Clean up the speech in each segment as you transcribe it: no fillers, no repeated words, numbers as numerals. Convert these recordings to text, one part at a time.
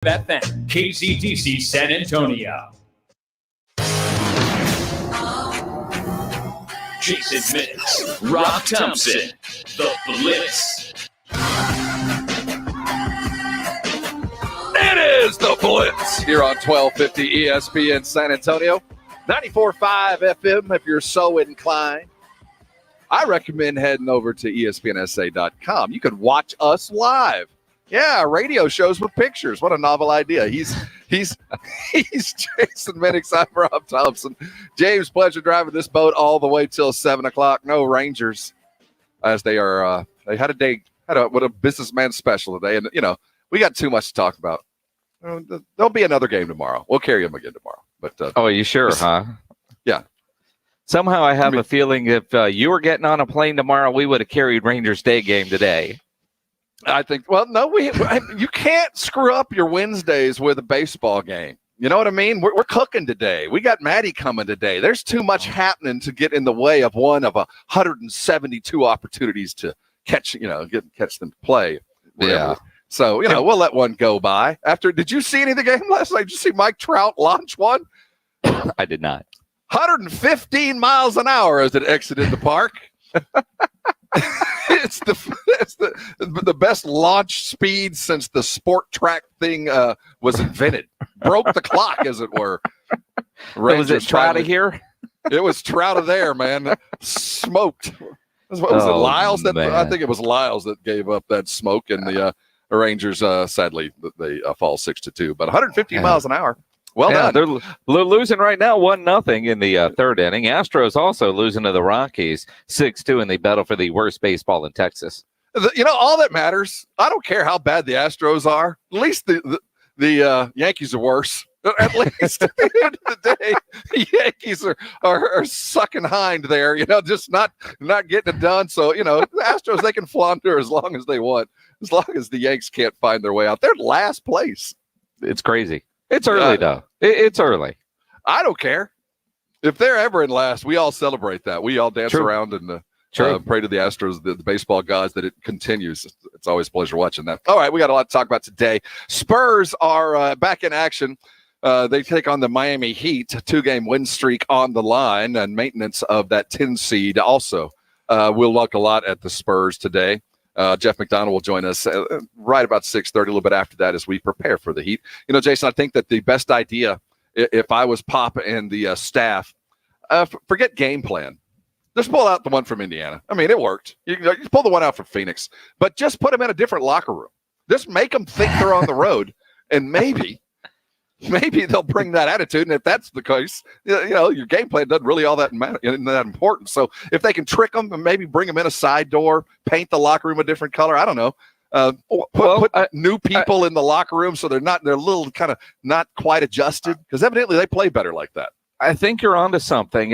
FM, KZDC San Antonio. Jason Minix, Rob Thompson, The Blitz. It is The Blitz here on 1250 ESPN San Antonio. 94.5 FM if you're so inclined. I recommend heading over to ESPNSA.com. You could watch us live. Yeah, radio shows with pictures. What a novel idea. He's Jason Minix. I'm Rob Thompson. James, pleasure driving this boat all the way till 7 o'clock. No Rangers, as they are. They had a businessman special today, and we got too much to talk about. There'll be another game tomorrow. We'll carry them again tomorrow. But are you sure, huh? Yeah. Somehow I have a feeling if you were getting on a plane tomorrow, we would have carried Rangers Day game today. I think, well, no, you can't screw up your Wednesdays with a baseball game. You know what I mean? We're cooking today. We got Maddy coming today. There's too much happening to get in the way of one of 172 opportunities to catch them play. Yeah. So, we'll let one go by. Did you see any of the game last night? Did you see Mike Trout launch one? I did not. 115 miles an hour as it exited the park. It's the best launch speed since the sport track thing was invented. Broke the clock, as it were. Was it Trout of here? It was Trout of there, man. Smoked. What was it, Lyles? I think it was Lyles that gave up that smoke, and the Rangers, sadly, they fall 6-2. But 150 miles an hour. Well done. They're losing right now 1-0 in the third inning. Astros also losing to the Rockies 6-2 in the battle for the worst baseball in Texas. All that matters, I don't care how bad the Astros are. At least the Yankees are worse. At least at the end of the day, the Yankees are sucking hind there, just not getting it done. So, the Astros, they can flounder as long as they want, as long as the Yanks can't find their way out. They're last place. It's crazy. It's early, though. It's early. I don't care. If they're ever in last, we all celebrate that. We all dance around and pray to the Astros, the baseball gods, that it continues. It's always a pleasure watching that. All right, we got a lot to talk about today. Spurs are back in action. They take on the Miami Heat, a 2-game win streak on the line, and maintenance of that 10 seed also. We'll look a lot at the Spurs today. Jeff McDonald will join us right about 6:30, a little bit after that, as we prepare for the Heat. Jason, I think that the best idea, if I was Pop and the staff, forget game plan. Just pull out the one from Indiana. I mean, it worked. You pull the one out from Phoenix, but just put them in a different locker room. Just make them think they're on the road, and maybe they'll bring that attitude. And if that's the case, your game plan doesn't really all that matter, isn't that important. So if they can trick them and maybe bring them in a side door, paint the locker room a different color, I don't know. Put new people in the locker room so they're a little kind of not quite adjusted, because evidently they play better like that. I think you're onto something.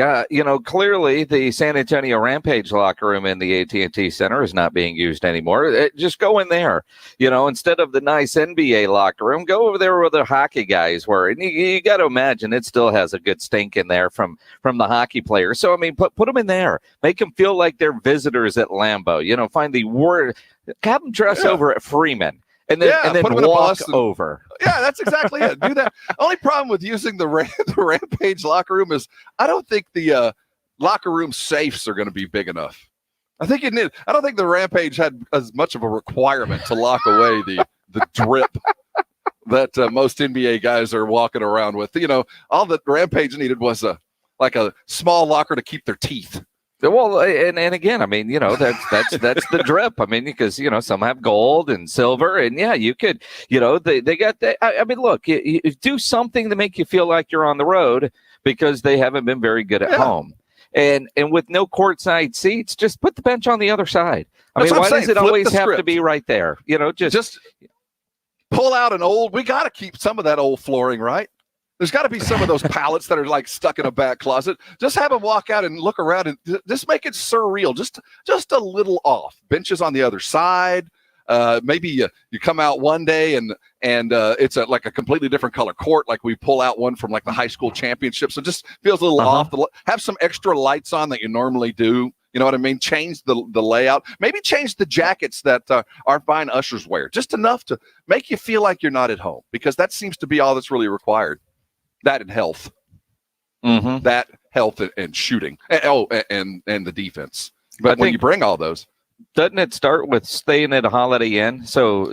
Clearly the San Antonio Rampage locker room in the AT&T Center is not being used anymore. Just go in there, instead of the nice NBA locker room, go over there where the hockey guys were. And you got to imagine it still has a good stink in there from the hockey players. So, I mean, put them in there. Make them feel like they're visitors at Lambeau. Find the word, have them dress over at Freeman. And then walk over. Yeah, that's exactly it. Do that. Only problem with using the Rampage locker room is I don't think the locker room safes are going to be big enough. I don't think the Rampage had as much of a requirement to lock away the drip that most NBA guys are walking around with. All that Rampage needed was a small locker to keep their teeth. Well, and again, I mean, that's the drip. I mean, because, some have gold and silver, and yeah, you could, they got that. I mean, look, you do something to make you feel like you're on the road, because they haven't been very good at home. And with no courtside seats, just put the bench on the other side. Why does it always have to be right there? Just pull out we got to keep some of that old flooring, right? There's got to be some of those pallets that are stuck in a back closet. Just have them walk out and look around and just make it surreal. Just a little off. Benches on the other side. Maybe you come out one day and it's a completely different color court. Like we pull out one from the high school championship. So it just feels a little off. Have some extra lights on that you normally do. You know what I mean? Change the layout. Maybe change the jackets that our fine ushers wear, just enough to make you feel like you're not at home, because that seems to be all that's really required. That and health. Mm-hmm. That, health, and shooting. And the defense. But when you bring all those. Doesn't it start with staying at a Holiday Inn? So,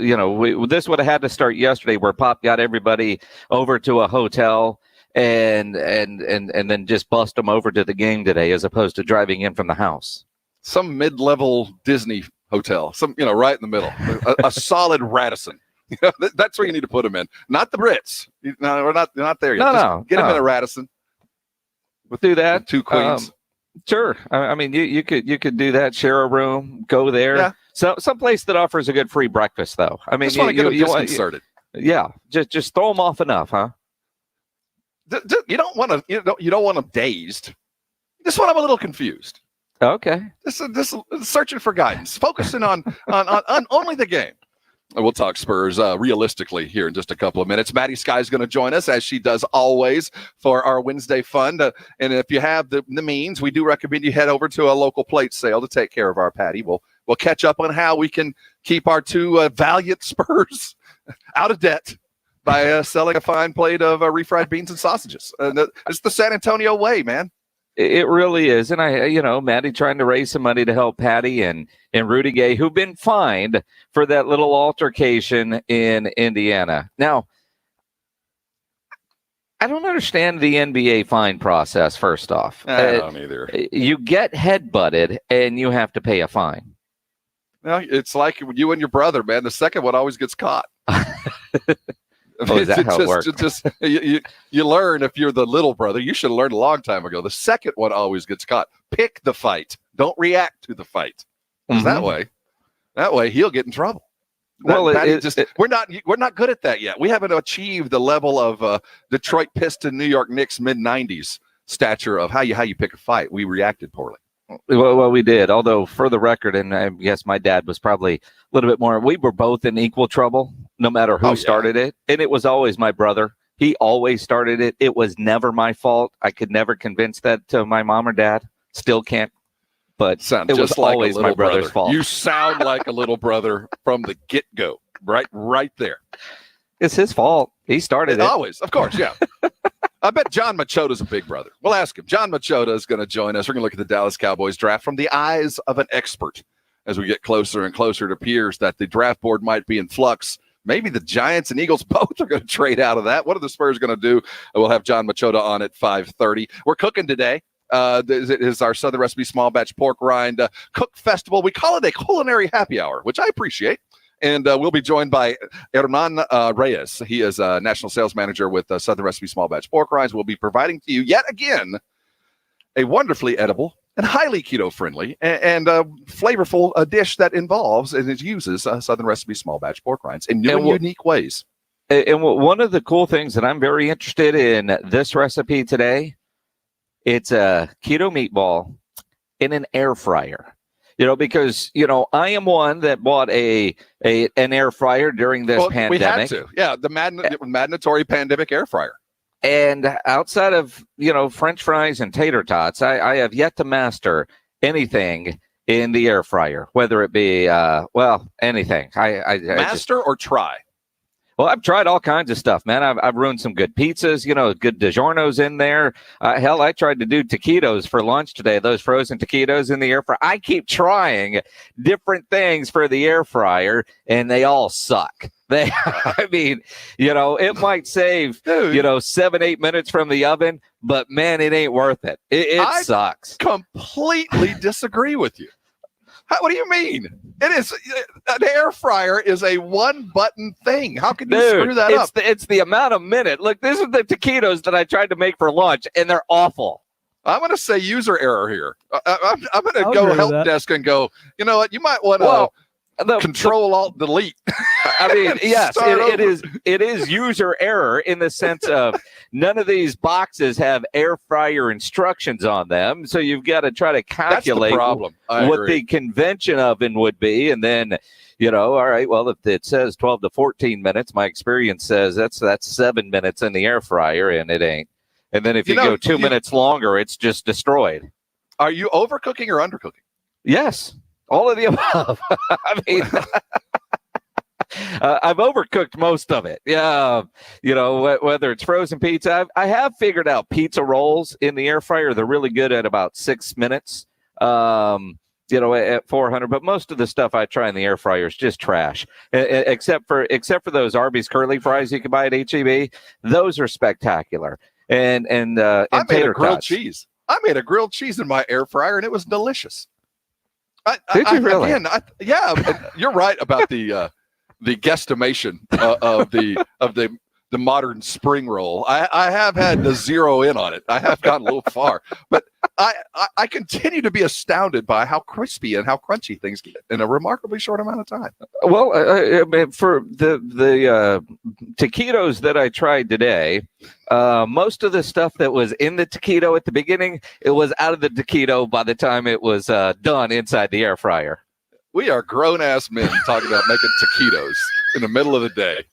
this would have had to start yesterday, where Pop got everybody over to a hotel and then just bust them over to the game today, as opposed to driving in from the house. Some mid-level Disney hotel, right in the middle, a solid Radisson. That's where you need to put them in, not the Brits. No, we're not there yet. Get them in a Radisson. Do that. With 2 queens. Sure. I mean, you could do that. Share a room. Go there. Yeah. So some place that offers a good free breakfast, though. I mean, just want to get them disconcerted. Yeah. Just throw them off enough, huh? You don't want them dazed. You just want them a little confused. Okay. This searching for guidance, focusing on only the game. We'll talk Spurs realistically here in just a couple of minutes. Maddy Sky is going to join us, as she does always, for our Wednesday fund. And if you have the means, we do recommend you head over to a local plate sale to take care of our Patty. We'll catch up on how we can keep our 2 valiant Spurs out of debt by selling a fine plate of refried beans and sausages. It's the San Antonio way, man. It really is. And Maddy trying to raise some money to help Patty and Rudy Gay, who've been fined for that little altercation in Indiana. Now, I don't understand the NBA fine process, first off. I don't either. You get headbutted and you have to pay a fine. No, it's like you and your brother, man. The second one always gets caught. Is that how it works? You learn, if you're the little brother, you should have learned a long time ago. The second one always gets caught. Pick the fight. Don't react to the fight. Mm-hmm. That way he'll get in trouble. We're not good at that yet. We haven't achieved the level of Detroit Piston, New York Knicks mid-90s stature of how you pick a fight. We reacted poorly. Well, we did. Although, for the record, and I guess my dad was probably a little bit more, we were both in equal trouble, no matter who started it. And it was always my brother. He always started it. It was never my fault. I could never convince that to my mom or dad. Still can't. But it was always my brother's fault. You sound like a little brother from the get-go. Right there. It's his fault. He started it. Always, of course, yeah. I bet John Machota's a big brother. We'll ask him. John Machota is going to join us. We're going to look at the Dallas Cowboys draft from the eyes of an expert. As we get closer and closer, it appears that the draft board might be in flux. Maybe the Giants and Eagles both are going to trade out of that. What are the Spurs going to do? We'll have John Machota on at 5:30. We're cooking today. It is our Southern Recipe Small Batch Pork Rind Cook Festival. We call it a culinary happy hour, which I appreciate. And we'll be joined by Hernan Reyes. He is a national sales manager with Southern Recipe Small Batch Pork Rinds. We'll be providing to you yet again a wonderfully edible and highly keto-friendly and flavorful dish that involves and it uses Southern Recipe Small Batch Pork Rinds in new and unique ways. And one of the cool things that I'm very interested in this recipe today, it's a keto meatball in an air fryer. Because, I am one that bought an air fryer during this pandemic. We had to. Yeah, the mandatory pandemic air fryer. And outside of, French fries and tater tots, I have yet to master anything in the air fryer, whether it be, anything. Master or try? Well, I've tried all kinds of stuff, man. I've ruined some good pizzas, good DiGiorno's in there. Hell, I tried to do taquitos for lunch today, those frozen taquitos in the air fryer. I keep trying different things for the air fryer, and they all suck. It might save, 7-8 minutes from the oven, but, man, it ain't worth it. It sucks. Completely disagree with you. What do you mean? It is an air fryer is a one-button thing. How can you screw that up? It's the amount of minute. Look, this is the taquitos that I tried to make for lunch, and they're awful. I'm going to say user error here. I'm going to go help desk and go, you know what? You might want to Control-Alt-Delete. I mean, yes, it is user error in the sense of none of these boxes have air fryer instructions on them. So you've got to try to calculate what the convention oven would be. And then, all right, well, if it says 12 to 14 minutes, my experience says that's 7 minutes in the air fryer, and it ain't. And then if you go 2 minutes longer, it's just destroyed. Are you overcooking or undercooking? Yes, all of the above. I mean, I've overcooked most of it. Yeah, whether it's frozen pizza, I have figured out pizza rolls in the air fryer. They're really good at about 6 minutes. At 400, but most of the stuff I try in the air fryer is just trash. Except for those Arby's curly fries you can buy at HEB. Those are spectacular. And I made tater a grilled tots. cheese. I made a grilled cheese in my air fryer, and it was delicious. Did you really? Again, yeah, you're right about the guesstimation of the modern spring roll. I have had to zero in on it. I have gotten a little far, but I continue to be astounded by how crispy and how crunchy things get in a remarkably short amount of time. Well, for the taquitos that I tried today, most of the stuff that was in the taquito at the beginning, it was out of the taquito by the time it was done inside the air fryer. We are grown-ass men talking about making taquitos in the middle of the day.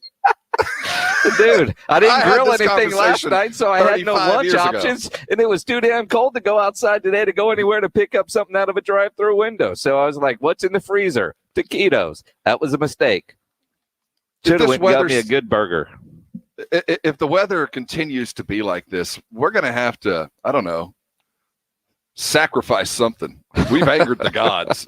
Dude, I didn't grill anything last night, so I had no lunch options, and it was too damn cold to go outside today to go anywhere to pick up something out of a drive-through window. So I was like, what's in the freezer? Taquitos. That was a mistake. Should have got me a good burger. If the weather continues to be like this, we're going to have to, I don't know, sacrifice something. We've angered the gods.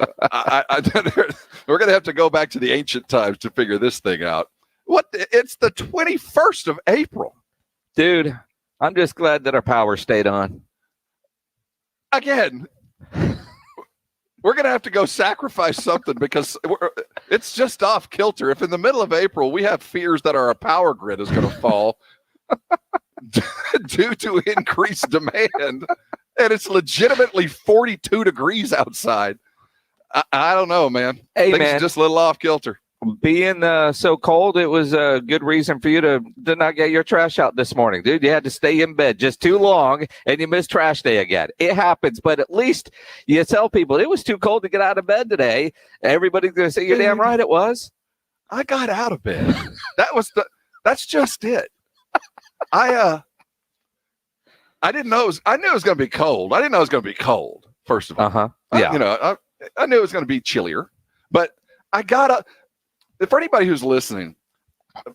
We're going to have to go back to the ancient times to figure this thing out. What? It's the 21st of April. Dude, I'm just glad that our power stayed on. Again, we're going to have to go sacrifice something because it's just off kilter. If in the middle of April we have fears that our power grid is going to fall due to increased demand, and it's legitimately 42 degrees outside, I don't know, man. Hey, Things are just a little off kilter. Being so cold, it was a good reason for you to not get your trash out this morning, dude. You had to stay in bed just too long, and you missed trash day again. It happens, but at least you tell people it was too cold to get out of bed today. Everybody's going to say, you're damn right it was. I got out of bed. That's just it. I didn't know I knew it was going to be cold. I didn't know it was going to be cold, first of all. Yeah. I knew it was going to be chillier, but I got up. For anybody who's listening,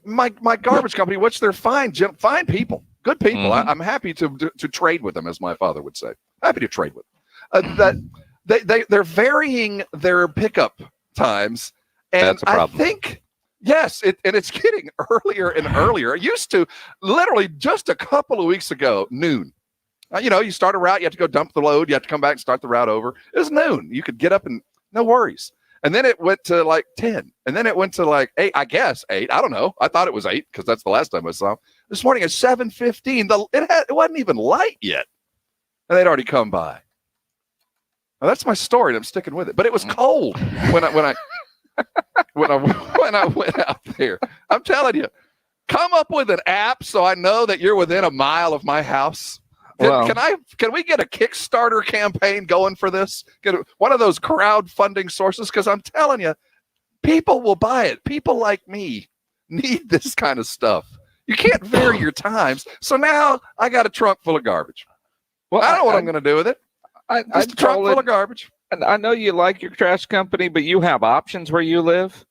my garbage company, which they're fine people, good people. Mm-hmm. I'm happy to trade with them, as my father would say. Happy to trade with them. They're varying their pickup times, and that's a problem. I think yes, and it's getting earlier and earlier. It used to literally just a couple of weeks ago, noon. You start a route, you have to go dump the load, you have to come back and start the route over. It was noon. You could get up and no worries. And then it went to like 10. And then it went to like 8, I guess 8. I don't know. I thought it was 8 because that's the last time I saw him. This morning at 7:15, it wasn't even light yet. And they'd already come by. Now, that's my story, and I'm sticking with it. But it was cold when I went out there. I'm telling you, come up with an app so I know that you're within a mile of my house. Can we get a Kickstarter campaign going for this? Get one of those crowdfunding sources? Because I'm telling you, people will buy it. People like me need this kind of stuff. You can't vary your times. So now I got a trunk full of garbage. Well, I don't know what I'm going to do with it. Just a trunk full of garbage. And I know you like your trash company, but you have options where you live.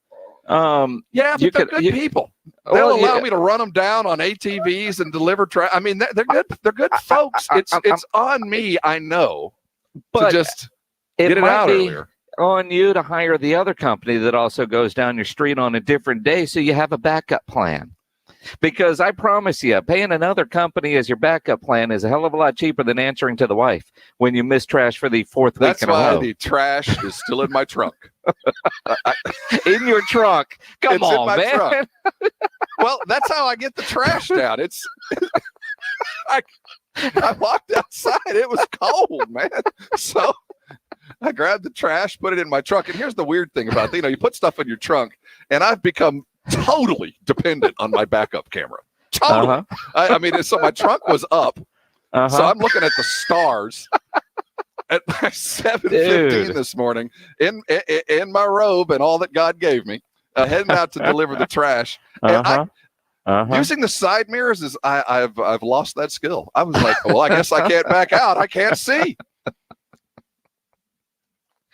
But they're good people. They'll allow me to run them down on ATVs and deliver trash. I mean, they're good. They're good folks. It's on me, I know, but to just get it out earlier. On you to hire the other company that also goes down your street on a different day, so you have a backup plan. Because I promise you, paying another company as your backup plan is a hell of a lot cheaper than answering to the wife when you miss trash for the fourth week in a row. That's why the trash is still in my trunk. In your trunk? Come on, in my man. Trunk. Well, that's how I get the trash down. I walked outside. It was cold, man. So I grabbed the trash, put it in my trunk. And here's the weird thing about it. You put stuff in your trunk, and I've become totally dependent on my backup camera. Totally. I mean, so my trunk was up. So I'm looking at the stars at 7:15 this morning in my robe and all that God gave me, heading out to deliver the trash. And using the side mirrors is I've lost that skill. I was like, well, I guess I can't back out. I can't see.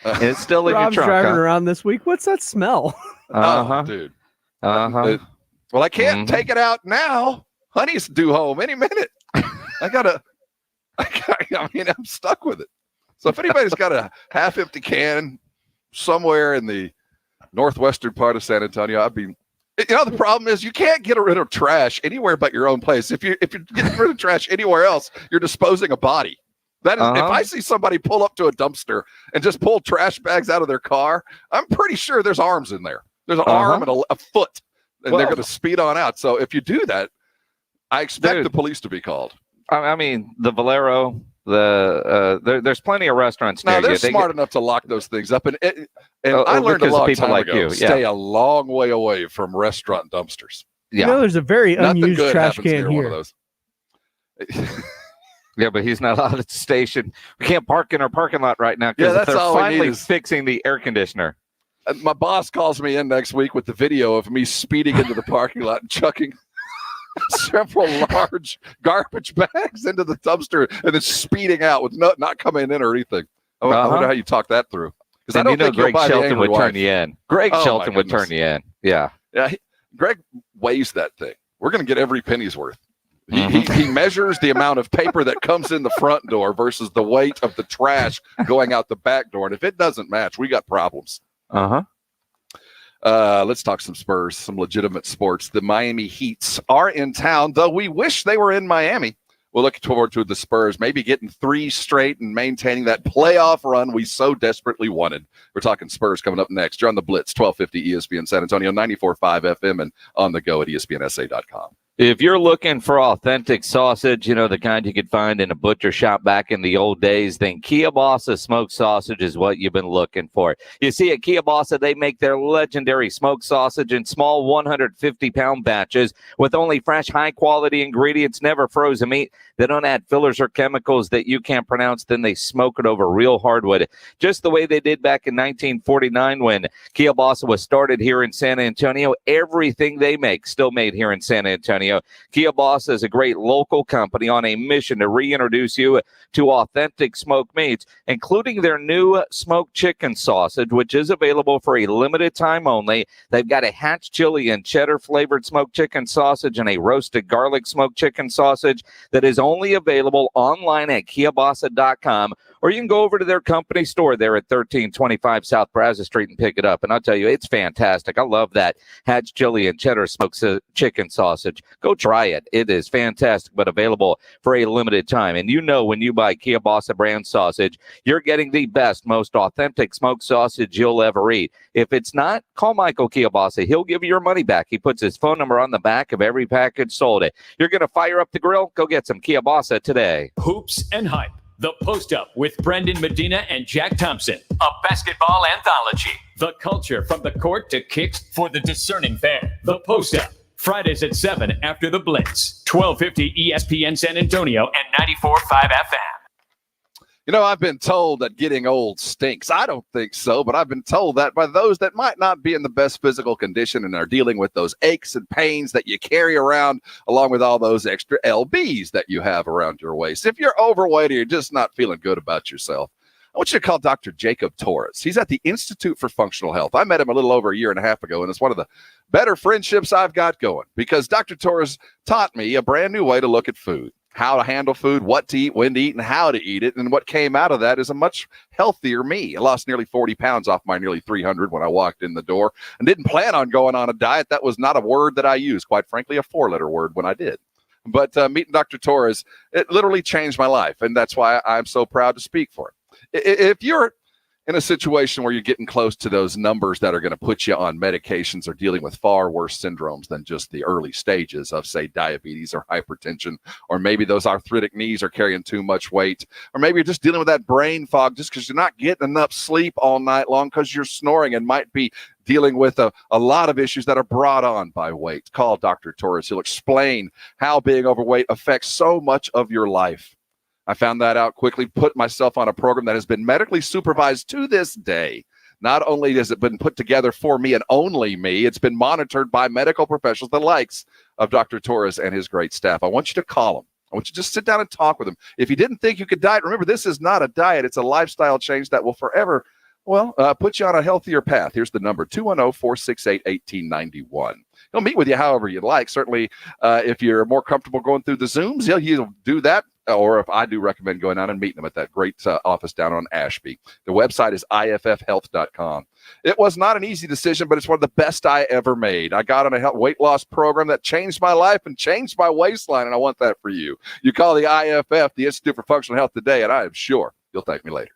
and it's still in Rob's your trunk. driving around this week. What's that smell? Oh, dude. Well, I can't take it out now. Honey's due home any minute. I'm stuck with it. So if anybody's got a half-empty can somewhere in the northwestern part of San Antonio, the problem is you can't get rid of trash anywhere but your own place. If you're getting rid of trash anywhere else, you're disposing a body. That is, if I see somebody pull up to a dumpster and just pull trash bags out of their car, I'm pretty sure there's arms in there. There's an arm and a foot, and they're going to speed on out. So if you do that, I expect the police to be called. I mean, the Valero, there's plenty of restaurants near you. They're you. smart enough to lock those things up. And I learned a long time ago, stay a long way away from restaurant dumpsters. Yeah. There's a very unused trash can here. One of those. Yeah, but he's not allowed at the station. We can't park in our parking lot right now because they're finally fixing the air conditioner. My boss calls me in next week with the video of me speeding into the parking lot and chucking several large garbage bags into the dumpster and then speeding out with not coming in or anything. I wonder how you talk that through. Because I don't think Greg Shelton would turn you in. Greg Shelton would turn you in. Yeah. Yeah. Greg weighs that thing. We're going to get every penny's worth. He measures the amount of paper that comes in the front door versus the weight of the trash going out the back door. And if it doesn't match, we got problems. Let's talk some Spurs, some legitimate sports. The Miami Heats are in town, though we wish they were in Miami. We're looking forward to the Spurs maybe getting 3 straight and maintaining that playoff run we so desperately wanted. We're talking Spurs coming up next. You're on the Blitz, 1250 ESPN San Antonio, 94.5 FM, and on the go at ESPNSA.com. If you're looking for authentic sausage, the kind you could find in a butcher shop back in the old days, then Kielbasa smoked sausage is what you've been looking for. You see, at Kielbasa, they make their legendary smoked sausage in small 150-pound batches with only fresh, high-quality ingredients, never frozen meat. They don't add fillers or chemicals that you can't pronounce. Then they smoke it over real hardwood, just the way they did back in 1949 when Kielbasa was started here in San Antonio. Everything they make still made here in San Antonio. Kielbasa is a great local company on a mission to reintroduce you to authentic smoked meats, including their new smoked chicken sausage, which is available for a limited time only. They've got a Hatch chili and cheddar flavored smoked chicken sausage and a roasted garlic smoked chicken sausage that is only available online at kielbasa.com, or you can go over to their company store there at 1325 South Brazos Street and pick it up. And I'll tell you, it's fantastic. I love that Hatch chili and cheddar smoked chicken sausage. Go try it. It is fantastic, but available for a limited time. And when you buy Kielbasa brand sausage, you're getting the best, most authentic smoked sausage you'll ever eat. If it's not, call Michael Kielbasa. He'll give you your money back. He puts his phone number on the back of every package sold. You're going to fire up the grill? Go get some Kielbasa today. Hoops and Hype. The Post-Up with Brendan Medina and Jack Thompson. A basketball anthology. The culture from the court to kicks for the discerning fan. The Post-Up. Fridays at 7 after the Blitz. 1250 ESPN San Antonio and 94.5 FM. I've been told that getting old stinks. I don't think so, but I've been told that by those that might not be in the best physical condition and are dealing with those aches and pains that you carry around, along with all those extra lbs that you have around your waist. If you're overweight or you're just not feeling good about yourself, I want you to call Dr. Jacob Torres. He's at the Institute for Functional Health. I met him a little over a year and a half ago, and it's one of the better friendships I've got going because Dr. Torres taught me a brand new way to look at food, how to handle food, what to eat, when to eat, and how to eat it. And what came out of that is a much healthier me. I lost nearly 40 pounds off my nearly 300 when I walked in the door and didn't plan on going on a diet. That was not a word that I used, quite frankly, a 4-letter word when I did. But meeting Dr. Torres, it literally changed my life, and that's why I'm so proud to speak for him. If you're in a situation where you're getting close to those numbers that are going to put you on medications or dealing with far worse syndromes than just the early stages of, say, diabetes or hypertension, or maybe those arthritic knees are carrying too much weight, or maybe you're just dealing with that brain fog just because you're not getting enough sleep all night long because you're snoring and might be dealing with a lot of issues that are brought on by weight, call Dr. Torres. He'll explain how being overweight affects so much of your life. I found that out quickly, put myself on a program that has been medically supervised to this day. Not only has it been put together for me and only me, it's been monitored by medical professionals, the likes of Dr. Torres and his great staff. I want you to call him. I want you to just sit down and talk with him. If you didn't think you could diet, remember, this is not a diet. It's a lifestyle change that will forever Well, put you on a healthier path. Here's the number, 210-468-1891. He'll meet with you however you'd like. Certainly, if you're more comfortable going through the Zooms, he'll do that. Or if I do recommend going out and meeting them at that great office down on Ashby. The website is iffhealth.com. It was not an easy decision, but it's one of the best I ever made. I got on a weight loss program that changed my life and changed my waistline, and I want that for you. You call the IFF, the Institute for Functional Health, today, and I am sure you'll thank me later.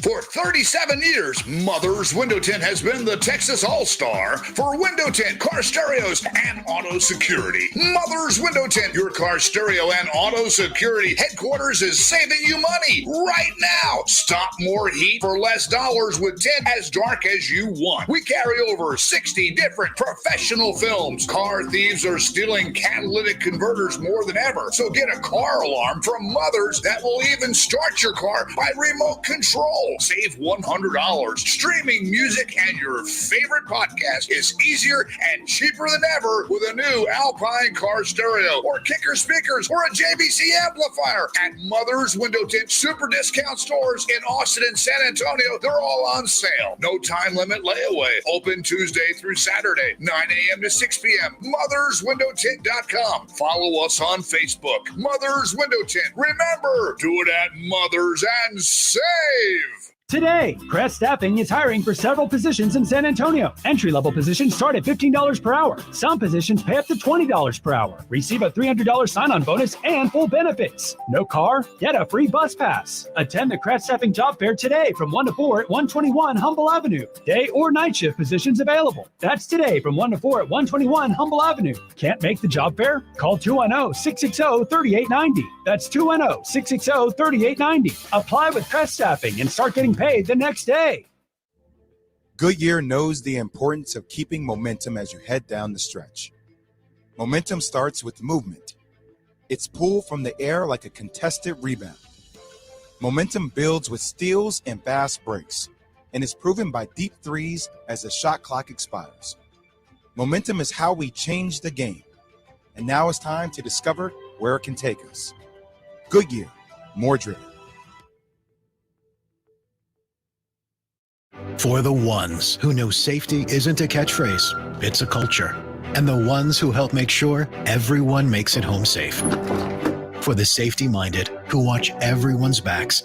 For 37 years, Mother's Window Tint has been the Texas All-Star for window tint, car stereos, and auto security. Mother's Window Tint, your car stereo and auto security headquarters, is saving you money right now. Stop more heat for less dollars with tint as dark as you want. We carry over 60 different professional films. Car thieves are stealing catalytic converters more than ever, so get a car alarm from Mother's that will even start your car by remote control. Save $100. Streaming music and your favorite podcast is easier and cheaper than ever with a new Alpine car stereo or Kicker speakers or a JVC amplifier. At Mother's Window Tint super discount stores in Austin and San Antonio, they're all on sale. No time limit layaway. Open Tuesday through Saturday, 9 a.m. to 6 p.m. MothersWindowTint.com. Follow us on Facebook. Mother's Window Tint. Remember, do it at Mother's and save. Today, Crest Staffing is hiring for several positions in San Antonio. Entry-level positions start at $15 per hour. Some positions pay up to $20 per hour. Receive a $300 sign-on bonus and full benefits. No car? Get a free bus pass. Attend the Crest Staffing Job Fair today from 1 to 4 at 121 Humble Avenue. Day or night shift positions available. That's today from 1 to 4 at 121 Humble Avenue. Can't make the job fair? Call 210-660-3890. That's 210-660-3890. Apply with Crest Staffing and start getting paid the next day. Goodyear knows the importance of keeping momentum as you head down the stretch. Momentum starts with movement. It's pulled from the air like a contested rebound. Momentum builds with steals and fast breaks, and is proven by deep threes as the shot clock expires. Momentum is how we change the game, and now it's time to discover where it can take us. Goodyear, more driven. For the ones who know safety isn't a catchphrase, it's a culture. And the ones who help make sure everyone makes it home safe. For the safety-minded who watch everyone's backs,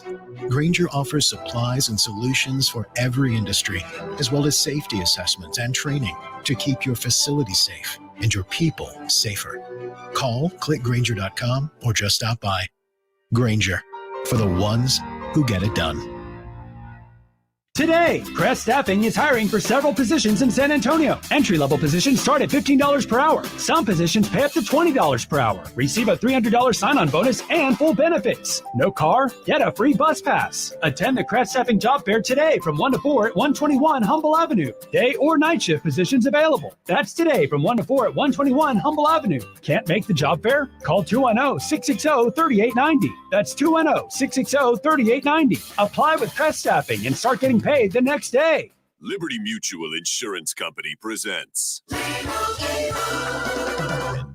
Grainger offers supplies and solutions for every industry, as well as safety assessments and training to keep your facility safe and your people safer. Call, click Grainger.com, or just stop by. Grainger, for the ones who get it done. Today, Crest Staffing is hiring for several positions in San Antonio. Entry-level positions start at $15 per hour. Some positions pay up to $20 per hour. Receive a $300 sign-on bonus and full benefits. No car? Get a free bus pass. Attend the Crest Staffing Job Fair today from 1 to 4 at 121 Humble Avenue. Day or night shift positions available. That's today from 1 to 4 at 121 Humble Avenue. Can't make the job fair? Call 210-660-3890. That's 210-660-3890. Apply with Crest Staffing and start getting paid the next day. Liberty Mutual Insurance Company presents and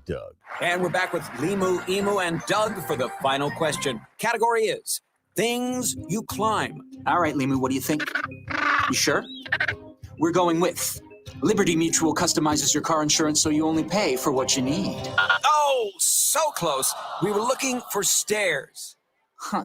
Doug. And we're back with Limu, Emu, and Doug for the final question. Category is things you climb. All right, Limu, what do you think? You sure? We're going with Liberty Mutual customizes your car insurance so you only pay for what you need. Oh, so close. We were looking for stairs. Huh.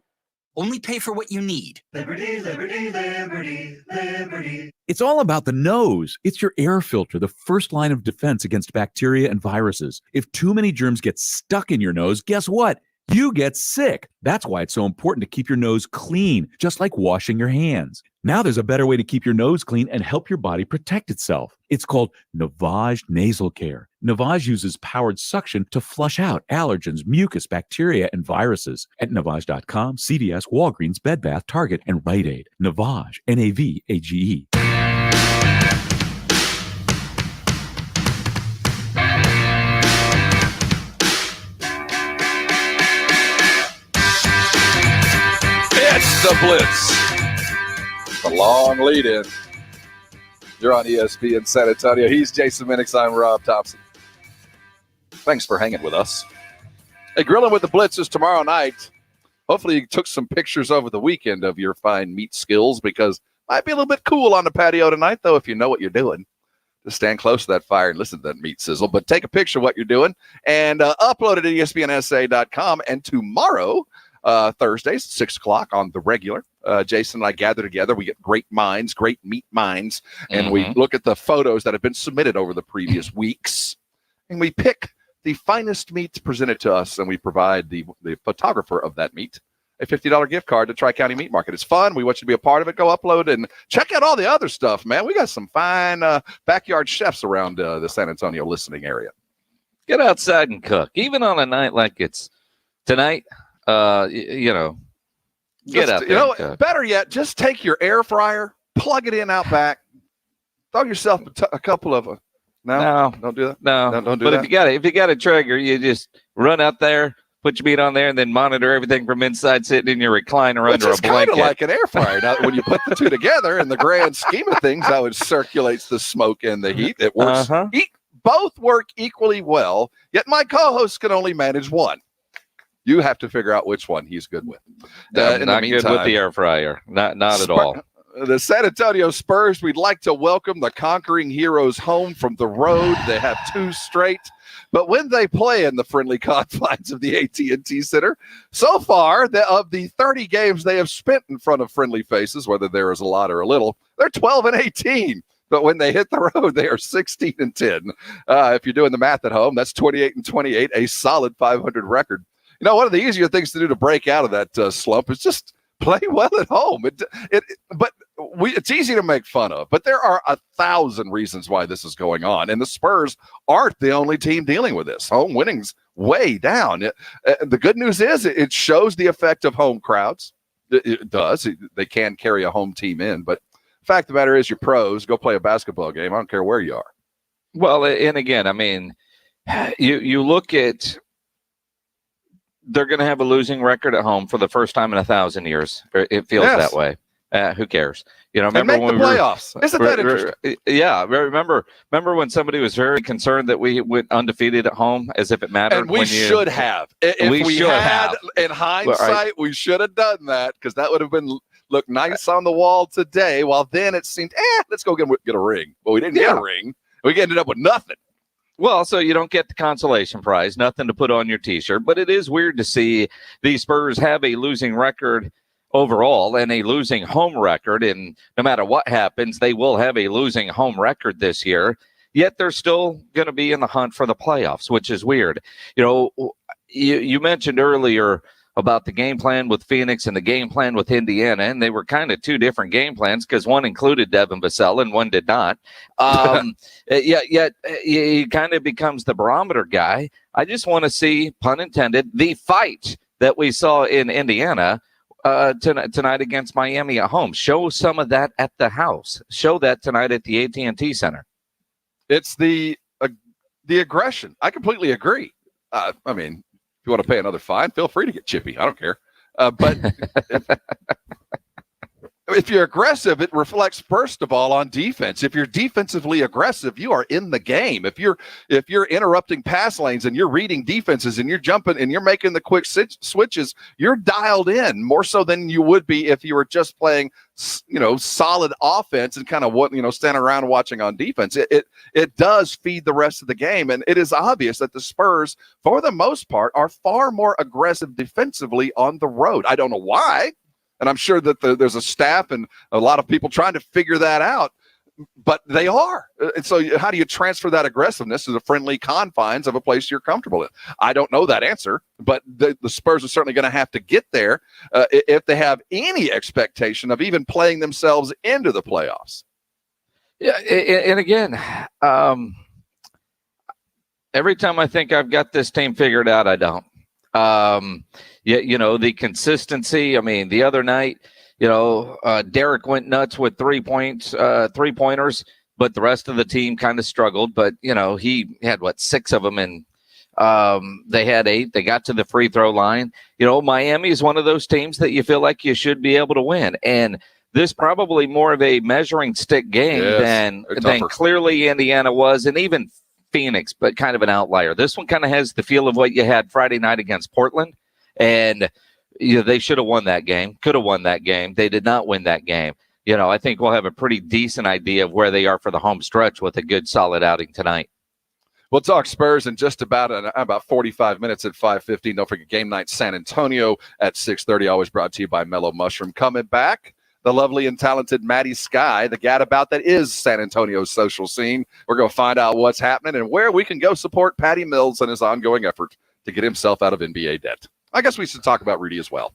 Only pay for what you need. Liberty, liberty, liberty, liberty. It's all about the nose. It's your air filter, the first line of defense against bacteria and viruses. If too many germs get stuck in your nose, guess what? You get sick. That's why it's so important to keep your nose clean, just like washing your hands. Now there's a better way to keep your nose clean and help your body protect itself. It's called Navage Nasal Care. Navage uses powered suction to flush out allergens, mucus, bacteria, and viruses. At Navage.com, CVS, Walgreens, Bed Bath, Target, and Rite Aid. Navage, N-A-V-A-G-E. It's the Blitz. A long lead in. You're on ESPN San Antonio. He's Jason Minix. I'm Rob Thompson. Thanks for hanging with us. Hey, Grilling with the Blitz is tomorrow night. hopefully you took some pictures over the weekend of your fine meat skills, because it might be a little bit cool on the patio tonight, though, if you know what you're doing. Just stand close to that fire and listen to that meat sizzle. But take a picture of what you're doing and upload it to ESPNSA.com. And tomorrow, Thursdays, 6 o'clock on the regular, Jason and I gather together. We get great minds, great meat minds, and we look at the photos that have been submitted over the previous weeks, and we pick the finest meat presented to us, and we provide the photographer of that meat a $50 gift card to Tri-County Meat Market. It's fun. We want you to be a part of it. Go upload and check out all the other stuff, man. We got some fine backyard chefs around the San Antonio listening area. Get outside and cook, even on a night like it's tonight. Get out there. Better yet, just take your air fryer, plug it in out back, throw yourself a couple of them. No, don't do that. No, don't do that. But if you got a Traeger, you just run out there, put your meat on there, and then monitor everything from inside, sitting in your recliner under a blanket. It's kind of like an air fryer. Now, when you put the two together, in the grand scheme of things, how it circulates the smoke and the heat, it works. Both work equally well. Yet my co-host can only manage one. You have to figure out which one he's good with. Not good with the air fryer. Not at all. The San Antonio Spurs, we'd like to welcome the conquering heroes home from the road. They have 2 straight. But when they play in the friendly confines of the AT&T Center, so far, of the 30 games they have spent in front of friendly faces, whether there is a lot or a little, they're 12-18. But when they hit the road, they are 16-10. If you're doing the math at home, that's 28-28, a solid 500 record. You know, one of the easier things to do to break out of that slump is just play well at home. It's easy to make fun of, but there are 1,000 reasons why this is going on. And the Spurs aren't the only team dealing with this. Home winning's way down. The good news is it shows the effect of home crowds. It does. They can carry a home team in. But the fact of the matter is, you're pros. Go play a basketball game. I don't care where you are. Well, and again, I mean, you look at, they're going to have a losing record at home for the first time in 1,000 years. It feels that way. Who cares? Remember when the playoffs? Isn't that interesting? Yeah. Remember when somebody was very concerned that we went undefeated at home, as if it mattered. And we should have. If we had, in hindsight, we should have done that, because that would have looked nice on the wall today. While then it seemed, let's go get a ring. Well, we didn't get a ring. We ended up with nothing. Well, so you don't get the consolation prize, nothing to put on your T-shirt. But it is weird to see the Spurs have a losing record overall and a losing home record. And no matter what happens, they will have a losing home record this year. Yet they're still going to be in the hunt for the playoffs, which is weird. You mentioned earlier about the game plan with Phoenix and the game plan with Indiana, and they were kind of 2 different game plans, because one included Devin Vassell and one did not. Yet he kind of becomes the barometer guy. I just want to see, pun intended, the fight that we saw in Indiana tonight against Miami at home. Show some of that at the house. Show that tonight at the AT&T Center. It's the aggression. I completely agree. I mean, if you want to pay another fine, feel free to get chippy. I don't care. But if you're aggressive, it reflects, first of all, on defense. If you're defensively aggressive, you are in the game. If you're interrupting pass lanes and you're reading defenses and you're jumping and you're making the quick switches, you're dialed in more so than you would be if you were just playing, solid offense and kind of standing around watching on defense. It does feed the rest of the game, and it is obvious that the Spurs, for the most part, are far more aggressive defensively on the road. I don't know why. And I'm sure that there's a staff and a lot of people trying to figure that out, but they are. And so how do you transfer that aggressiveness to the friendly confines of a place you're comfortable in? I don't know that answer, but the Spurs are certainly going to have to get there if they have any expectation of even playing themselves into the playoffs. Yeah, and again, every time I think I've got this team figured out, I don't. The consistency. I mean, the other night, Derek went nuts with 3-pointers, but the rest of the team kind of struggled. But, he had 6 of them, and they had 8. They got to the free throw line. Miami is one of those teams that you feel like you should be able to win. And this probably more of a measuring stick game than clearly Indiana was, and even Phoenix, but kind of an outlier. This one kind of has the feel of what you had Friday night against Portland. And They should have won that game, could have won that game. They did not win that game. I think we'll have a pretty decent idea of where they are for the home stretch with a good, solid outing tonight. We'll talk Spurs in just about 45 minutes at 5:15. Don't forget game night San Antonio at 6:30. Always brought to you by Mellow Mushroom. Coming back, the lovely and talented Maddy Sky, the gadabout that is San Antonio's social scene. We're going to find out what's happening and where we can go support Patty Mills and his ongoing effort to get himself out of NBA debt. I guess we should talk about Rudy as well.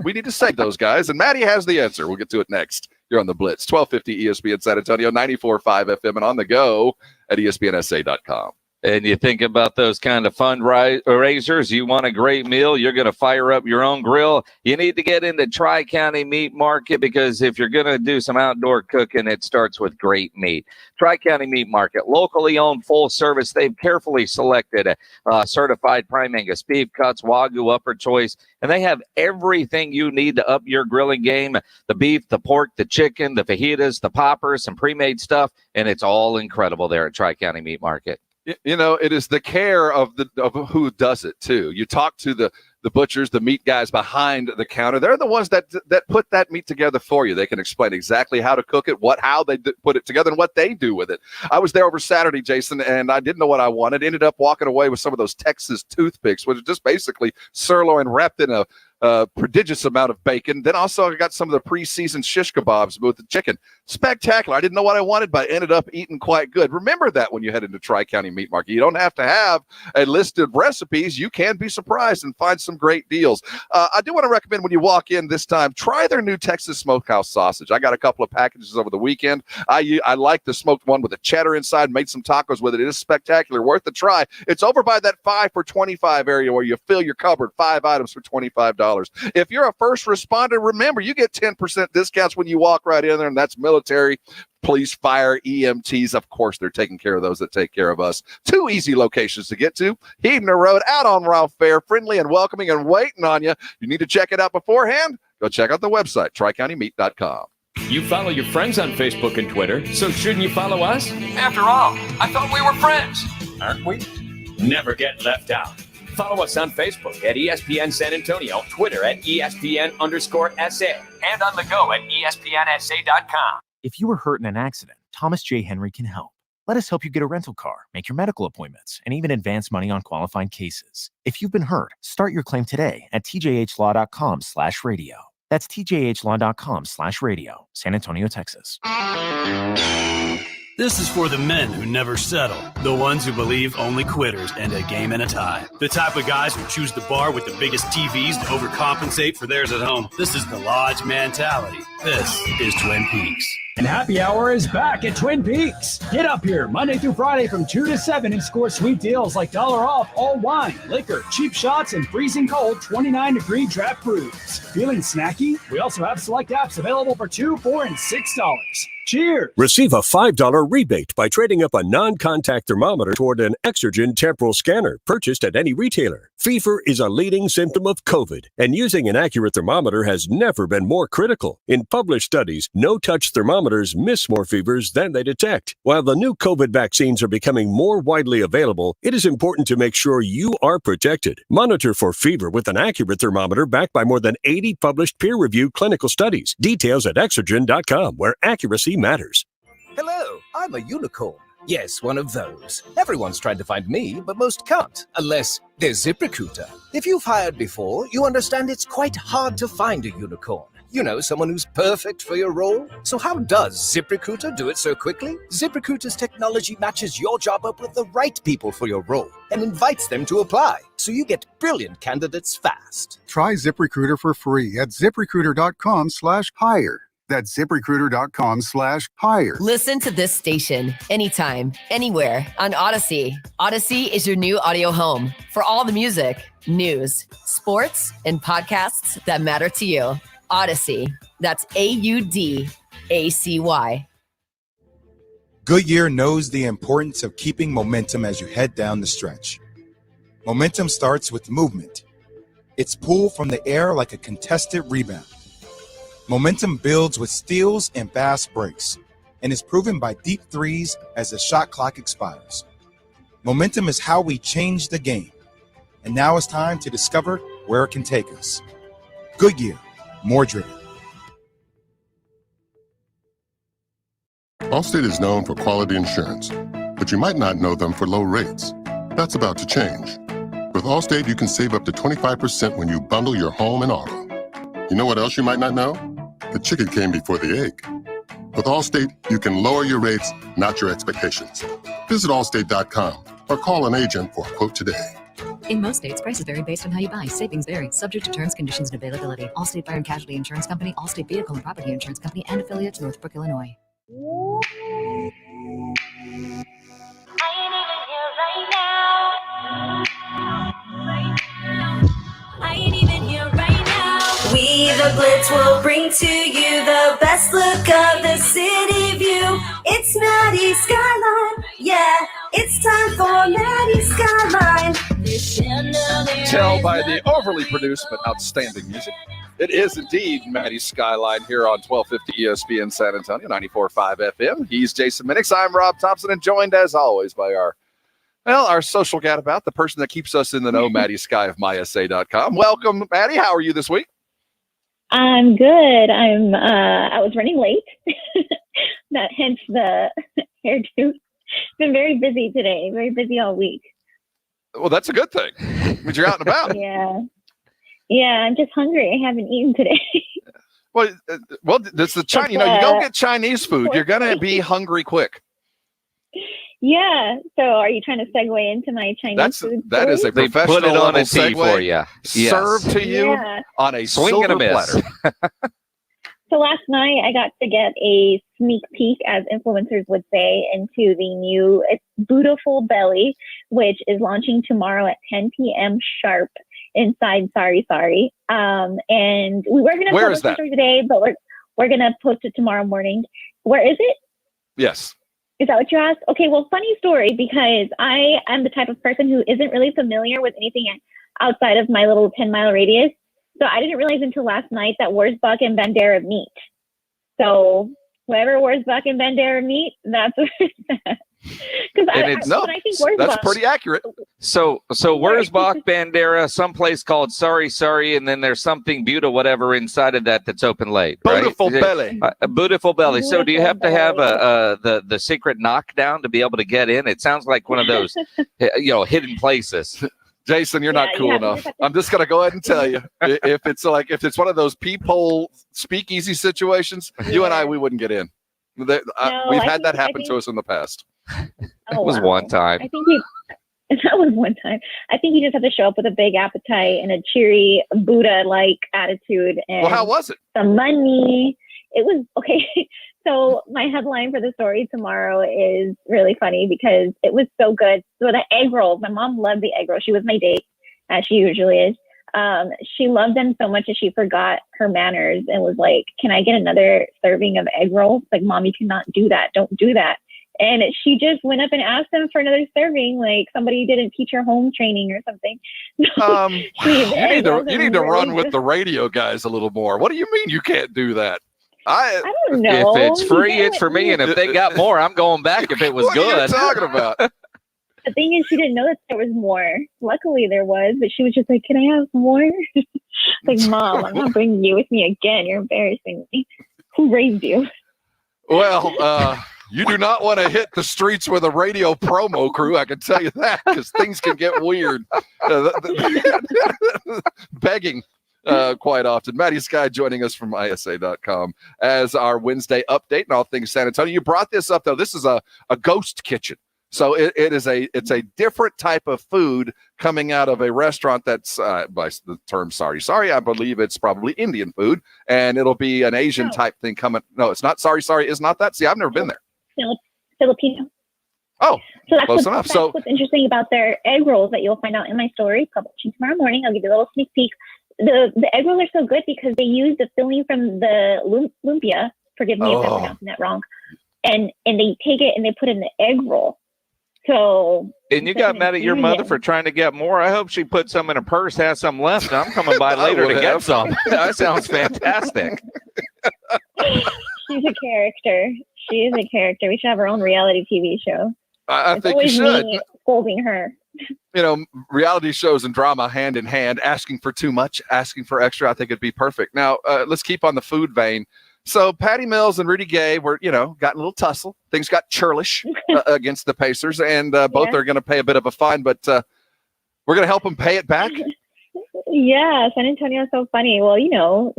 We need to save those guys, and Maddy has the answer. We'll get to it next. You're on the Blitz, 1250 ESPN San Antonio, 94.5 FM, and on the go at ESPNSA.com. And you think about those kind of fundraisers, you want a great meal, you're going to fire up your own grill. You need to get into Tri-County Meat Market, because if you're going to do some outdoor cooking, it starts with great meat. Tri-County Meat Market, locally owned, full service. They've carefully selected certified prime Angus beef cuts, Wagyu, upper choice, and they have everything you need to up your grilling game. The beef, the pork, the chicken, the fajitas, the poppers, some pre-made stuff, and it's all incredible there at Tri-County Meat Market. It is the care of who does it too. You talk to the butchers, the meat guys behind the counter. They're the ones that put that meat together for you. They can explain exactly how to cook it, how they put it together, and what they do with it. I was there over Saturday, Jason, and I didn't know what I wanted. Ended up walking away with some of those Texas toothpicks, which is just basically sirloin wrapped in a prodigious amount of bacon. Then also I got some of the pre-seasoned shish kebabs with the chicken. Spectacular. I didn't know what I wanted, but I ended up eating quite good. Remember that when you head into Tri-County Meat Market. You don't have to have a list of recipes. You can be surprised and find some great deals. I do want to recommend when you walk in this time, try their new Texas Smokehouse sausage. I got a couple of packages over the weekend. I like the smoked one with the cheddar inside, made some tacos with it. It is spectacular, worth the try. It's over by that 5 for $25 area where you fill your cupboard, 5 items for $25. If you're a first responder, remember, you get 10% discounts when you walk right in there, and that's military, police, fire, EMTs. Of course, they're taking care of those that take care of us. 2 easy locations to get to. Heidner Road, out on Ralph Fair, friendly and welcoming and waiting on you. You need to check it out beforehand. Go check out the website, tricountymeat.com. You follow your friends on Facebook and Twitter, so shouldn't you follow us? After all, I thought we were friends, aren't we? Never get left out. Follow us on Facebook at ESPN San Antonio, Twitter at ESPN_SA, and on the go at ESPNSA.com. If you were hurt in an accident, Thomas J. Henry can help. Let us help you get a rental car, make your medical appointments, and even advance money on qualifying cases. If you've been hurt, start your claim today at tjhlaw.com/radio. That's tjhlaw.com/radio, San Antonio, Texas. This is for the men who never settle, the ones who believe only quitters end a game in a tie, the type of guys who choose the bar with the biggest TVs to overcompensate for theirs at home. This is the Lodge mentality. This is Twin Peaks. And happy hour is back at Twin Peaks. Get up here Monday through Friday from 2 to 7 and score sweet deals like $1 off all wine, liquor, cheap shots, and freezing cold 29-degree draft brews. Feeling snacky? We also have select apps available for $2, $4, and $6. Cheers! Receive a $5 rebate by trading up a non-contact thermometer toward an Exergen temporal scanner purchased at any retailer. Fever is a leading symptom of COVID, and using an accurate thermometer has never been more critical. In published studies, no-touch thermometers miss more fevers than they detect. While the new COVID vaccines are becoming more widely available, it is important to make sure you are protected. Monitor for fever with an accurate thermometer backed by more than 80 published peer-reviewed clinical studies. Details at Exergen.com, where accuracy matters. Hello, I'm a unicorn. Yes, one of those. Everyone's tried to find me, but most can't, unless they're ZipRecruiter. If you've hired before, you understand it's quite hard to find a unicorn. You know, someone who's perfect for your role. So how does ZipRecruiter do it so quickly? ZipRecruiter's technology matches your job up with the right people for your role and invites them to apply, so you get brilliant candidates fast. Try ZipRecruiter for free at ZipRecruiter.com/hire. That's ZipRecruiter.com/hire. Listen to this station anytime, anywhere on Odyssey. Odyssey is your new audio home for all the music, news, sports, and podcasts that matter to you. Odyssey. That's AUDACY. Goodyear knows the importance of keeping momentum as you head down the stretch. Momentum starts with movement. It's pulled from the air like a contested rebound. Momentum builds with steals and fast breaks, and is proven by deep threes as the shot clock expires. Momentum is how we change the game, and now it's time to discover where it can take us. Goodyear, more driven. Allstate is known for quality insurance, but you might not know them for low rates. That's about to change. With Allstate, you can save up to 25% when you bundle your home and auto. You know what else you might not know? The chicken came before the egg. With Allstate, you can lower your rates, not your expectations. Visit allstate.com or call an agent for a quote today. In most states, prices vary based on how you buy. Savings vary, subject to terms, conditions, and availability. Allstate Fire and Casualty Insurance Company, Allstate Vehicle and Property Insurance Company, and affiliates, Northbrook, Illinois. I ain't even here right now. We the Blitz will bring to you the best look of the city view. It's Maddy Skyline. Yeah, it's time for Maddy Skyline. Tell by the overly produced but outstanding music. It is indeed Maddy Skyline here on 1250 ESPN San Antonio, 94.5 FM. He's Jason Minix. I'm Rob Thompson, and joined as always by our social gadabout, the person that keeps us in the know, Maddy Sky of mysa.com. Welcome, Maddy. How are you this week? I'm good. I was running late. That hence the hairdo. Been very busy today. Very busy all week. Well, that's a good thing. Means you're out and about. Yeah, I'm just hungry. I haven't eaten today. Well, that's the Chinese. You go get Chinese food, you're gonna be hungry quick. Yeah. So, are you trying to segue into my Chinese food? That is a professional put it on a segue tee for you. Served to you on a swing and a miss. platter. So last night I got to get a sneak peek, as influencers would say, into the new Beautiful Belly, which is launching tomorrow at 10 p.m. sharp inside Sorry. And we were going to post it today, but we're going to post it tomorrow morning. Where is it? Yes. Is that what you asked? Okay, well, funny story, because I am the type of person who isn't really familiar with anything outside of my little 10-mile radius. So I didn't realize until last night that Wurzbach and Bandera meet. So wherever Wurzbach and Bandera meet, that's where it's at. Because I think Wurzbach, that's pretty accurate. So Wurzbach, Bandera, someplace called Sorry, and then there's something beautiful, whatever inside of that's open late. Beautiful right? belly. Beautiful belly. So do you have to have the secret knockdown to be able to get in? It sounds like one of those hidden places. Jason, you're not cool enough. I'm just going to go ahead and tell you, if it's one of those peephole speakeasy situations, you and I, we wouldn't get in. We've had that happen to us in the past. That was one time. That was one time. I think you just have to show up with a big appetite and a cheery Buddha-like attitude. And well, how was it? Some money. It was okay. So my headline for the story tomorrow is really funny because it was so good. So the egg rolls, my mom loved the egg rolls. She was my date, as she usually is. She loved them so much that she forgot her manners and was like, "Can I get another serving of egg rolls?" Like, "Mom, you cannot do that. Don't do that." And she just went up and asked them for another serving, like somebody didn't teach her home training or something. You need to run with the radio guys a little more. What do you mean you can't do that? I don't know. If it's free, it's for me. And if they got more, I'm going back if it was good. What are you talking about? The thing is, she didn't know that there was more. Luckily, there was, but she was just like, "Can I have more?" Like, "Mom, I'm not bringing you with me again. You're embarrassing me. Who raised you?" Well, you do not want to hit the streets with a radio promo crew. I can tell you that, because things can get weird. Begging. Quite often. Maddy Sky joining us from ISA.com as our Wednesday update and all things San Antonio. You brought this up, though. This is a ghost kitchen. So it's a different type of food coming out of a restaurant that's, by the term Sorry, I believe it's probably Indian food, and it'll be an Asian type thing coming. No, it's not. Sorry, is not that. See, I've never been there. Filipino. Oh, so that's close enough. That's what's interesting about their egg rolls that you'll find out in my story publishing tomorrow morning. I'll give you a little sneak peek. The egg rolls are so good because they use the filling from the lumpia. Forgive me if I'm pronouncing that wrong. And they take it and they put it in the egg roll. So. And you got mad at your mother for trying to get more. I hope she put some in her purse, has some left. I'm coming by later to get some. That sounds fantastic. She's a character. She is a character. We should have our own reality TV show. I think you should. Me scolding her. reality shows and drama hand in hand, asking for too much, asking for extra. I think it'd be perfect. Now, let's keep on the food vein. So Patty Mills and Rudy Gay were, got in a little tussle. Things got churlish against the Pacers, and both are going to pay a bit of a fine, but we're going to help them pay it back. Yeah, San Antonio is so funny. Well,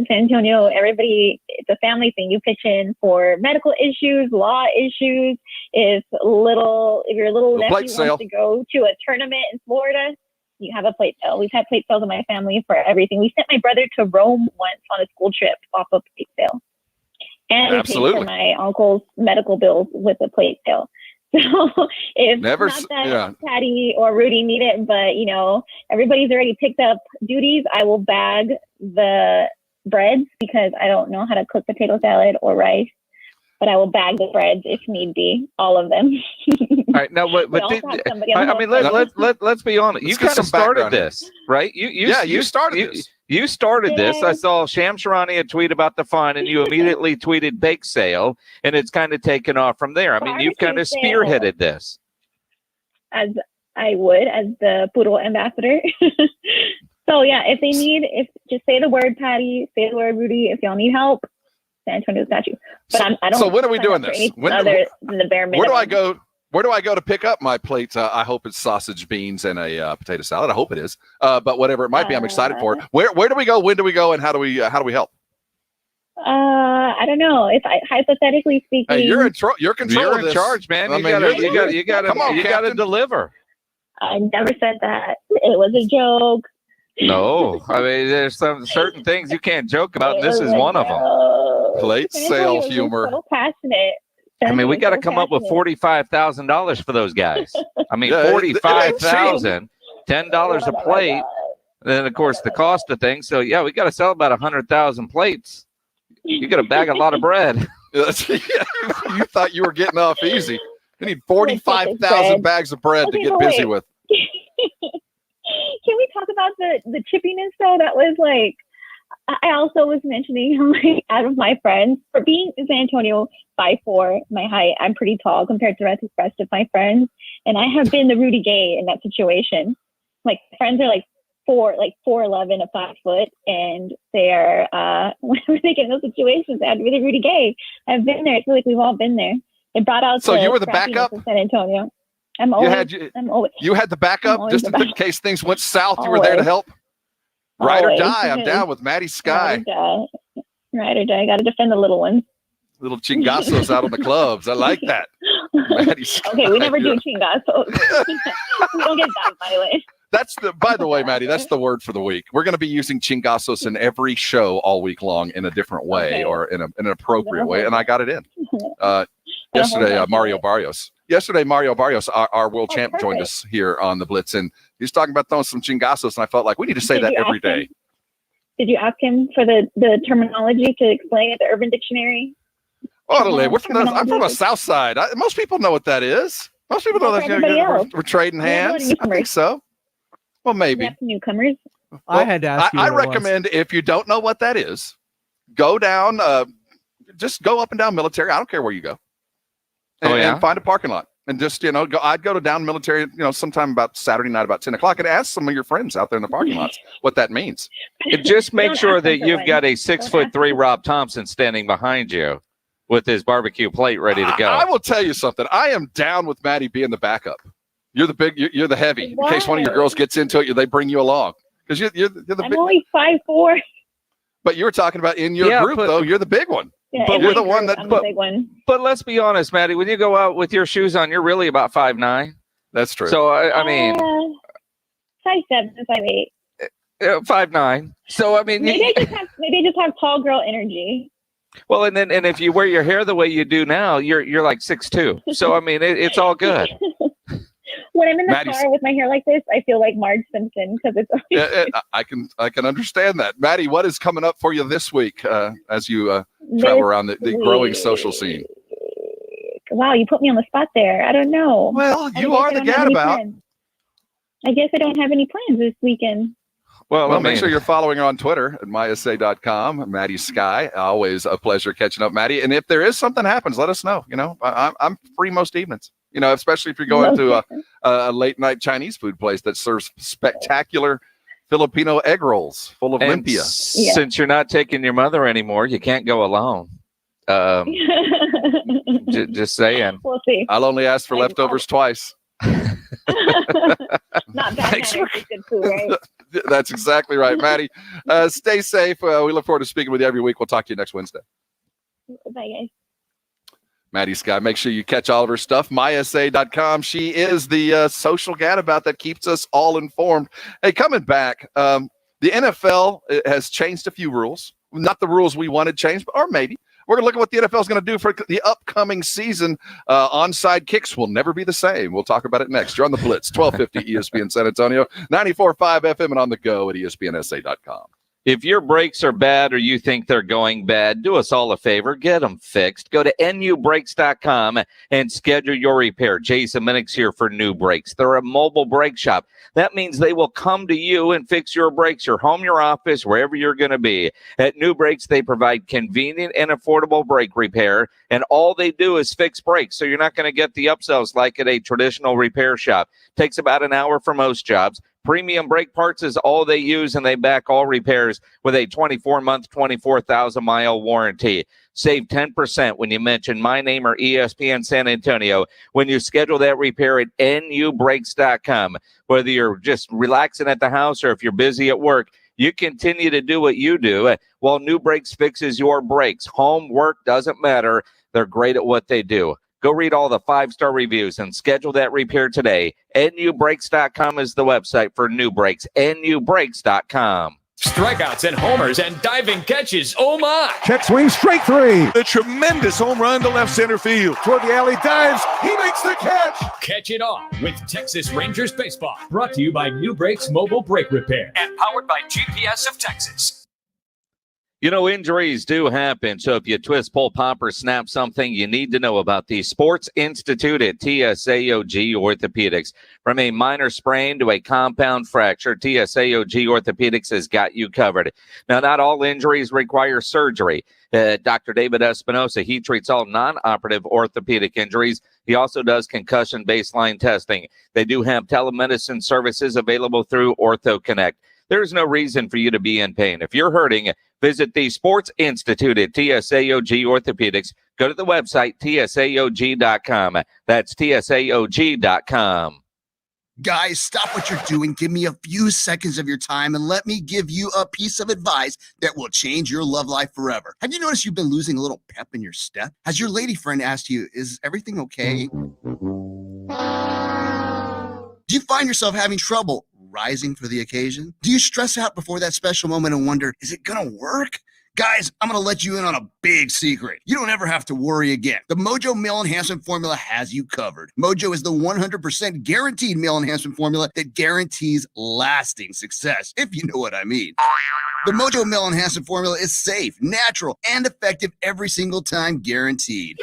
San Antonio, everybody, it's a family thing. You pitch in for medical issues, law issues. If your little nephew wants to go to a tournament in Florida, you have a plate sale. We've had plate sales in my family for everything. We sent my brother to Rome once on a school trip off a plate sale. And we paid for my uncle's medical bills with a plate sale. So if Patty or Rudy need it, but everybody's already picked up duties, I will bag the breads because I don't know how to cook potato salad or rice, but I will bag the breads if need be, all of them. All right, now, let's be honest. You kind of started this, right? You started this. You started this. I saw Shams Charania tweet about the fun, and you immediately tweeted bake sale, and it's kind of taken off from there. I mean, you've kind of spearheaded this. As I would, as the Poodle ambassador. So, yeah, just say the word, Patty, say the word, Rudy. If y'all need help, San Antonio's got you. But I don't. So when are we doing this? Other than the bare minimum. Where do I go? Where do I go to pick up my plates? I hope it's sausage, beans, and a potato salad. I hope it is. But whatever it might be, I'm excited for it. Where do we go? When do we go? And how do we help? I don't know. If hypothetically speaking, hey, you're in charge, man. You gotta deliver. I never said that. It was a joke. No, I mean, there's some certain things you can't joke about. And this is one of them. Plate sale humor. So passionate. I mean, we got to come up with $45,000 for those guys. I mean, $45,000, $10 a plate. Then, of course, the cost of things. So, yeah, we got to sell about 100,000 plates. You got to bag a lot of bread. You thought you were getting off easy. You need 45,000 bags of bread to get busy with. Can we talk about the chippiness, though? That was like, I also was mentioning, out of my friends, for being in San Antonio 5'4", my height, I'm pretty tall compared to the rest of my friends. And I have been the Rudy Gay in that situation. Like, friends are like 4'11" and 5 foot, and they're, whenever they get in those situations, they have to be the Rudy Gay. I've been there. I feel like we've all been there. It brought out so you were the backup in San Antonio. You had the backup just in case things went south. You were there to help. Ride or die. I'm down with Maddy Sky. Ride or die. Got to defend the little ones. Little chingazos out on the clubs. I like that. Maddy Sky. Okay, we never do chingazos. We don't get that violent. By the way, Maddy, that's the word for the week. We're going to be using chingazos in every show all week long in a different way or in an appropriate way. And I got it in. Yesterday, Mario Barrios, our world champ, joined us here on the Blitz, and he's talking about throwing some chingazos, and I felt like we need to say that every day. Did you ask him for the terminology to explain it, the Urban Dictionary? Oh, I'm from the South Side. Most people know what that is. Most people know that we're trading hands. I think so. Well, maybe. Newcomers. Well, I had to ask you. I recommend if you don't know what that is, go down, just go up and down Military. I don't care where you go. And find a parking lot and just, I'd go to down Military, sometime about Saturday night, about 10 o'clock and ask some of your friends out there in the parking lots what that means. And just make sure that you've got a 6'3" Rob Thompson standing behind you with his barbecue plate ready to go. I will tell you something. I am down with Maddy being the backup. You're the big, you're the heavy. In case one of your girls gets into it, they bring you along. Because you're the big. I'm only 5'4". But you were talking about in your group, though, you're the big one. Yeah, but you're the one that. I'm the big one. But let's be honest, Maddy. When you go out with your shoes on, you're really about 5'9". That's true. So I mean, 5'7", 5'8". 5'9". So I mean, maybe I just have tall girl energy. Well, and if you wear your hair the way you do now, you're like 6'2". So I mean, it's all good. When I'm in the car with my hair like this, I feel like Marge Simpson because it's. I can understand that, Maddy. What is coming up for you this week as you travel around the growing social scene? Wow, you put me on the spot there. I don't know. Well, you are the gadabout. I guess I don't have any plans this weekend. Well, make sure you're following her on Twitter at mysa.com, Maddy Sky. Always a pleasure catching up, Maddy. And if there is something happens, let us know. I'm free most evenings. especially if you're going to a late night Chinese food place that serves spectacular Filipino egg rolls full of lumpia. Since you're not taking your mother anymore, you can't go alone. Just saying. We'll see. I'll only ask for leftovers twice. Not that kind of good food, right? That's exactly right, Maddy. Stay safe. We look forward to speaking with you every week. We'll talk to you next Wednesday. Bye, guys. Maddy Sky, make sure you catch all of her stuff, mysa.com. She is the social gadabout that keeps us all informed. Hey, coming back, the NFL has changed a few rules. Not the rules we wanted changed, or maybe. We're going to look at what the NFL is going to do for the upcoming season. Onside kicks will never be the same. We'll talk about it next. You're on the Blitz, 1250 ESPN San Antonio, 94.5 FM, and on the go at ESPNSA.com. If your brakes are bad or you think they're going bad, do us all a favor. Get them fixed. Go to nubrakes.com and schedule your repair. Jason Minix here for New Brakes. They're a mobile brake shop. That means they will come to you and fix your brakes, your home, your office, wherever you're going to be. At New Brakes, they provide convenient and affordable brake repair, and all they do is fix brakes. So you're not going to get the upsells like at a traditional repair shop. Takes about an hour for most jobs. Premium brake parts is all they use, and they back all repairs with a 24-month, 24,000-mile warranty. Save 10% when you mention my name or ESPN San Antonio when you schedule that repair at nubrakes.com. Whether you're just relaxing at the house or if you're busy at work, you continue to do what you do while New Brakes fixes your brakes. Home, work, doesn't matter. They're great at what they do. Go read all the 5-star reviews and schedule that repair today. nubrakes.com is the website for New Brakes. nubrakes.com. Strikeouts and homers and diving catches. Oh, my. Check swing, strike three. The tremendous home run to left center field. Toward the alley, dives. He makes the catch. Catch it all with Texas Rangers Baseball. Brought to you by New Brakes Mobile Brake Repair and powered by GPS of Texas. Injuries do happen, so if you twist, pull, pop, or snap something, you need to know about the Sports Institute at TSAOG Orthopedics. From a minor sprain to a compound fracture, TSAOG Orthopedics has got you covered. Now, not all injuries require surgery. Dr. David Espinosa, he treats all non-operative orthopedic injuries. He also does concussion baseline testing. They do have telemedicine services available through OrthoConnect. There's no reason for you to be in pain. If you're hurting, visit the Sports Institute at TSAOG Orthopedics. Go to the website, tsaog.com. That's tsaog.com. Guys, stop what you're doing. Give me a few seconds of your time and let me give you a piece of advice that will change your love life forever. Have you noticed you've been losing a little pep in your step? Has your lady friend asked you, is everything okay? Do you find yourself having trouble rising for the occasion? Do you stress out before that special moment and wonder, is it gonna work? Guys, I'm gonna let you in on a big secret. You don't ever have to worry again. The Mojo Male Enhancement Formula has you covered. Mojo is the 100% guaranteed male enhancement formula that guarantees lasting success, if you know what I mean. The Mojo Male Enhancement Formula is safe, natural, and effective every single time, guaranteed.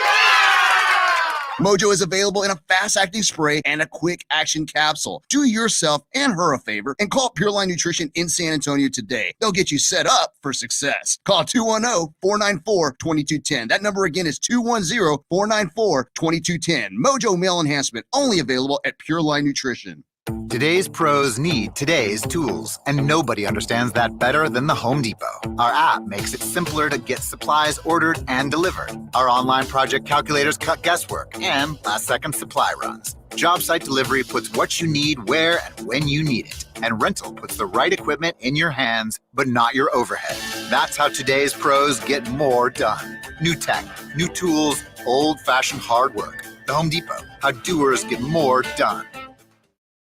Mojo is available in a fast-acting spray and a quick-action capsule. Do yourself and her a favor and call Pure Line Nutrition in San Antonio today. They'll get you set up for success. Call 210-494-2210. That number again is 210-494-2210. Mojo Male Enhancement, only available at Pure Line Nutrition. Today's pros need today's tools, and nobody understands that better than the Home Depot. Our app makes it simpler to get supplies ordered and delivered. Our online project calculators cut guesswork and last-second supply runs. Job site delivery puts what you need where and when you need it. And rental puts the right equipment in your hands, but not your overhead. That's how today's pros get more done. New tech, new tools, old-fashioned hard work. The Home Depot, how doers get more done.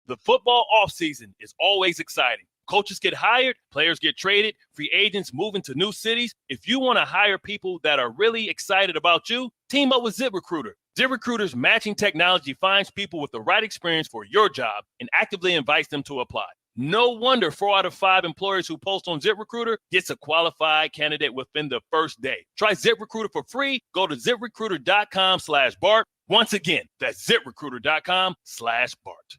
The football offseason is always exciting. Coaches get hired, players get traded, free agents move into new cities. If you want to hire people that are really excited about you, team up with ZipRecruiter. ZipRecruiter's matching technology finds people with the right experience for your job and actively invites them to apply. No wonder 4 out of 5 employers who post on ZipRecruiter gets a qualified candidate within the first day. Try ZipRecruiter for free. Go to ZipRecruiter.com/Bart. Once again, that's ZipRecruiter.com/Bart.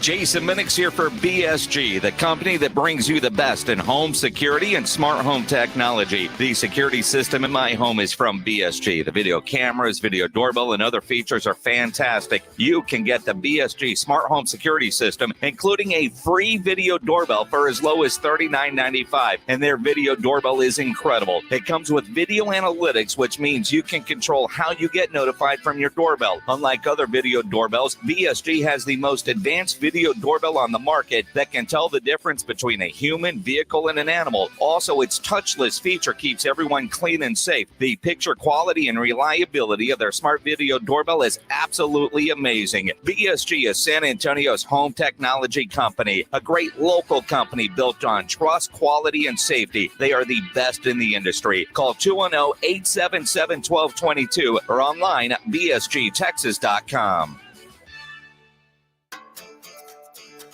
Jason Minix here for BSG, the company that brings you the best in home security and smart home technology. The security system in my home is from BSG. The video cameras, video doorbell, and other features are fantastic. You can get the BSG smart home security system, including a free video doorbell for as low as $39.95. And their video doorbell is incredible. It comes with video analytics, which means you can control how you get notified from your doorbell. Unlike other video doorbells, BSG has the most advanced video doorbell on the market that can tell the difference between a human, vehicle, and an animal. Also, its touchless feature keeps everyone clean and safe. The picture quality and reliability of their smart video doorbell is absolutely amazing. BSG is San Antonio's home technology company, a great local company built on trust, quality, and safety. They are the best in the industry. Call 210-877-1222 or online at bsgtexas.com.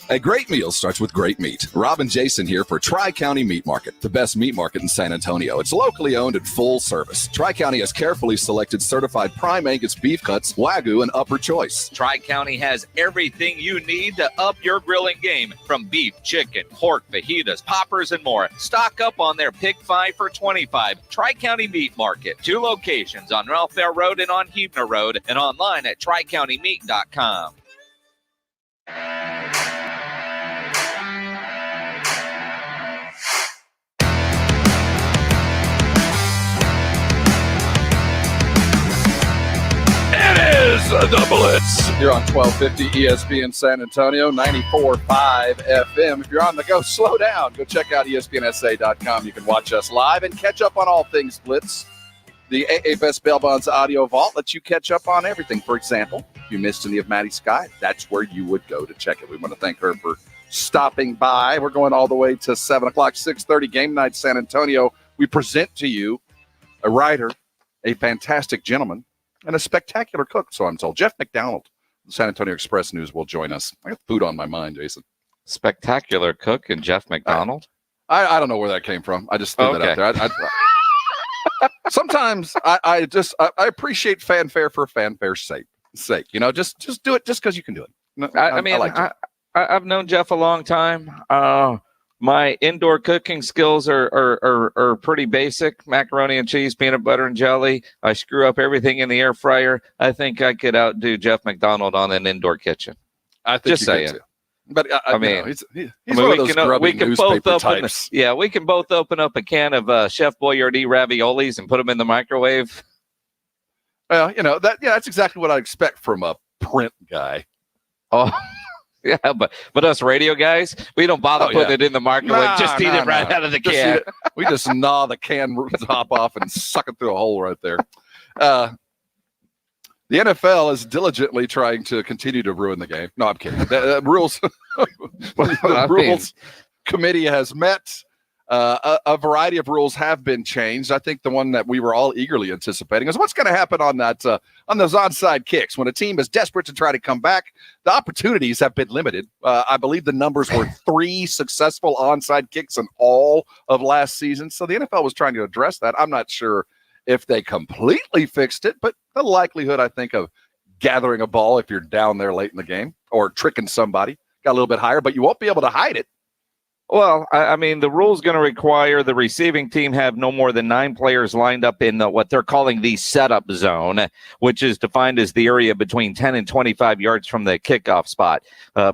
A great meal starts with great meat. Rob and Jason here for Tri-County Meat Market, the best meat market in San Antonio. It's locally owned and full service. Tri-County has carefully selected certified prime Angus beef cuts, Wagyu, and upper choice. Tri-County has everything you need to up your grilling game, from beef, chicken, pork, fajitas, poppers, and more. Stock up on their Pick 5 for $25. Tri-County Meat Market. 2 locations on Ralph Fair Road and on Huebner Road, and online at tricountymeat.com. The Blitz. You're on 1250 ESPN San Antonio, 94.5 FM. If you're on the go, slow down. Go check out ESPNSA.com. You can watch us live and catch up on all things Blitz. The AA Best Bail Bonds audio vault lets you catch up on everything. For example, if you missed any of Maddy Sky, that's where you would go to check it. We want to thank her for stopping by. We're going all the way to 7 o'clock, 6:30 game night San Antonio. We present to you a writer, a fantastic gentleman, and a spectacular cook, so I'm told. Jeff McDonald, the San Antonio Express News, will join us. I got food on my mind, Jason. Spectacular cook and Jeff McDonald? I don't know where that came from. I just threw that out there. Sometimes I appreciate fanfare for fanfare's sake. You know, just do it just because you can do it. I've known Jeff a long time. My indoor cooking skills are pretty basic. Macaroni and cheese, peanut butter and jelly. I screw up everything in the air fryer. I think I could outdo Jeff McDonald on an indoor kitchen. I think just saying. But I mean, he's one of those grubby newspaper types. Yeah, we can both open up a can of Chef Boyardee raviolis and put them in the microwave. Well, you know that's exactly what I expect from a print guy. Oh. Yeah, but us radio guys, we don't bother putting it in the microwave. Just eat it right out of the can. We just gnaw the can top off and suck it through a hole right there. The NFL is diligently trying to continue to ruin the game. No, I'm kidding. The rules committee has met. A variety of rules have been changed. I think the one that we were all eagerly anticipating is what's going to happen on that on those onside kicks. When a team is desperate to try to come back, the opportunities have been limited. I believe the numbers were 3 successful onside kicks in all of last season. So the NFL was trying to address that. I'm not sure if they completely fixed it, but the likelihood, I think, of gathering a ball if you're down there late in the game or tricking somebody got a little bit higher, but you won't be able to hide it. Well, I mean, the rule's going to require the receiving team have no more than 9 players lined up in what they're calling the setup zone, which is defined as the area between 10 and 25 yards from the kickoff spot.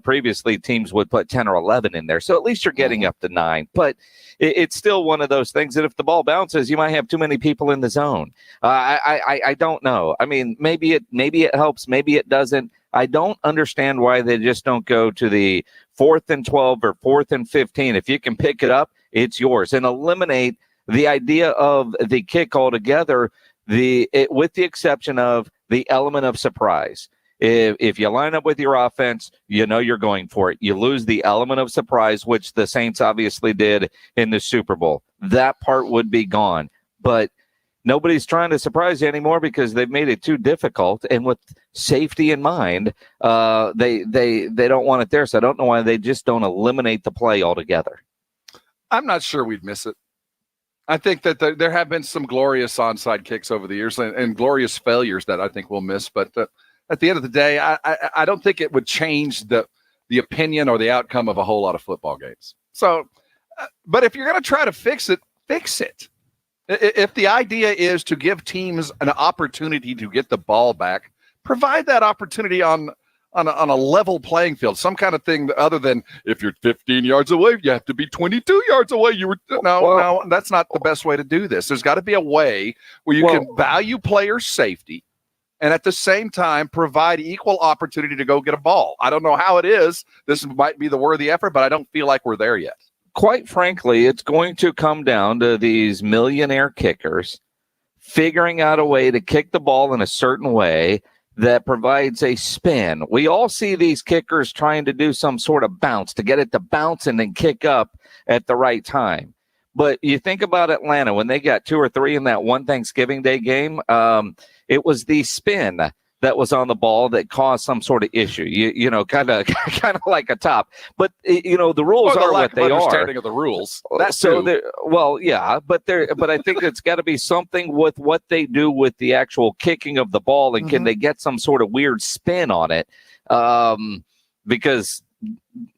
Previously, teams would put 10 or 11 in there, so at least you're getting up to 9. But it's still one of those things that if the ball bounces, you might have too many people in the zone. I don't know. I mean, maybe it helps, maybe it doesn't. I don't understand why they just don't go to the 4th and 12 or 4th and 15. If you can pick it up, it's yours, and eliminate the idea of the kick altogether. With the exception of the element of surprise. If you line up with your offense, you know you're going for it. You lose the element of surprise, which the Saints obviously did in the Super Bowl. That part would be gone, but nobody's trying to surprise you anymore because they've made it too difficult. And with safety in mind, they don't want it there. So I don't know why they just don't eliminate the play altogether. I'm not sure we'd miss it. I think that there have been some glorious onside kicks over the years and glorious failures that I think we'll miss. But at the end of the day, I don't think it would change the the opinion or the outcome of a whole lot of football games. So, but if you're going to try to fix it, fix it. If the idea is to give teams an opportunity to get the ball back, provide that opportunity on a level playing field, some kind of thing other than if you're 15 yards away, you have to be 22 yards away. No, that's not the best way to do this. There's got to be a way where you can value player safety and at the same time provide equal opportunity to go get a ball. I don't know how it is. This might be the worthy effort, but I don't feel like we're there yet. Quite frankly, it's going to come down to these millionaire kickers figuring out a way to kick the ball in a certain way that provides a spin. We all see these kickers trying to do some sort of bounce to get it to bounce and then kick up at the right time. But you think about Atlanta, when they got 2 or 3 in that one Thanksgiving Day game, it was the spin that was on the ball that caused some sort of issue, you know, kind of like a top. But, you know, the rules are what they are. Understanding of the rules. That's so, yeah, but I think it's got to be something with what they do with the actual kicking of the ball, and can they get some sort of weird spin on it? Because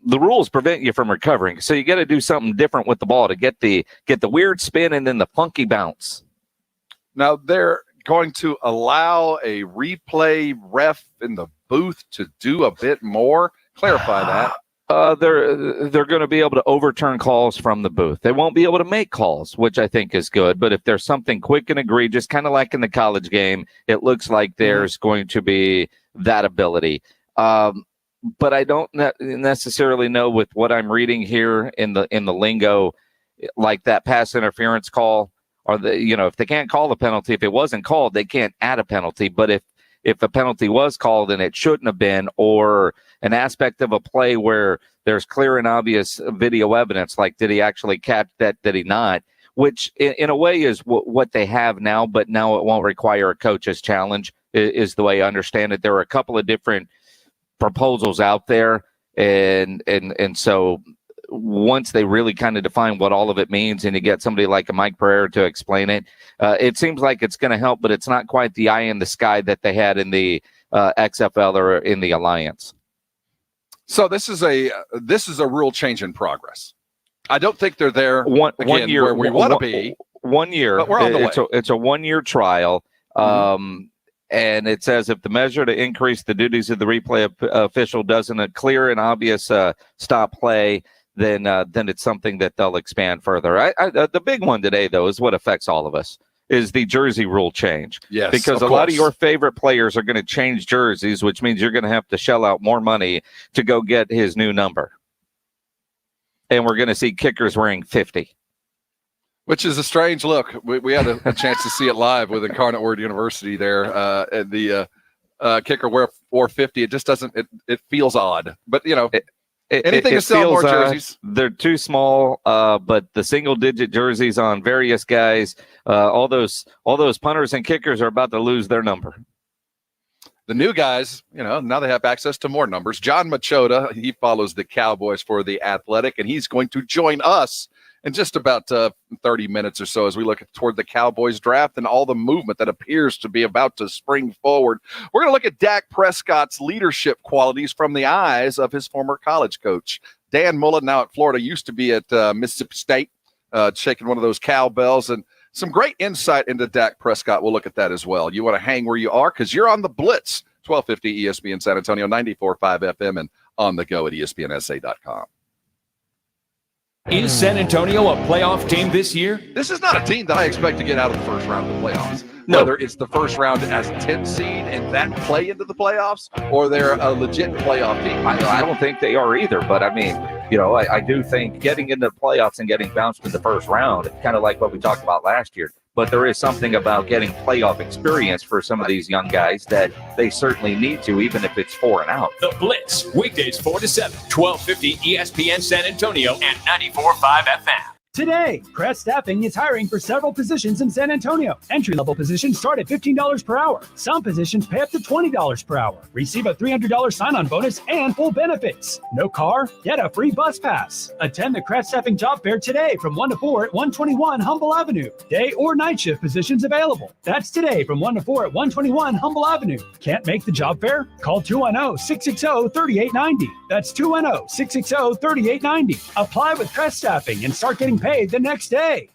the rules prevent you from recovering, so you got to do something different with the ball to get the weird spin and then the funky bounce. Now they're going to allow a replay ref in the booth to do a bit more. Clarify that. They're going to be able to overturn calls from the booth. They won't be able to make calls, which I think is good. But if there's something quick and egregious, kind of like in the college game, it looks like there's going to be that ability. But I don't necessarily know with what I'm reading here in the lingo, like that pass interference call. Or if they can't call the penalty, if it wasn't called, they can't add a penalty. But if a penalty was called and it shouldn't have been, or an aspect of a play where there's clear and obvious video evidence, like did he actually catch that, did he not? Which in a way is what they have now, but now it won't require a coach's challenge, is the way I understand it. There are a couple of different proposals out there, and so once they really kind of define what all of it means and you get somebody like a Mike Pereira to explain it, it seems like it's going to help, but it's not quite the eye in the sky that they had in the XFL or in the Alliance. So this is a rule change in progress. I don't think they're there one year where we want to be. 1 year. But we're on the way. It's a 1 year trial. And it says if the measure to increase the duties of the replay official doesn't a clear and obvious stop play, then it's something that they'll expand further. The big one today, though, is what affects all of us, is the jersey rule change. Yes, because a lot of your favorite players are going to change jerseys, which means you're going to have to shell out more money to go get his new number. And we're going to see kickers wearing 50. Which is a strange look. We had a chance to see it live with Incarnate Word University there. And the kicker wore 50. It just doesn't. It feels odd. But anything to sell more jerseys. They're too small. But the single-digit jerseys on various guys, all those punters and kickers are about to lose their number. The new guys, now they have access to more numbers. John Machota, he follows the Cowboys for The Athletic, and he's going to join us in just about 30 minutes or so as we look toward the Cowboys draft and all the movement that appears to be about to spring forward. We're going to look at Dak Prescott's leadership qualities from the eyes of his former college coach. Dan Mullen, now at Florida, used to be at Mississippi State, shaking one of those cowbells, and some great insight into Dak Prescott. We'll look at that as well. You want to hang where you are because you're on the Blitz, 1250 ESPN San Antonio, 94.5 FM, and on the go at ESPNSA.com. Is San Antonio a playoff team this year? This is not a team that I expect to get out of the first round of the playoffs. No. Whether it's the first round as a 10 seed and that play into the playoffs, or they're a legit playoff team. I don't think they are either, but I mean, I do think getting into the playoffs and getting bounced in the first round, kind of like what we talked about last year. But there is something about getting playoff experience for some of these young guys that they certainly need to, even if it's 4 and out. The Blitz, weekdays 4 to 7, 1250 ESPN San Antonio and 94.5 FM. Today, Crest Staffing is hiring for several positions in San Antonio. Entry-level positions start at $15 per hour. Some positions pay up to $20 per hour. Receive a $300 sign-on bonus and full benefits. No car? Get a free bus pass. Attend the Crest Staffing job fair today from 1 to 4 at 121 Humble Avenue. Day or night shift positions available. That's today from 1 to 4 at 121 Humble Avenue. Can't make the job fair? Call 210-660-3890. That's 210-660-3890. Apply with Crest Staffing and start getting paid the next day.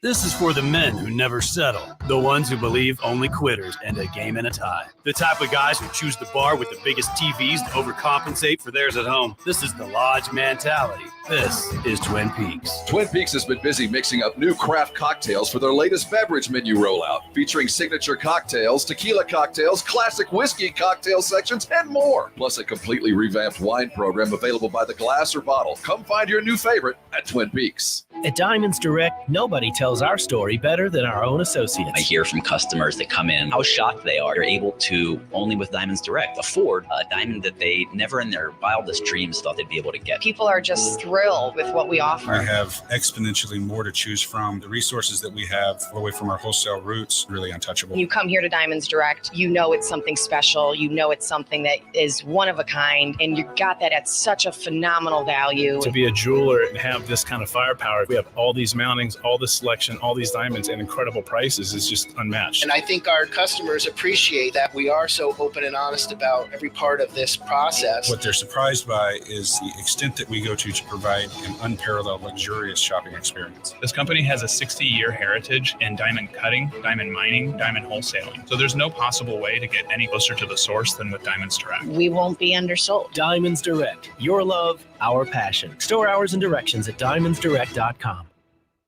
This is for the men who never settle, the ones who believe only quitters end a game in a tie, the type of guys who choose the bar with the biggest TVs to overcompensate for theirs at home. This is the Lodge mentality. This is Twin Peaks. Twin Peaks has been busy mixing up new craft cocktails for their latest beverage menu rollout, featuring signature cocktails, tequila cocktails, classic whiskey cocktail sections, and more. Plus a completely revamped wine program available by the glass or bottle. Come find your new favorite at Twin Peaks. At Diamonds Direct, nobody tells our story better than our own associates. I hear from customers that come in how shocked they are. They're able to, only with Diamonds Direct, afford a diamond that they never in their wildest dreams thought they'd be able to get. People are just thrilled with what we offer. We have exponentially more to choose from. The resources that we have all the way from our wholesale roots, really untouchable. When you come here to Diamonds Direct, you know it's something special. You know it's something that is one of a kind, and you got that at such a phenomenal value. To be a jeweler and have this kind of firepower, we have all these mountings, all this selection, all these diamonds, and incredible prices is just unmatched. And I think our customers appreciate that we are so open and honest about every part of this process. What they're surprised by is the extent that we go to provide an unparalleled, luxurious shopping experience. This company has a 60-year heritage in diamond cutting, diamond mining, diamond wholesaling. So there's no possible way to get any closer to the source than with Diamonds Direct. We won't be undersold. Diamonds Direct. Your love, our passion. Store hours and directions at diamondsdirect.com.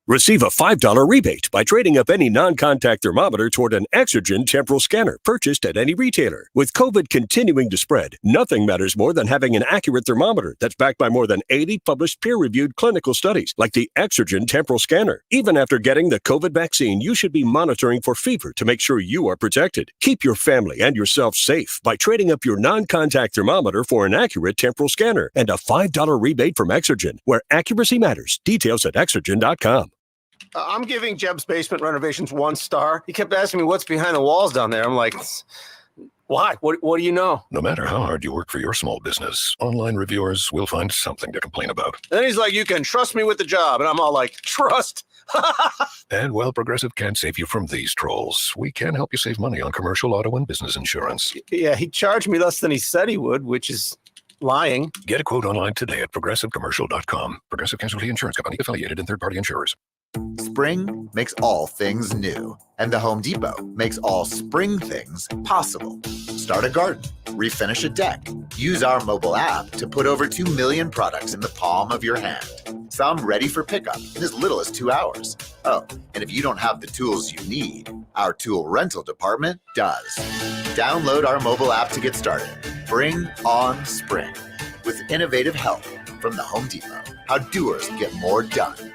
Receive a $5 rebate by trading up any non-contact thermometer toward an Exergen temporal scanner purchased at any retailer. With COVID continuing to spread, nothing matters more than having an accurate thermometer that's backed by more than 80 published peer-reviewed clinical studies, like the Exergen temporal scanner. Even after getting the COVID vaccine, you should be monitoring for fever to make sure you are protected. Keep your family and yourself safe by trading up your non-contact thermometer for an accurate temporal scanner and a $5 rebate from Exergen, where accuracy matters. Details at Exergen.com. I'm giving Jeb's Basement Renovations 1 star. He kept asking me what's behind the walls down there. I'm like, why? What do you know? No matter how hard you work for your small business, online reviewers will find something to complain about. And then he's like, you can trust me with the job. And I'm all like, trust? And while Progressive can't save you from these trolls, we can help you save money on commercial auto and business insurance. Yeah, he charged me less than he said he would, which is lying. Get a quote online today at progressivecommercial.com. Progressive Casualty Insurance Company, affiliated and third-party insurers. Spring makes all things new, and the Home Depot makes all spring things possible. Start a garden, refinish a deck. Use our mobile app to put over 2 million products in the palm of your hand. Some ready for pickup in as little as 2 hours. Oh, and if you don't have the tools you need, our tool rental department does. Download our mobile app to get started. Bring on spring with innovative help from the Home Depot. How doers get more done.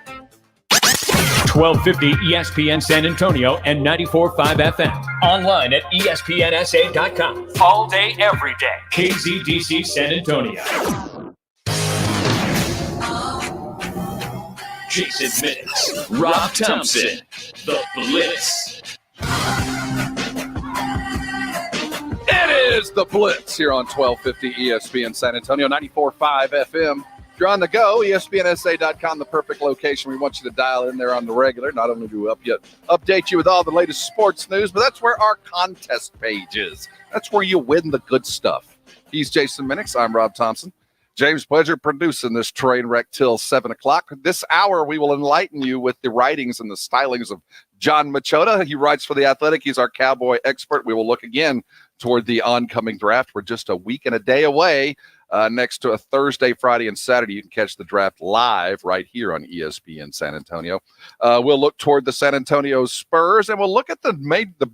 1250 ESPN San Antonio and 94.5 FM. Online at ESPNSA.com. All day, every day. KZDC San Antonio. Jason Minix, Rob Thompson, The Blitz. It is The Blitz here on 1250 ESPN San Antonio, 94.5 FM. If you're on the go, ESPNSA.com, the perfect location. We want you to dial in there on the regular. Not only do we update you with all the latest sports news, but that's where our contest page is. That's where you win the good stuff. He's Jason Minix. I'm Rob Thompson. James Pleasure producing this train wreck till 7 o'clock. This hour, we will enlighten you with the writings and the stylings of John Machota. He writes for The Athletic. He's our Cowboy expert. We will look again toward the oncoming draft. We're just a week and a day away. Next to a Thursday, Friday, and Saturday, you can catch the draft live right here on ESPN San Antonio. We'll look toward the San Antonio Spurs, and we'll look at the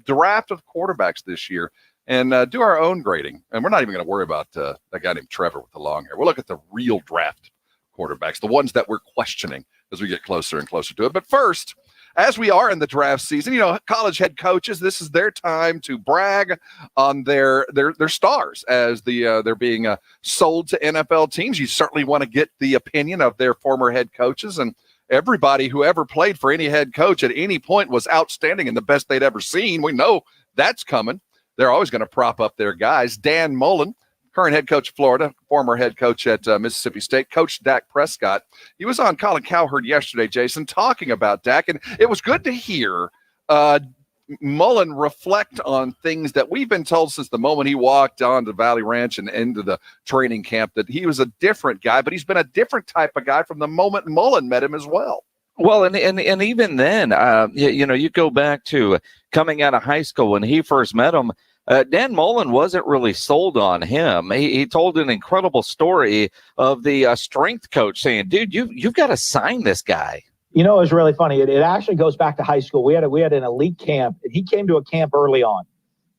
draft of quarterbacks this year and do our own grading. And we're not even going to worry about that guy named Trevor with the long hair. We'll look at the real draft quarterbacks, the ones that we're questioning as we get closer and closer to it. But first, as we are in the draft season, college head coaches, this is their time to brag on their stars as they're being sold to NFL teams. You certainly want to get the opinion of their former head coaches, and everybody who ever played for any head coach at any point was outstanding and the best they'd ever seen. We know that's coming. They're always going to prop up their guys. Dan Mullen, current head coach of Florida, former head coach at Mississippi State, coached Dak Prescott. He was on Colin Cowherd yesterday, Jason, talking about Dak, and it was good to hear Mullen reflect on things that we've been told since the moment he walked on to Valley Ranch and into the training camp, that he was a different guy, but he's been a different type of guy from the moment Mullen met him as well. Well, and even then, you go back to coming out of high school when he first met him. Dan Mullen wasn't really sold on him. He told an incredible story of the strength coach saying, "Dude, you've got to sign this guy." It was really funny. It actually goes back to high school. We had an elite camp. And he came to a camp early on,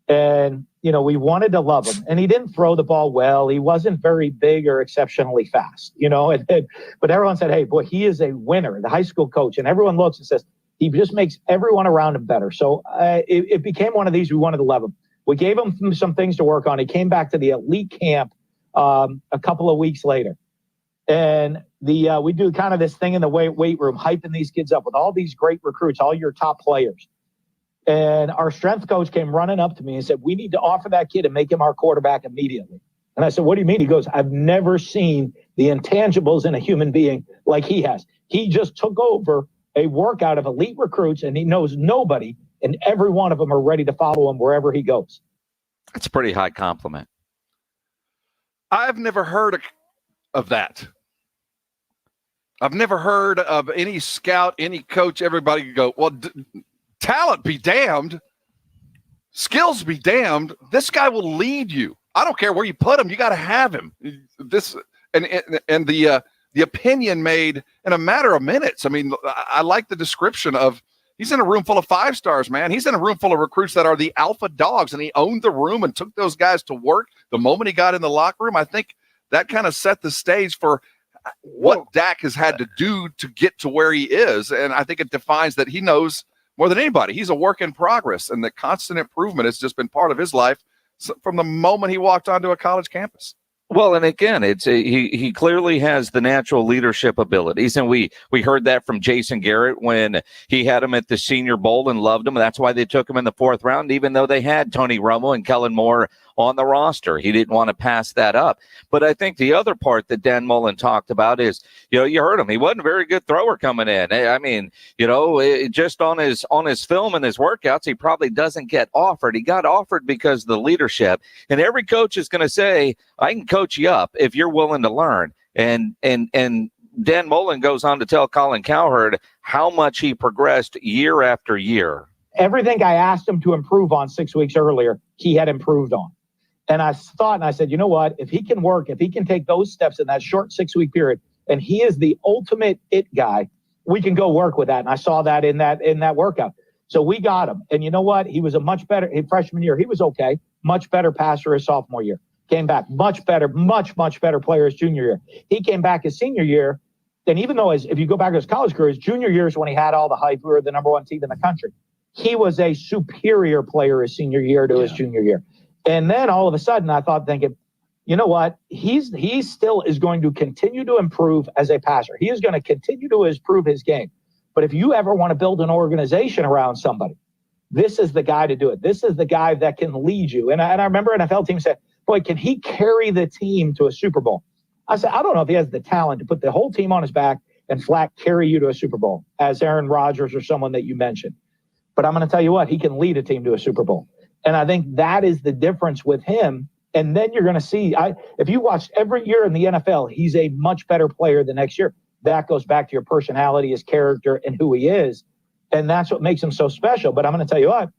and we wanted to love him. And he didn't throw the ball well. He wasn't very big or exceptionally fast. But everyone said, "Hey, boy, he is a winner." The high school coach, and everyone looks and says he just makes everyone around him better. So it became one of these. We wanted to love him. We gave him some things to work on. He came back to the elite camp a couple of weeks later. And we do kind of this thing in the weight room, hyping these kids up with all these great recruits, all your top players. And our strength coach came running up to me and said, "We need to offer that kid and make him our quarterback immediately." And I said, "What do you mean?" He goes, "I've never seen the intangibles in a human being like he has. He just took over a workout of elite recruits, and he knows nobody, and every one of them are ready to follow him wherever he goes." That's a pretty high compliment. I've never heard of that. I've never heard of any scout, any coach, everybody go, "Well, talent be damned, skills be damned. This guy will lead you. I don't care where you put him. You got to have him." This and the opinion made in a matter of minutes. I mean, I like the description of he's in a room full of 5 stars, man. He's in a room full of recruits that are the alpha dogs, and he owned the room and took those guys to work the moment he got in the locker room. I think that kind of set the stage for what Dak has had to do to get to where he is. And I think it defines that he knows more than anybody. He's a work in progress, and the constant improvement has just been part of his life from the moment he walked onto a college campus. Well, and again, he clearly has the natural leadership abilities, and we heard that from Jason Garrett when he had him at the Senior Bowl and loved him. That's why they took him in the 4th round, even though they had Tony Romo and Kellen Moore on the roster. He didn't want to pass that up. But I think the other part that Dan Mullen talked about is, you heard him. He wasn't a very good thrower coming in. I mean, just on his film and his workouts, he probably doesn't get offered. He got offered because of the leadership. And every coach is going to say, "I can coach you up if you're willing to learn." And Dan Mullen goes on to tell Colin Cowherd how much he progressed year after year. Everything I asked him to improve on 6 weeks earlier, he had improved on. And I thought, and I said, you know what? If he can work, if he can take those steps in that short 6-week period, and he is the ultimate it guy, we can go work with that. And I saw that in that workout. So we got him. And you know what? He was a much better freshman year. He was okay. Much better passer his sophomore year. Came back much better, much better player his junior year. He came back his senior year. And even though if you go back to his college career, his junior year is when he had all the hype. We were the number 1 team in the country. He was a superior player his senior year to his junior year. And then all of a sudden I thought, thinking, you know what? He still is going to continue to improve as a passer. He is going to continue to improve his game. But if you ever want to build an organization around somebody, this is the guy to do it. This is the guy that can lead you. And I remember NFL teams said, boy, can he carry the team to a Super Bowl? I said, I don't know if he has the talent to put the whole team on his back and flat carry you to a Super Bowl as Aaron Rodgers or someone that you mentioned. But I'm going to tell you what, he can lead a team to a Super Bowl. And I think that is the difference with him. And then you're going to see, if you watch every year in the NFL, he's a much better player the next year. That goes back to your personality, his character, and who he is. And that's what makes him so special. But I'm going to tell you what,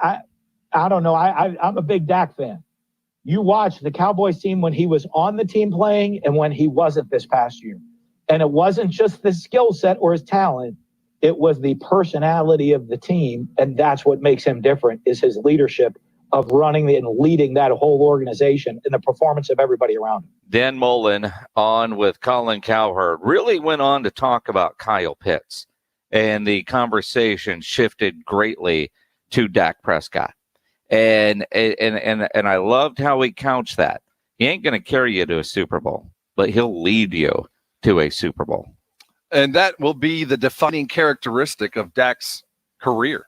I don't know. I'm a big Dak fan. You watch the Cowboys team when he was on the team playing and when he wasn't this past year. And it wasn't just the skill set or his talent. It was the personality of the team. And that's what makes him different, is his leadership of running and leading that whole organization and the performance of everybody around him. Dan Mullen on with Colin Cowherd really went on to talk about Kyle Pitts and the conversation shifted greatly to Dak Prescott. And I loved how he couched that. He ain't going to carry you to a Super Bowl, but he'll lead you to a Super Bowl. And that will be the defining characteristic of Dak's career.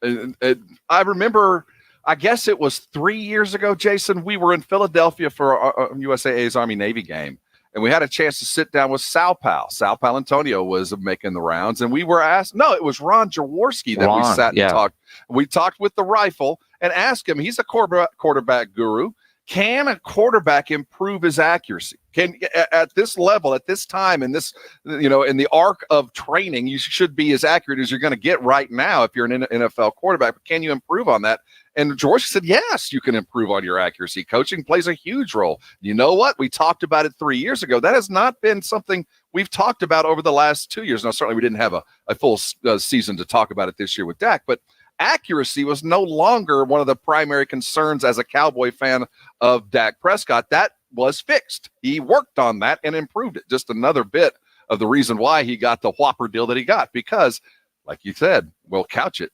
I remember, I guess it was 3 years ago, Jason, we were in Philadelphia for a USAA's Army-Navy game, and we had a chance to sit down with Sal Palantonio was making the rounds, and we were asked, no, it was Ron Jaworski that we sat and talked. We talked with the rifle and asked him, he's a quarterback guru, can a quarterback improve his accuracy? Can at this level, at this time, in this, in the arc of training, you should be as accurate as you're going to get right now if you're an NFL quarterback. But can you improve on that? And George said, yes, you can improve on your accuracy. Coaching plays a huge role. You know what? We talked about it 3 years ago. That has not been something we've talked about over the last 2 years. Now, certainly we didn't have a full season to talk about it this year with Dak, but accuracy was no longer one of the primary concerns as a Cowboy fan of Dak Prescott. That was fixed. He worked on that and improved it. Just another bit of the reason why he got the whopper deal that he got, because, like you said, we'll couch it.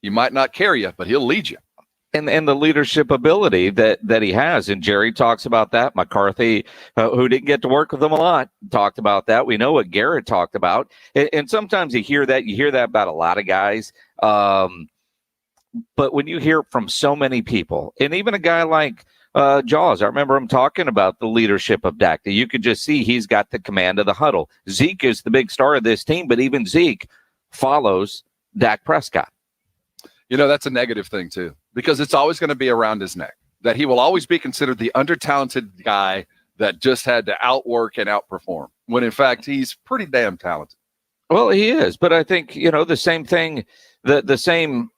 He might not carry you, but he'll lead you. And the leadership ability that he has. And Jerry talks about that. McCarthy, who didn't get to work with him a lot, talked about that. We know what Garrett talked about. And sometimes you hear that about a lot of guys. But when you hear it from so many people, and even a guy like Jaws, I remember him talking about the leadership of Dak. You could just see he's got the command of the huddle. Zeke is the big star of this team, but even Zeke follows Dak Prescott. That's a negative thing, too, because it's always going to be around his neck, that he will always be considered the under-talented guy that just had to outwork and outperform, when, in fact, he's pretty damn talented. Well, he is. But I think, the same thing, the same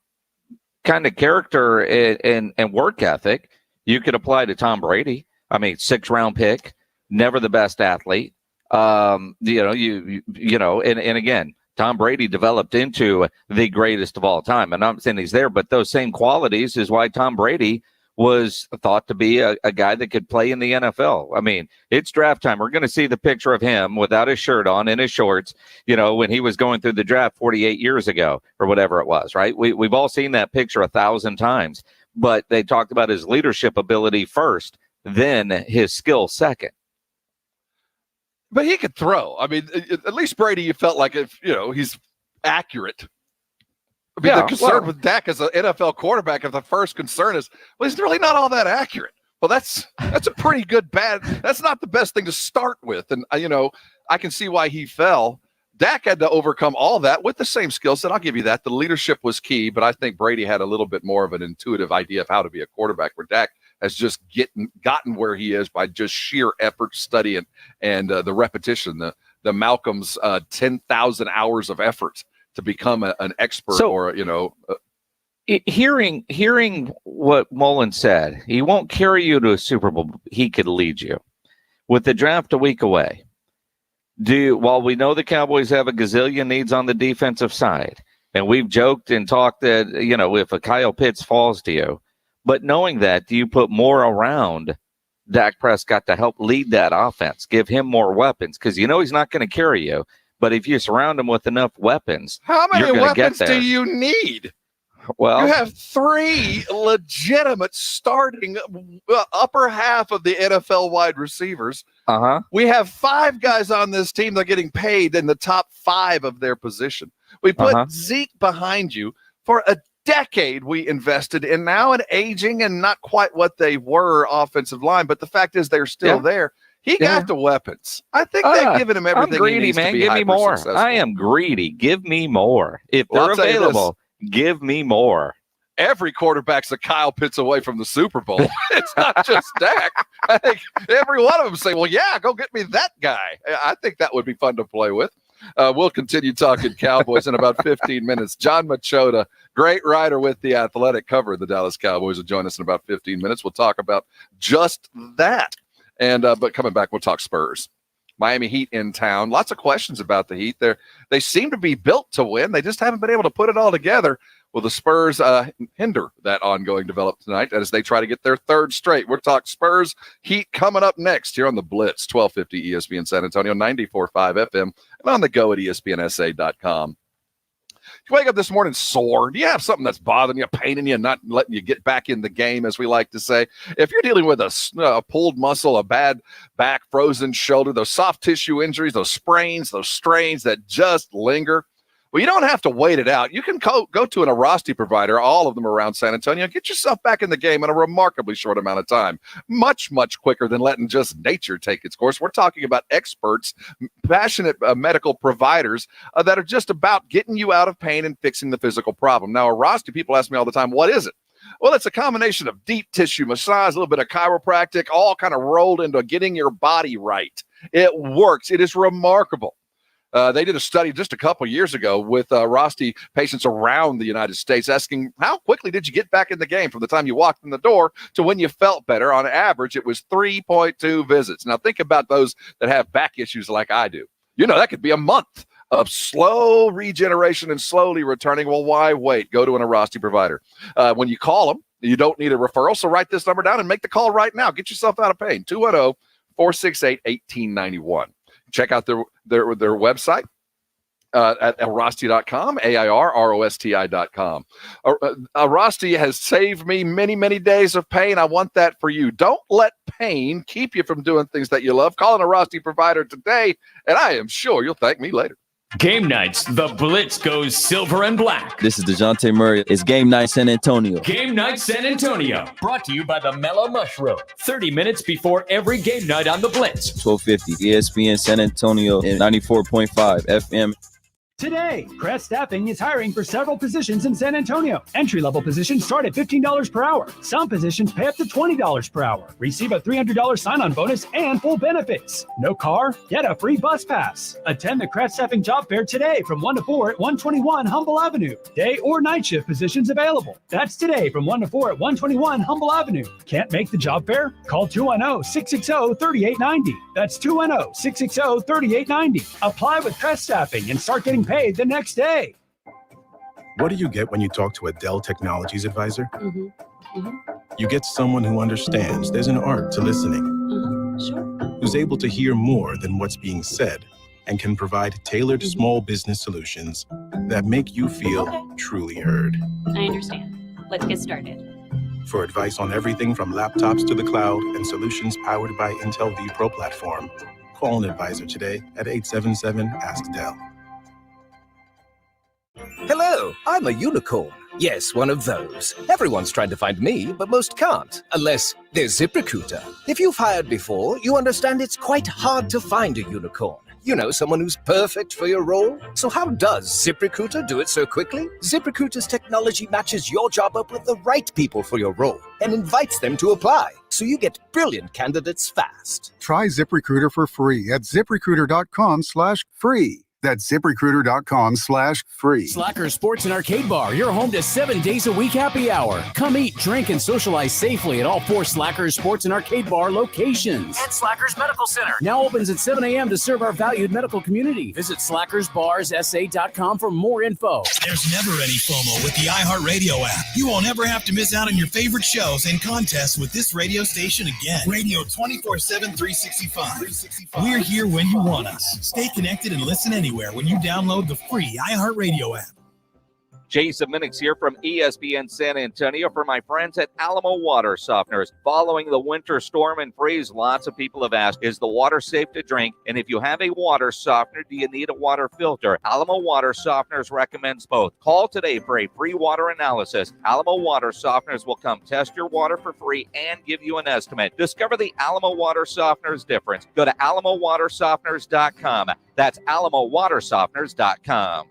kind of character and work ethic you could apply to Tom Brady. I mean, 6th-round pick, never the best athlete. And again, Tom Brady developed into the greatest of all time. And I'm not saying he's there, but those same qualities is why Tom Brady was thought to be a guy that could play in the NFL. I mean, it's draft time. We're going to see the picture of him without his shirt on, in his shorts, when he was going through the draft 48 years ago or whatever it was, right? We've all seen that picture 1,000 times, but they talked about his leadership ability first, then his skill second. But he could throw. I mean, at least Brady, you felt like he's accurate. I mean, the concern with Dak as an NFL quarterback, if the first concern is, he's really not all that accurate. Well, that's a pretty good bad. That's not the best thing to start with. And, I can see why he fell. Dak had to overcome all that with the same skill set. I'll give you that. The leadership was key, but I think Brady had a little bit more of an intuitive idea of how to be a quarterback, where Dak has just gotten where he is by just sheer effort, study, and the repetition, the Malcolm's 10,000 hours of effort to become an expert. So, hearing what Mullen said, he won't carry you to a Super Bowl. He could lead you. With the draft a week away, while we know the Cowboys have a gazillion needs on the defensive side, and we've joked and talked that, if a Kyle Pitts falls to you, but knowing that, do you put more around Dak Prescott to help lead that offense, give him more weapons? Because he's not going to carry you. But if you surround him with enough weapons, how many weapons do you need? Well, you have 3 legitimate starting upper half of the NFL wide receivers. We have 5 guys on this team that are getting paid in the top 5 of their position. We put Zeke behind you for a decade. We invested in now an aging and not quite what they were offensive line, but the fact is they're still there. He got the weapons. I think they've given him everything. I'm greedy, he needs man. to be Give me more. successful. I am greedy. Give me more. If they're available, give me more. Every quarterback's a Kyle Pitts away from the Super Bowl. It's not just Dak. I think every one of them say, well, yeah, go get me that guy. I think that would be fun to play with. We'll continue talking Cowboys in about 15 minutes. John Machota, great writer with The Athletic, covering the Dallas Cowboys, will join us in about 15 minutes. We'll talk about just that. And but coming back, we'll talk Spurs. Miami Heat in town. Lots of questions about the Heat. They seem to be built to win. They just haven't been able to put it all together. Will the Spurs hinder that ongoing development tonight as they try to get their 3rd straight? We'll talk Spurs Heat coming up next here on the Blitz, 1250 ESPN San Antonio, 94.5 FM, and on the go at ESPNSA.com. You wake up this morning sore. Do you have something that's bothering you, paining you, not letting you get back in the game, as we like to say? If you're dealing with a pulled muscle, a bad back, frozen shoulder, those soft tissue injuries, those sprains, those strains that just linger, well, you don't have to wait it out. You can go to an Arasti provider, all of them around San Antonio. Get yourself back in the game in a remarkably short amount of time. Much, much quicker than letting just nature take its course. We're talking about experts, passionate medical providers that are just about getting you out of pain and fixing the physical problem. Now, Arasti, people ask me all the time, what is it? Well, it's a combination of deep tissue massage, a little bit of chiropractic, all kind of rolled into getting your body right. It works. It is remarkable. They did a study just a couple years ago with Rosti patients around the United States, asking how quickly did you get back in the game from the time you walked in the door to when you felt better. On average, it was 3.2 visits. Now, think about those that have back issues like I do. You know, that could be a month of slow regeneration and slowly returning. Well, why wait? Go to an Arasti provider. When you call them, you don't need a referral, so write this number down and make the call right now. Get yourself out of pain. 210-468-1891. Check out their website at Arasti.com, AIRROSTI.com. Arasti has saved me many, many days of pain. I want that for you. Don't let pain keep you from doing things that you love. Call an Arasti provider today, and I am sure you'll thank me later. Game nights, the Blitz goes silver and black. This is DeJounte Murray. It's Game Night San Antonio. Game Night San Antonio, brought to you by the Mellow Mushroom. 30 minutes before every game night on the Blitz. 1250 ESPN San Antonio and 94.5 FM. Today, Crest Staffing is hiring for several positions in San Antonio. Entry-level positions start at $15 per hour. Some positions pay up to $20 per hour. Receive a $300 sign-on bonus and full benefits. No car? Get a free bus pass. Attend the Crest Staffing Job Fair today from 1 to 4 at 121 Humble Avenue. Day or night shift positions available. That's today from 1 to 4 at 121 Humble Avenue. Can't make the job fair? Call 210-660-3890. That's 210-660-3890. Apply with Crest Staffing and start getting paid the next day. What do you get when you talk to a Dell Technologies advisor? You get someone who understands there's an art to listening, who's able to hear more than what's being said, and can provide tailored small business solutions that make you feel truly heard. I understand. Let's get started. For advice on everything from laptops to the cloud and solutions powered by Intel vPro platform, call an advisor today at 877-ASK-DELL. Hello, I'm a unicorn. Yes, one of those. Everyone's trying to find me, but most can't, unless there's ZipRecruiter. If you've hired before, you understand it's quite hard to find a unicorn. You know, someone who's perfect for your role. So how does ZipRecruiter do it so quickly? ZipRecruiter's technology matches your job up with the right people for your role and invites them to apply. So you get brilliant candidates fast. Try ZipRecruiter for free at ZipRecruiter.com/free. That's ZipRecruiter.com/free. Slacker Sports and Arcade Bar, your home to 7 days a week happy hour. Come eat, drink, and socialize safely at all 4 Slackers Sports and Arcade Bar locations. And Slackers Medical Center now opens at 7 a.m. to serve our valued medical community. Visit SlackersBarsSA.com for more info. There's never any FOMO with the iHeartRadio app. You won't ever have to miss out on your favorite shows and contests with this radio station again. Radio 24/7, 365. We're here when you want us. Stay connected and listen anywhere when you download the free iHeartRadio app. Jason Minix here from ESPN San Antonio for my friends at Alamo Water Softeners. Following the winter storm and freeze, lots of people have asked, is the water safe to drink? And if you have a water softener, do you need a water filter? Alamo Water Softeners recommends both. Call today for a free water analysis. Alamo Water Softeners will come test your water for free and give you an estimate. Discover the Alamo Water Softeners difference. Go to AlamoWaterSofteners.com. That's AlamoWaterSofteners.com.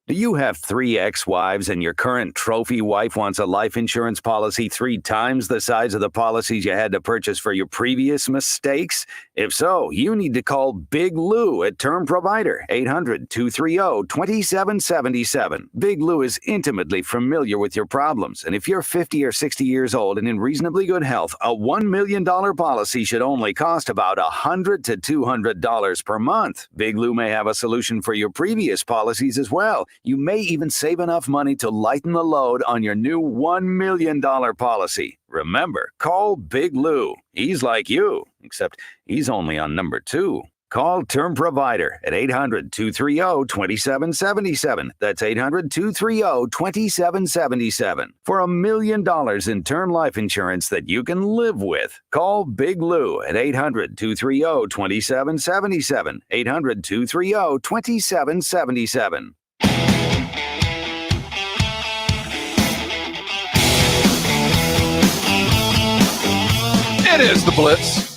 Do you have 3 ex-wives and your current trophy wife wants a life insurance policy 3 times the size of the policies you had to purchase for your previous mistakes? If so, you need to call Big Lou at Term Provider, 800-230-2777. Big Lou is intimately familiar with your problems, and if you're 50 or 60 years old and in reasonably good health, a $1 million policy should only cost about $100 to $200 per month. Big Lou may have a solution for your previous policies as well. You may even save enough money to lighten the load on your new $1 million policy. Remember, call Big Lou. He's like you, except he's only on number 2. Call Term Provider at 800-230-2777. That's 800-230-2777 for $1 million in term life insurance that you can live with. Call Big Lou at 800-230-2777. 800-230-2777. It is the Blitz.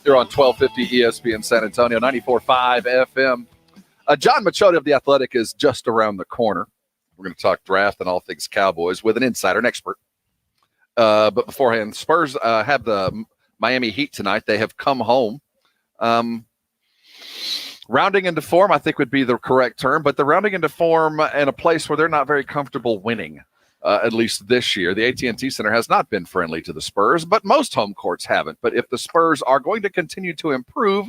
You're on 1250 ESPN San Antonio, 94.5 FM. John Machota of The Athletic is just around the corner. We're going to talk draft and all things Cowboys with an insider, an expert. But beforehand, Spurs have the Miami Heat tonight. They have come home. Rounding into form, I think, would be the correct term, but they're rounding into form in a place where they're not very comfortable winning. At least this year. The AT&T Center has not been friendly to the Spurs, but most home courts haven't. But if the Spurs are going to continue to improve,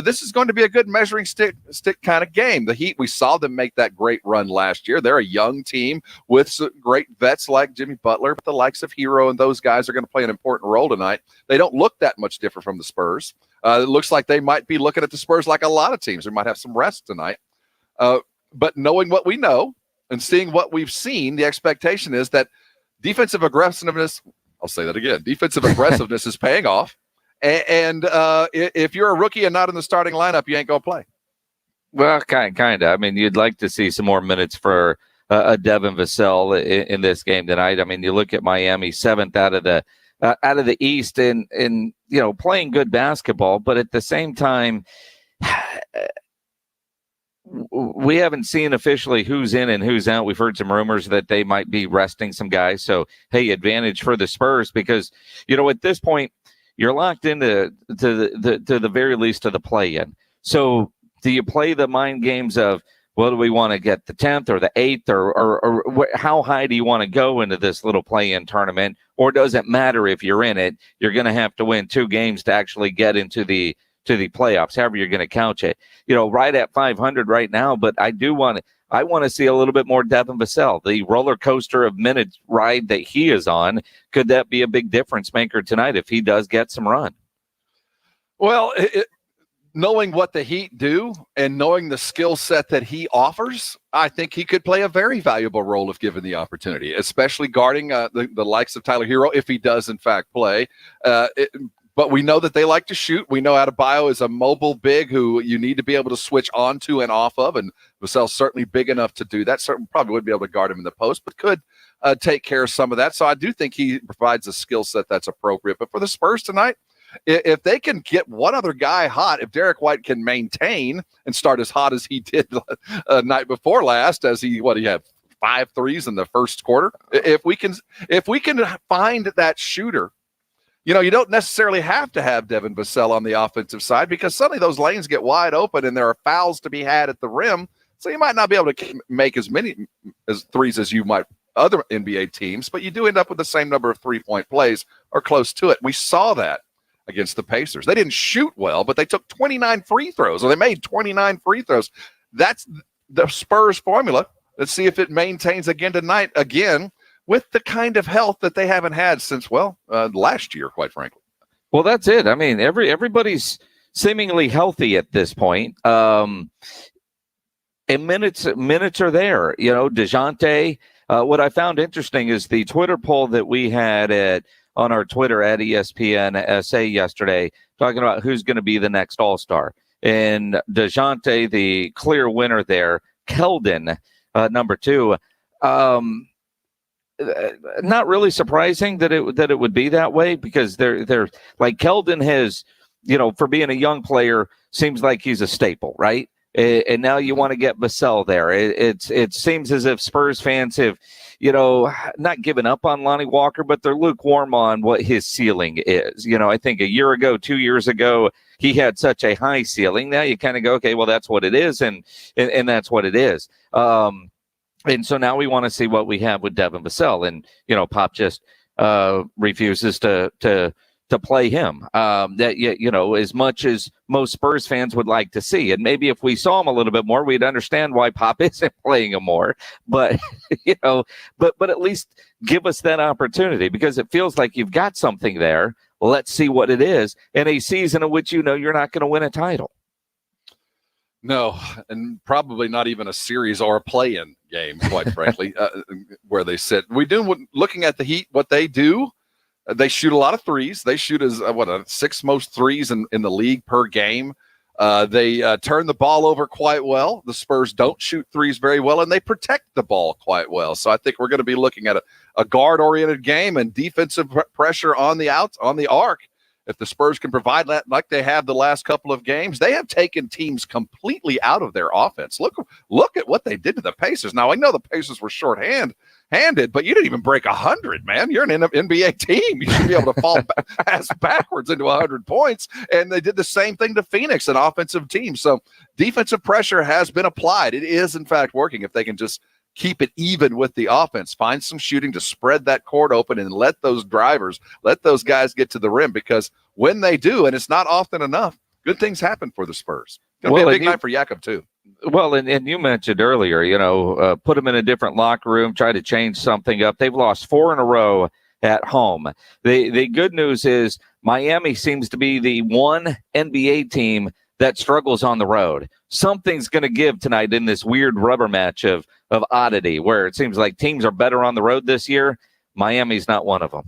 this is going to be a good measuring stick kind of game. The Heat, we saw them make that great run last year. They're a young team with some great vets like Jimmy Butler, but the likes of Hero and those guys are going to play an important role tonight. They don't look that much different from the Spurs. It looks like they might be looking at the Spurs like a lot of teams. They might have some rest tonight. But knowing what we know, and seeing what we've seen, the expectation is that defensive aggressiveness, I'll say that again, defensive aggressiveness is paying off. And if you're a rookie and not in the starting lineup, you ain't going to play. Well, kind of. I mean, you'd like to see some more minutes for a Devin Vassell in this game tonight. I mean, you look at Miami, 7th out of the East and playing good basketball, but at the same time, we haven't seen officially who's in and who's out. We've heard some rumors that they might be resting some guys. So, hey, advantage for the Spurs because, at this point, you're locked into the very least of the play-in. So, do you play the mind games of, well, do we want to get the 10th or the 8th or how high do you want to go into this little play-in tournament? Or does it matter if you're in it? You're going to have to win 2 games to actually get into the playoffs, however you're going to count it. Right at 500 right now, but I want to see a little bit more Devin Vassell. The roller coaster of minutes ride that he is on, could that be a big difference maker tonight if he does get some run? Well, knowing what the Heat do and knowing the skill set that he offers, I think he could play a very valuable role if given the opportunity, especially guarding the likes of Tyler Hero if he does in fact play. But we know that they like to shoot. We know Adebayo is a mobile big who you need to be able to switch onto and off of, and Vassell's certainly big enough to do that. Certainly probably wouldn't be able to guard him in the post, but could take care of some of that. So I do think he provides a skill set that's appropriate. But for the Spurs tonight, if they can get one other guy hot, if Derek White can maintain and start as hot as he did night before last, as he had 5 threes in the first quarter. If we can find that shooter. You don't necessarily have to have Devin Vassell on the offensive side because suddenly those lanes get wide open and there are fouls to be had at the rim. So you might not be able to make as many threes as you might other NBA teams, but you do end up with the same number of 3-point plays or close to it. We saw that against the Pacers. They didn't shoot well, but they took 29 free throws, or they made 29 free throws. That's the Spurs formula. Let's see if it maintains again tonight, with the kind of health that they haven't had since, last year, quite frankly. Well, that's it. I mean, everybody's seemingly healthy at this point. And minutes are there. DeJounte, what I found interesting is the Twitter poll that we had on our Twitter at ESPN SA yesterday, talking about who's going to be the next All-Star. And DeJounte, the clear winner there, Keldon, number 2. Not really surprising that it would be that way because they're like Keldon has, for being a young player, seems like he's a staple, right? And now you want to get Vassell there. It seems as if Spurs fans have, not given up on Lonnie Walker, but they're lukewarm on what his ceiling is. I think a year ago, 2 years ago, he had such a high ceiling. Now you kind of go, okay, well, that's what it is, and that's what it is. And so now we want to see what we have with Devin Vassell, and Pop just refuses to play him. As much as most Spurs fans would like to see, and maybe if we saw him a little bit more, we'd understand why Pop isn't playing him more. But but at least give us that opportunity because it feels like you've got something there. Let's see what it is in a season in which you're not going to win a title. No, and probably not even a series or a play-in game, quite frankly, where they sit. Looking at the Heat, what they do, they shoot a lot of threes. They shoot as sixth most threes in the league per game. They turn the ball over quite well. The Spurs don't shoot threes very well, and they protect the ball quite well. So I think we're going to be looking at a guard-oriented game and defensive pressure on the arc. If the Spurs can provide that like they have the last couple of games, they have taken teams completely out of their offense. Look at what they did to the Pacers. Now, I know the Pacers were short-handed, but you didn't even break 100, man. You're an NBA team. You should be able to fall ass backwards into 100 points. And they did the same thing to Phoenix, an offensive team. So defensive pressure has been applied. It is, in fact, working if they can just keep it even with the offense. Find some shooting to spread that court open and let those guys get to the rim, because when they do, and it's not often enough, good things happen for the Spurs. It's going to be a big night for Jakob, too. Well, and you mentioned earlier, put them in a different locker room, try to change something up. They've lost 4 in a row at home. The good news is Miami seems to be the one NBA team that struggles on the road. Something's going to give tonight in this weird rubber match of oddity, where it seems like teams are better on the road this year. Miami's not one of them.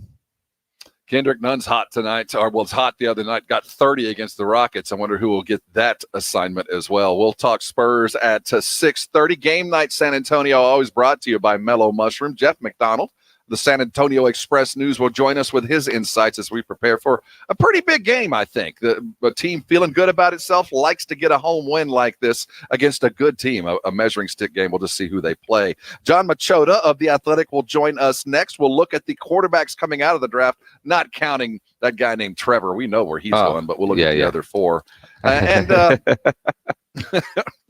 Kendrick Nunn's hot tonight, was hot the other night, got 30 against the Rockets. I wonder who will get that assignment as well. We'll talk Spurs at 6:30. Game night San Antonio, always brought to you by Mellow Mushroom. Jeff McDonald, the San Antonio Express News, will join us with his insights as we prepare for a pretty big game, I think. The team feeling good about itself, likes to get a home win like this against a good team, a measuring stick game. We'll just see who they play. John Machota of The Athletic will join us next. We'll look at the quarterbacks coming out of the draft, not counting that guy named Trevor. We know where he's going, but we'll look at the other 4.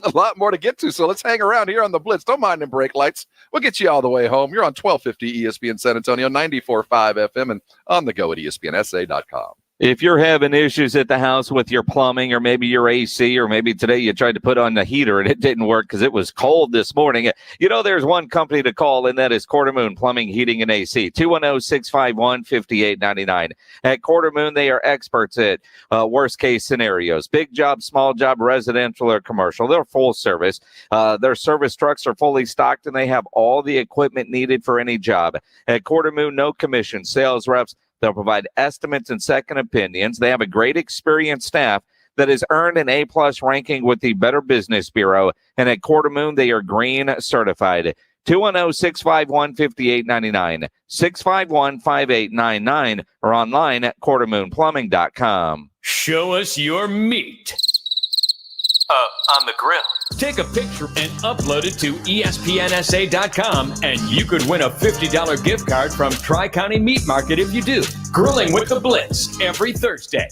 A lot more to get to, so let's hang around here on the Blitz. Don't mind them brake lights. We'll get you all the way home. You're on 1250 ESPN San Antonio, 94.5 FM, and on the go at ESPNSA.com. If you're having issues at the house with your plumbing, or maybe your AC, or maybe today you tried to put on the heater and it didn't work because it was cold this morning, there's one company to call, and that is Quarter Moon Plumbing, Heating, and AC. 210-651-5899. At Quarter Moon, they are experts at worst-case scenarios. Big job, small job, residential or commercial. They're full service. Their service trucks are fully stocked, and they have all the equipment needed for any job. At Quarter Moon, no commission. Sales reps, they'll provide estimates and second opinions. They have a great experienced staff that has earned an A-plus ranking with the Better Business Bureau. And at Quarter Moon, they are green certified. 210-651-5899, 651-5899, or online at quartermoonplumbing.com. Show us your meat. On the grill. Take a picture and upload it to ESPNSA.com, and you could win a $50 gift card from Tri-County Meat Market if you do. Grilling with the Blitz every Thursday.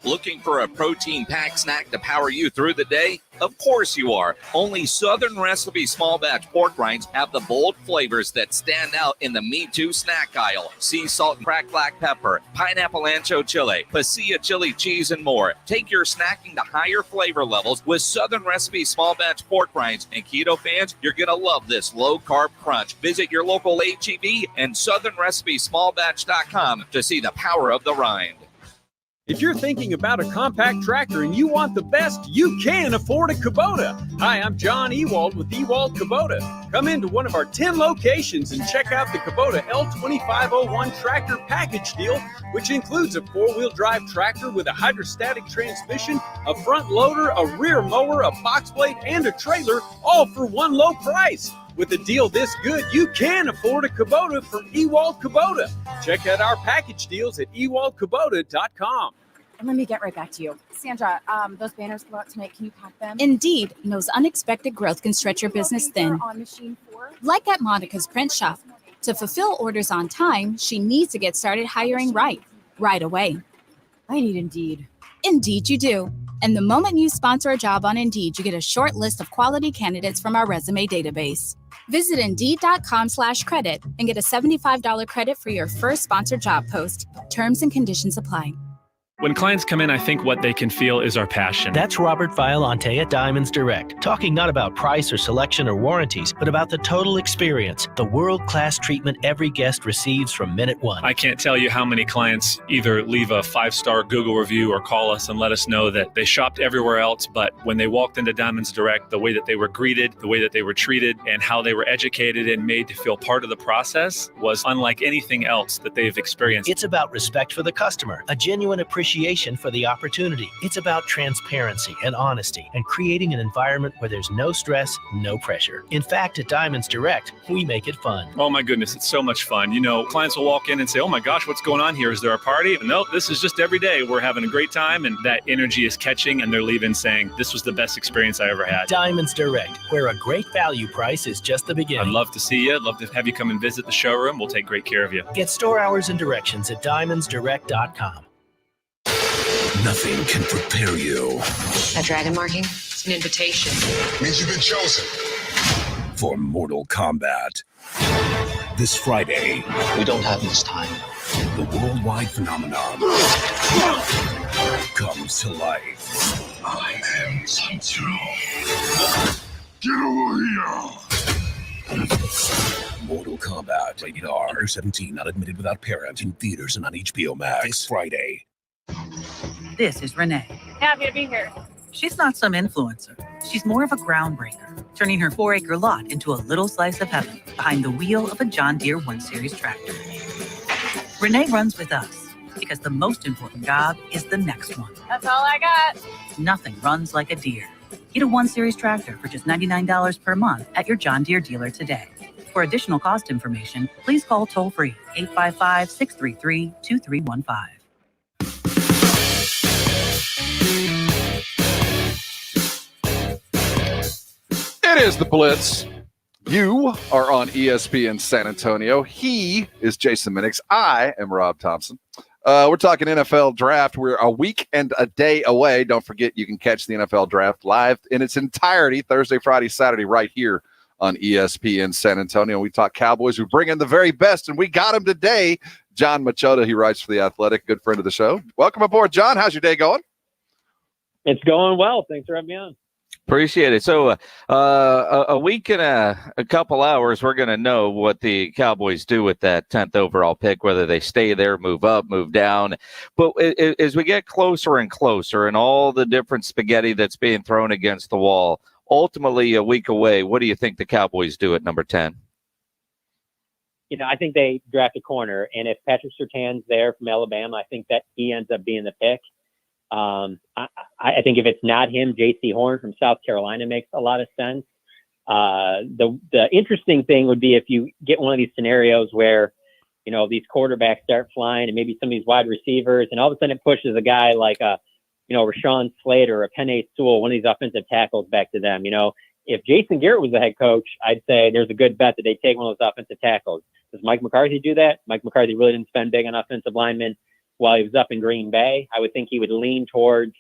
Looking for a protein-packed snack to power you through the day? Of course you are. Only Southern Recipe small batch pork rinds have the bold flavors that stand out in the Me Too snack aisle. Sea salt and cracked black pepper, pineapple ancho chili, pasilla chili cheese, and more. Take your snacking to higher flavor levels with Southern Recipe small batch pork rinds. And keto fans, you're going to love this low-carb crunch. Visit your local H-E-B and southernrecipesmallbatch.com to see the power of the rind. If you're thinking about a compact tractor and you want the best, you can afford a Kubota. Hi, I'm John Ewald with Ewald Kubota. Come into one of our 10 locations and check out the Kubota L2501 tractor package deal, which includes a 4-wheel drive tractor with a hydrostatic transmission, a front loader, a rear mower, a box blade, and a trailer, all for one low price. With a deal this good, you can afford a Kubota from Ewald Kubota. Check out our package deals at ewaldkubota.com. And let me get right back to you. Sandra, those banners go out tonight. Can you pack them? Indeed, knows unexpected growth can stretch your business thin. On machine 4? Like at Monica's Print Shop. To fulfill orders on time, she needs to get started hiring right away. I need Indeed. Indeed you do. And the moment you sponsor a job on Indeed, you get a short list of quality candidates from our resume database. Visit Indeed.com/credit and get a $75 credit for your first sponsored job post. Terms and conditions apply. When clients come in, I think what they can feel is our passion. That's Robert Violante at Diamonds Direct, talking not about price or selection or warranties, but about the total experience, the world-class treatment every guest receives from minute one. I can't tell you how many clients either leave a 5-star Google review or call us and let us know that they shopped everywhere else, but when they walked into Diamonds Direct, the way that they were greeted, the way that they were treated, and how they were educated and made to feel part of the process was unlike anything else that they've experienced. It's about respect for the customer, a genuine appreciation for the opportunity. It's about transparency and honesty and creating an environment where there's no stress, no pressure. In fact, at Diamonds Direct, we make it fun. Oh my goodness, it's so much fun. You know, clients will walk in and say, oh my gosh, what's going on here? Is there a party? No, this is just every day. We're having a great time, and that energy is catching, and they're leaving saying, this was the best experience I ever had. Diamonds Direct, where a great value price is just the beginning. I'd love to see you. I'd love to have you come and visit the showroom. We'll take great care of you. Get store hours and directions at diamondsdirect.com. Nothing can prepare you That dragon marking? It's an invitation. means you've been chosen for Mortal Kombat. This Friday, We don't have much time. the worldwide phenomenon comes to life. I am Sub-Zero. Get over here! Mortal Kombat, rated R, 17, not admitted without parent, in theaters and on HBO Max. This Friday. This is Renee. Happy to be here. She's not some influencer. She's more of a groundbreaker, turning her 4-acre lot into a little slice of heaven behind the wheel of a John Deere 1 Series tractor. Renee runs with us because the most important job is the next one. That's all I got. Nothing runs like a Deere. Get a 1 Series tractor for just $99 per month at your John Deere dealer today. For additional cost information, please call toll-free 855-633-2315. It is the Blitz. You are on ESPN San Antonio. He is Jason Minix. I am Rob Thompson. We're talking NFL draft. We're a week and a day away. Don't forget, you can catch the NFL draft live in its entirety Thursday, Friday, Saturday right here on ESPN San Antonio. We talk Cowboys. We bring in the very best, and we got him today. John Machota, he writes for The Athletic, good friend of the show. Welcome aboard, John. How's your day going? It's going well. Thanks for having me on. Appreciate it. So a week and a couple hours, we're going to know what the Cowboys do with that 10th overall pick, whether they stay there, move up, move down. But as we get closer and closer and all the different spaghetti that's being thrown against the wall, ultimately a week away, what do you think the Cowboys do at number 10? You know, I think they draft a corner. And if Patrick Surtain's there from Alabama, I think that he ends up being the pick. I think if it's not him, J.C. Horn from South Carolina makes a lot of sense. The interesting thing would be if you get one of these scenarios where, you know, these quarterbacks start flying and maybe some of these wide receivers, and all of a sudden it pushes a guy like Rashawn Slater or a Penei Sewell, one of these offensive tackles, back to them. You know, if Jason Garrett was the head coach, I'd say there's a good bet that they take one of those offensive tackles. Does Mike McCarthy do that? Mike McCarthy really didn't spend big on offensive linemen while he was up in Green Bay. I would think he would lean towards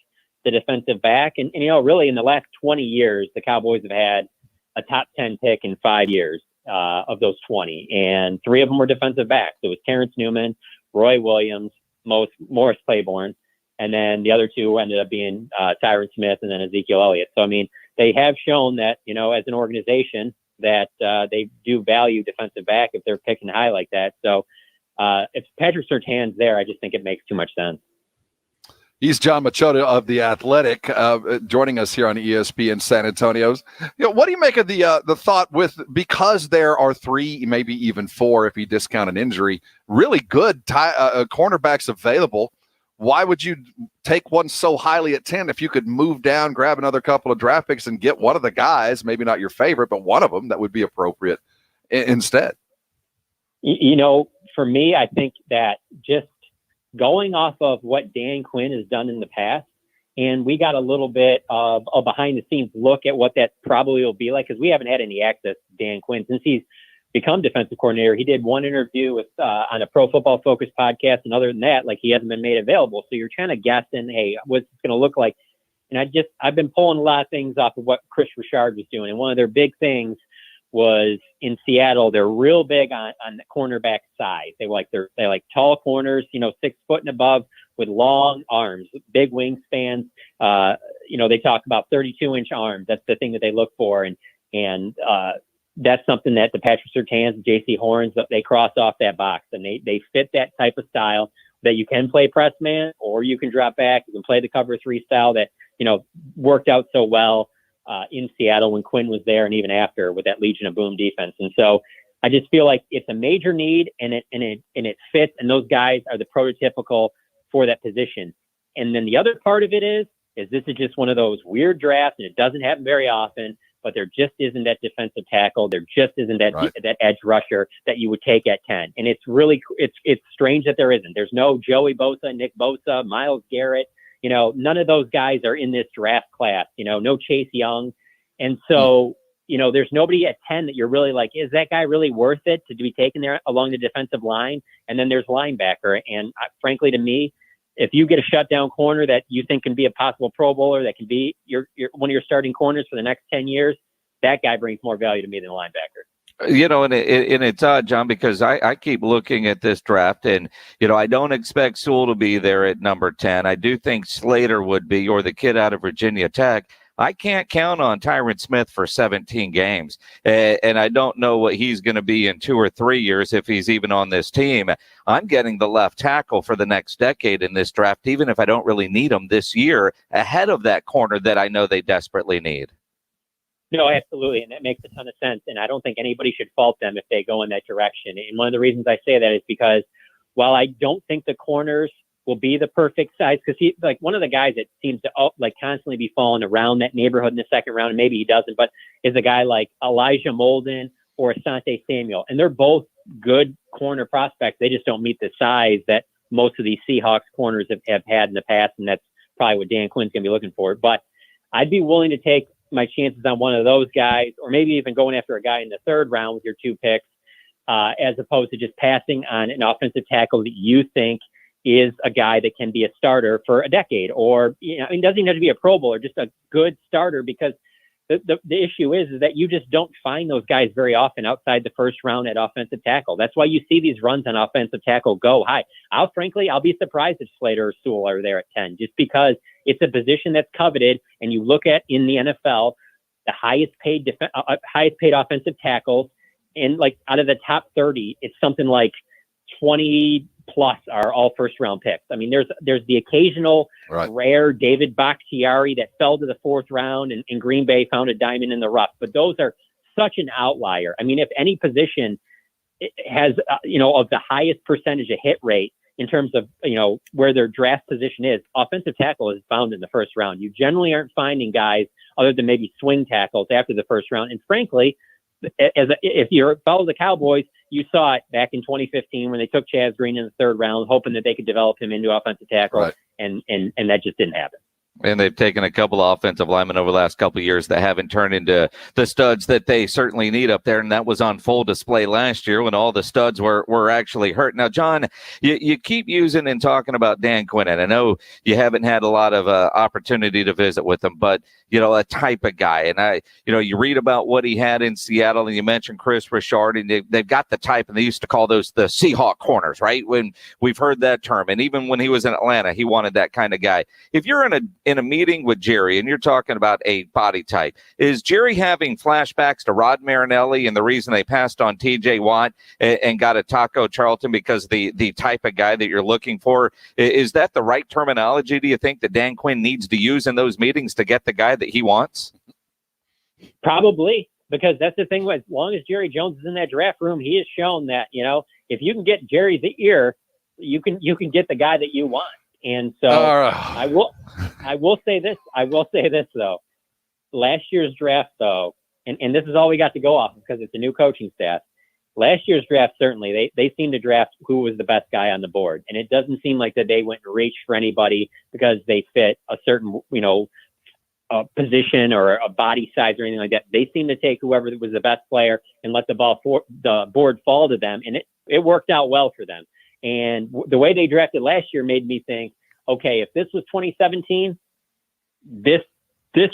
the defensive back. And you know, really in the last 20 years, the Cowboys have had a top 10 pick in 5 years of those 20. And 3 of them were defensive backs. It was Terrence Newman, Roy Williams, Morris Claiborne. And then the other 2 ended up being Tyron Smith and then Ezekiel Elliott. So, I mean, they have shown that, you know, as an organization that they do value defensive back if they're picking high like that. So, if Patrick Surtain's there, I just think it makes too much sense. He's John Machota of The Athletic, joining us here on ESPN San Antonio's. You know, what do you make of the thought with, because there are 3, maybe even 4, if you discount an injury, really good cornerbacks available? Why would you take one so highly at 10 if you could move down, grab another couple of draft picks, and get one of the guys, maybe not your favorite, but one of them that would be appropriate instead? You know, for me, I think that just going off of what Dan Quinn has done in the past, and we got a little bit of a behind-the-scenes look at what that probably will be like, because we haven't had any access to Dan Quinn since he's become defensive coordinator. He did one interview with on a Pro Football Focus podcast, and other than that, like, he hasn't been made available. So you're trying to guess in, hey, what's it going to look like? And I've been pulling a lot of things off of what Chris Richard was doing, and one of their big things was in Seattle. They're real big on the cornerback size. They like tall corners, you know, 6 foot and above with long arms, big wingspans. They talk about 32-inch arms. That's the thing that they look for. And that's something that the Patrick Surtains, J.C. Horns, they cross off that box, and they fit that type of style that you can play press man, or you can drop back. You can play the cover 3 style that, worked out so well in Seattle when Quinn was there, and even after with that Legion of Boom defense. And so I just feel like it's a major need, and it fits, and those guys are the prototypical for that position. And then the other part of it is this is just one of those weird drafts, and it doesn't happen very often, but there just isn't that defensive tackle. There just isn't that edge rusher that you would take at 10. And it's really, it's strange that there isn't. There's no Joey Bosa, Nick Bosa, Myles Garrett. None of those guys are in this draft class, no Chase Young. And so, there's nobody at 10 that you're really like, is that guy really worth it to be taken there along the defensive line? And then there's linebacker. And frankly, to me, if you get a shutdown corner that you think can be a possible Pro Bowler, that can be your one of your starting corners for the next 10 years, that guy brings more value to me than a linebacker. And it's odd, John, because I keep looking at this draft, and, I don't expect Sewell to be there at number 10. I do think Slater would be, or the kid out of Virginia Tech. I can't count on Tyron Smith for 17 games, and I don't know what he's going to be in 2 or 3 years if he's even on this team. I'm getting the left tackle for the next decade in this draft, even if I don't really need him this year, ahead of that corner that I know they desperately need. No, absolutely, and that makes a ton of sense, and I don't think anybody should fault them if they go in that direction. And one of the reasons I say that is because while I don't think the corners will be the perfect size, because he, like, one of the guys that seems to constantly be falling around that neighborhood in the second round, and maybe he doesn't, but is a guy like Elijah Molden or Asante Samuel, and they're both good corner prospects. They just don't meet the size that most of these Seahawks corners have had in the past, and that's probably what Dan Quinn's going to be looking for. But I'd be willing to take my chances on one of those guys, or maybe even going after a guy in the third round with your 2 picks, as opposed to just passing on an offensive tackle that you think is a guy that can be a starter for a decade, or, it doesn't even have to be a Pro Bowl, or just a good starter, because the issue is that you just don't find those guys very often outside the first round at offensive tackle. That's why you see these runs on offensive tackle go high. I'll be surprised if Slater or Sewell are there at 10, just because it's a position that's coveted. And you look at in the NFL, the highest paid offensive tackles, and like out of the top 30, it's something like 20 plus are all first round picks. I mean, there's the occasional rare David Bakhtiari that fell to the 4th round, and Green Bay found a diamond in the rough, but those are such an outlier. I mean, if any position has, of the highest percentage of hit rate in terms of, where their draft position is, offensive tackle is found in the first round. You generally aren't finding guys other than maybe swing tackles after the first round. And frankly, if you follow the Cowboys, you saw it back in 2015 when they took Chaz Green in the 3rd round, hoping that they could develop him into offensive tackle, and that just didn't happen. And they've taken a couple of offensive linemen over the last couple of years that haven't turned into the studs that they certainly need up there. And that was on full display last year when all the studs were actually hurt. Now, John, you keep using and talking about Dan Quinn, and I know you haven't had a lot of opportunity to visit with him, but, a type of guy. And you read about what he had in Seattle, and you mentioned Chris Richard, and they've got the type, and they used to call those the Seahawk corners, right? When we've heard that term. And even when he was in Atlanta, he wanted that kind of guy. If you're in a meeting with Jerry and you're talking about a body type, is Jerry having flashbacks to Rod Marinelli and the reason they passed on TJ Watt and got a Taco Charlton because the type of guy that you're looking for? Is that the right terminology, do you think, that Dan Quinn needs to use in those meetings to get the guy that he wants? Probably, because that's the thing. As long as Jerry Jones is in that draft room, he has shown that, if you can get Jerry's ear, you can get the guy that you want. And so I will say this though. Last year's draft though, and this is all we got to go off of because it's a new coaching staff. Last year's draft, certainly they seemed to draft who was the best guy on the board. And it doesn't seem like that they went and reached for anybody because they fit a certain, a position or a body size or anything like that. They seemed to take whoever was the best player and let the board fall to them. And it worked out well for them. And the way they drafted last year made me think, okay, if this was 2017, this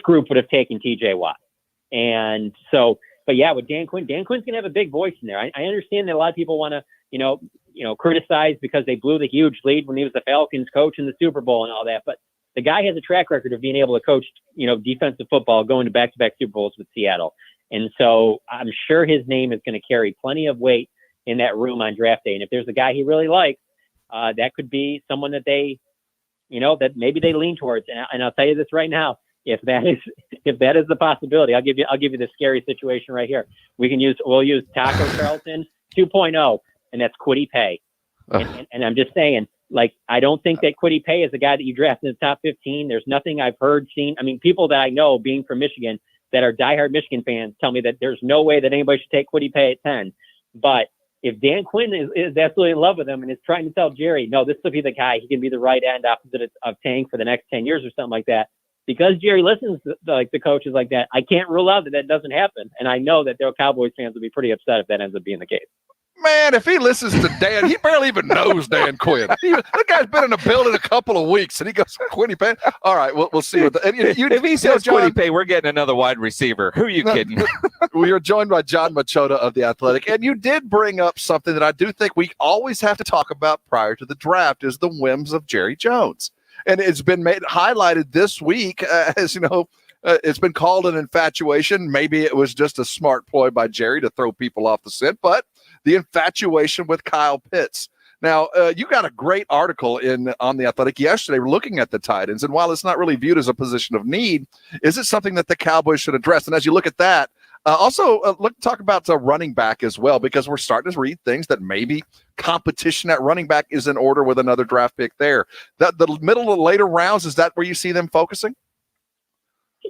group would have taken TJ Watt. And so, but yeah, with Dan Quinn's going to have a big voice in there. I understand that a lot of people want to, criticized because they blew the huge lead when he was the Falcons coach in the Super Bowl and all that. But the guy has a track record of being able to coach, defensive football, going to back-to-back Super Bowls with Seattle. And so I'm sure his name is going to carry plenty of weight in that room on draft day. And if there's a guy he really likes, that could be someone that they, that maybe they lean towards. And I'll tell you this right now, if that is the possibility, I'll give you the scary situation right here. We'll use Taco Charlton 2.0, and that's Kwity Paye. And I'm just saying, I don't think that Kwity Paye is a guy that you draft in the top 15. There's nothing I've seen. I mean, people that I know being from Michigan that are diehard Michigan fans tell me that there's no way that anybody should take Kwity Paye at 10. But if Dan Quinn is absolutely in love with him and is trying to tell Jerry, no, this will be the guy, he can be the right end opposite of Tank for the next 10 years or something like that. Because Jerry listens to the coaches like that, I can't rule out that doesn't happen. And I know that their Cowboys fans will be pretty upset if that ends up being the case. Man, if he listens to Dan, he barely even knows Dan Quinn. That guy's been in the building a couple of weeks, and he goes, Kwity Paye? All right, we'll see. If he says Kwity Paye, we're getting another wide receiver. Who are you kidding? We are joined by John Machota of The Athletic, and you did bring up something that I do think we always have to talk about prior to the draft is the whims of Jerry Jones. And it's been highlighted this week as, it's been called an infatuation. Maybe it was just a smart ploy by Jerry to throw people off the scent, but the infatuation with Kyle Pitts. Now, you got a great article on The Athletic yesterday looking at the tight ends, and while it's not really viewed as a position of need, is it something that the Cowboys should address? And as you look at that, talk about running back as well, because we're starting to read things that maybe competition at running back is in order with another draft pick there. That the middle of later rounds, is that where you see them focusing?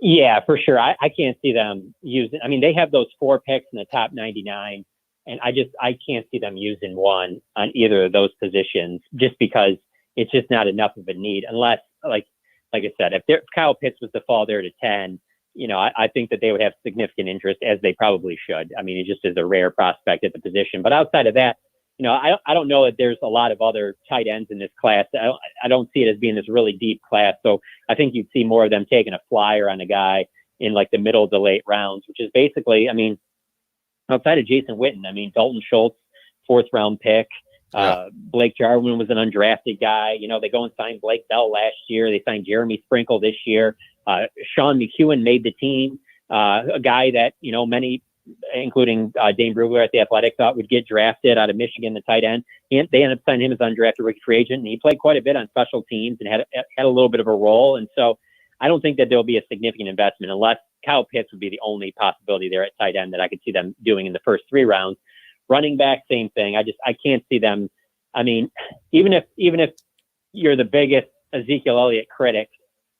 Yeah, for sure. I can't see them using. I mean, they have those 4 picks in the top 99, and I can't see them using one on either of those positions just because it's just not enough of a need. Unless, like I said, if Kyle Pitts was to fall there to 10. I think that they would have significant interest, as they probably should. I mean, it just is a rare prospect at the position. But outside of that, I don't know that there's a lot of other tight ends in this class. I don't see it as being this really deep class. So I think you'd see more of them taking a flyer on a guy in the middle to late rounds, which is basically, outside of Jason Witten, Dalton Schultz, 4th round pick. Blake Jarwin was an undrafted guy. They go and sign Blake Bell last year. They signed Jeremy Sprinkle this year. Sean McEwen made the team, a guy that, many, including Dane Brugler at The Athletic, thought would get drafted out of Michigan, the tight end. They ended up signing him as undrafted rookie free agent, and he played quite a bit on special teams and had a little bit of a role. And so I don't think that there'll be a significant investment unless Kyle Pitts would be the only possibility there at tight end that I could see them doing in the first 3 rounds. Running back, same thing. I can't see them. Even if you're the biggest Ezekiel Elliott critic,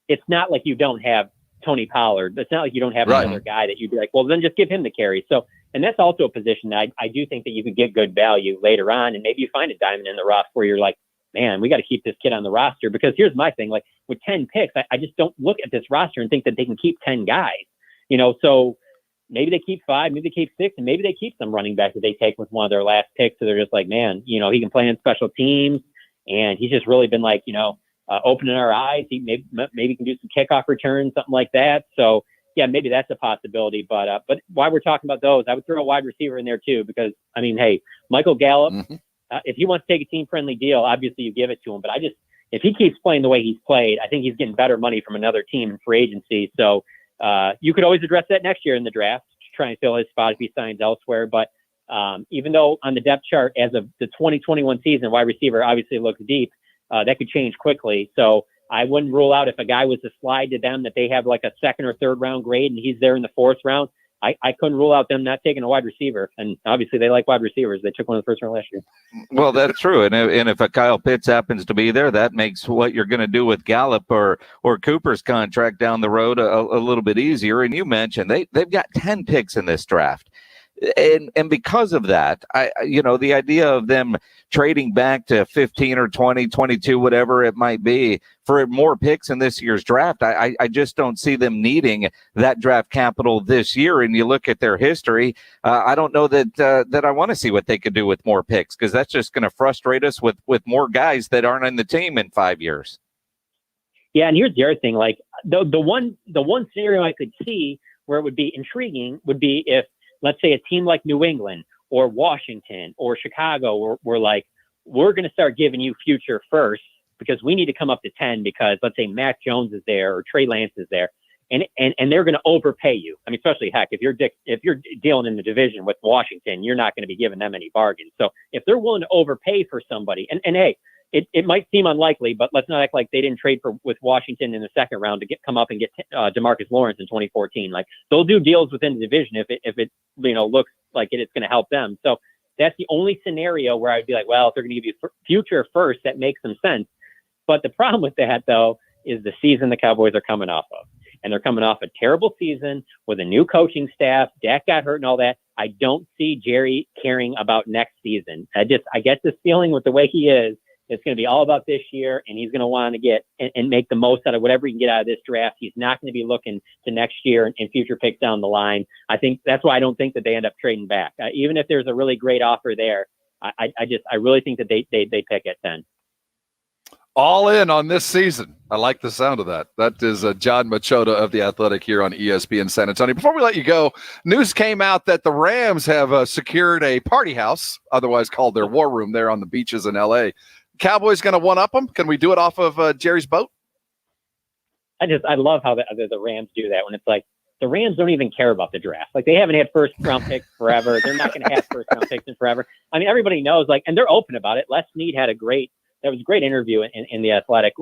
it's not like you don't have Tony Pollard. It's not like you don't have another guy that you'd be like, well, then just give him the carry. So, and that's also a position that I do think that you could get good value later on. And maybe you find a diamond in the rough where you're like, man, we got to keep this kid on the roster. Because here's my thing, with 10 picks, I just don't look at this roster and think that they can keep 10 guys, so maybe they keep 5, maybe they keep 6, and maybe they keep some running back that they take with one of their last picks. So they're just like, man, he can play in special teams, and he's just really been opening our eyes. He maybe can do some kickoff returns, something like that. So yeah, maybe that's a possibility. But while we're talking about those, I would throw a wide receiver in there too, because hey, Michael Gallup, if he wants to take a team-friendly deal, obviously you give it to him. But if he keeps playing the way he's played, I think he's getting better money from another team in free agency. So you could always address that next year in the draft to try and fill his spot if he signs elsewhere. But even though on the depth chart as of the 2021 season, wide receiver obviously looks deep, that could change quickly. So I wouldn't rule out if a guy was to slide to them that they have a 2nd or 3rd round grade and he's there in the 4th round. I couldn't rule out them not taking a wide receiver. And obviously they like wide receivers. They took one in the 1st round last year. Well, that's true. And if a Kyle Pitts happens to be there, that makes what you're going to do with Gallup or Cooper's contract down the road a little bit easier. And you mentioned they've got 10 picks in this draft. And because of that, the idea of them trading back to 15 or 20, 22, whatever it might be for more picks in this year's draft, I just don't see them needing that draft capital this year. And you look at their history, I don't know that I want to see what they could do with more picks, because that's just going to frustrate us with more guys that aren't in the team in 5 years. Yeah, and here's the other thing: the one scenario I could see where it would be intriguing would be if, let's say, a team like New England or Washington or Chicago were like, we're going to start giving you future first because we need to come up to 10 because let's say Mac Jones is there or Trey Lance is there. And they're going to overpay you. I mean, especially heck, if you're dealing in the division with Washington, you're not going to be giving them any bargains. So if they're willing to overpay for somebody, and hey, it might seem unlikely, but let's not act like they didn't trade with Washington in the second round to come up and get DeMarcus Lawrence in 2014. Like they'll do deals within the division if it looks like it's going to help them. So that's the only scenario where I'd be like, well, if they're going to give you future first, that makes some sense. But the problem with that though is the season the Cowboys are coming off of. And they're coming off a terrible season with a new coaching staff. Dak got hurt and all that. I don't see Jerry caring about next season. I get this feeling with the way he is, it's going to be all about this year, and he's going to want to get and make the most out of whatever he can get out of this draft. He's not going to be looking to next year and future picks down the line. I think that's why I don't think that they end up trading back. Even if there's a really great offer there, I really think that they pick at 10. All in on this season. I like the sound of that. That is John Machota of The Athletic here on ESPN San Antonio. Before we let you go, news came out that the Rams have secured a party house, otherwise called their war room, there on the beaches in L.A. Cowboys going to one-up them? Can we do it off of Jerry's boat? I love how the Rams do that when it's like the Rams don't even care about the draft. Like they haven't had first-round picks forever. They're not going to have first-round picks in forever. I mean, everybody knows, and they're open about it. Les Snead had a great interview in The Athletic.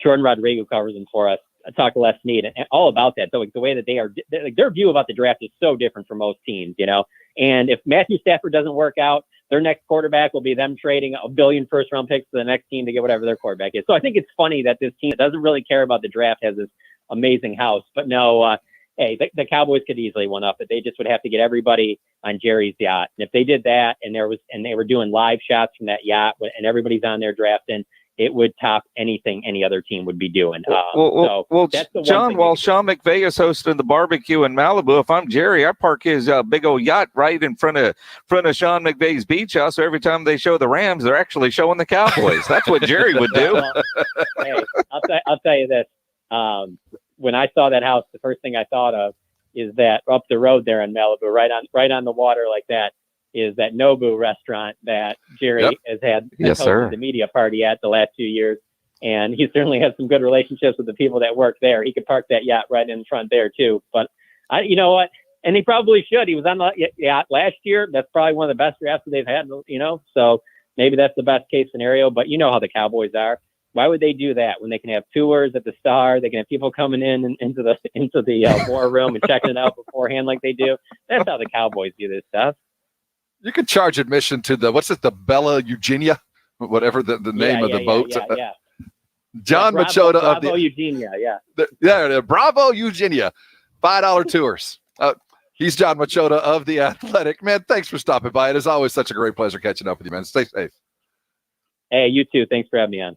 Jordan Rodrigo covers them for us. I talked to Les Snead and all about that. So like the way that their view about the draft is so different from most teams, and if Matthew Stafford doesn't work out, their next quarterback will be them trading $1 billion first-round picks to the next team to get whatever their quarterback is. So I think it's funny that this team that doesn't really care about the draft has this amazing house. But no, hey, the Cowboys could easily one up it. They just would have to get everybody on Jerry's yacht. And if they did that and they were doing live shots from that yacht and everybody's on there drafting, it would top anything any other tean would be doing. Well, John, while Sean McVay is hosting the barbecue in Malibu, if I'm Jerry, I park his big old yacht right in front of Sean McVay's beach house. So every time they show the Rams, they're actually showing the Cowboys. That's what Jerry would do. Hey, I'll tell you this. When I saw that house, the first thing I thought of is that up the road there in Malibu, right on the water like that, is that Nobu restaurant that Jerry has had hosted the media party at the last 2 years. And he certainly has some good relationships with the people that work there. He could park that yacht right in front there too. But you know what? And he probably should. He was on the yacht last year. That's probably one of the best drafts that they've had, so maybe that's the best case scenario, but you know how the Cowboys are. Why would they do that when they can have tours at the Star? They can have people coming into the war room and checking it out beforehand like they do. That's how the Cowboys do this stuff. You could charge admission to the Bella Eugenia, whatever the name of the boat. Yeah. John Machota of Bravo Eugenia, the Bravo Eugenia, $5 tours. He's John Machota of The Athletic. Man, thanks for stopping by. It is always such a great pleasure catching up with you, man. Stay safe. Hey, you too. Thanks for having me on.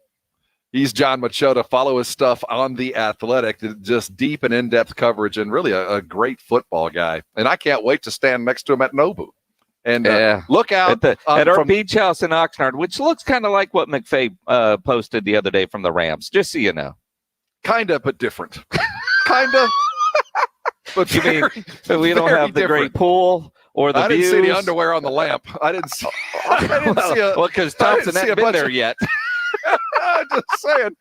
He's John Machota. Follow his stuff on The Athletic. Just deep and in-depth coverage and really a great football guy. And I can't wait to stand next to him at Nobu. And look out at our beach house in Oxnard, which looks kind of like what McVay posted the other day from the Rams, just so you know. Kind of, but different. Kind of. But you mean we don't have the different. Great pool or the views? I didn't see the underwear on the lamp. I didn't see because Thompson hasn't been there yet. I'm just saying,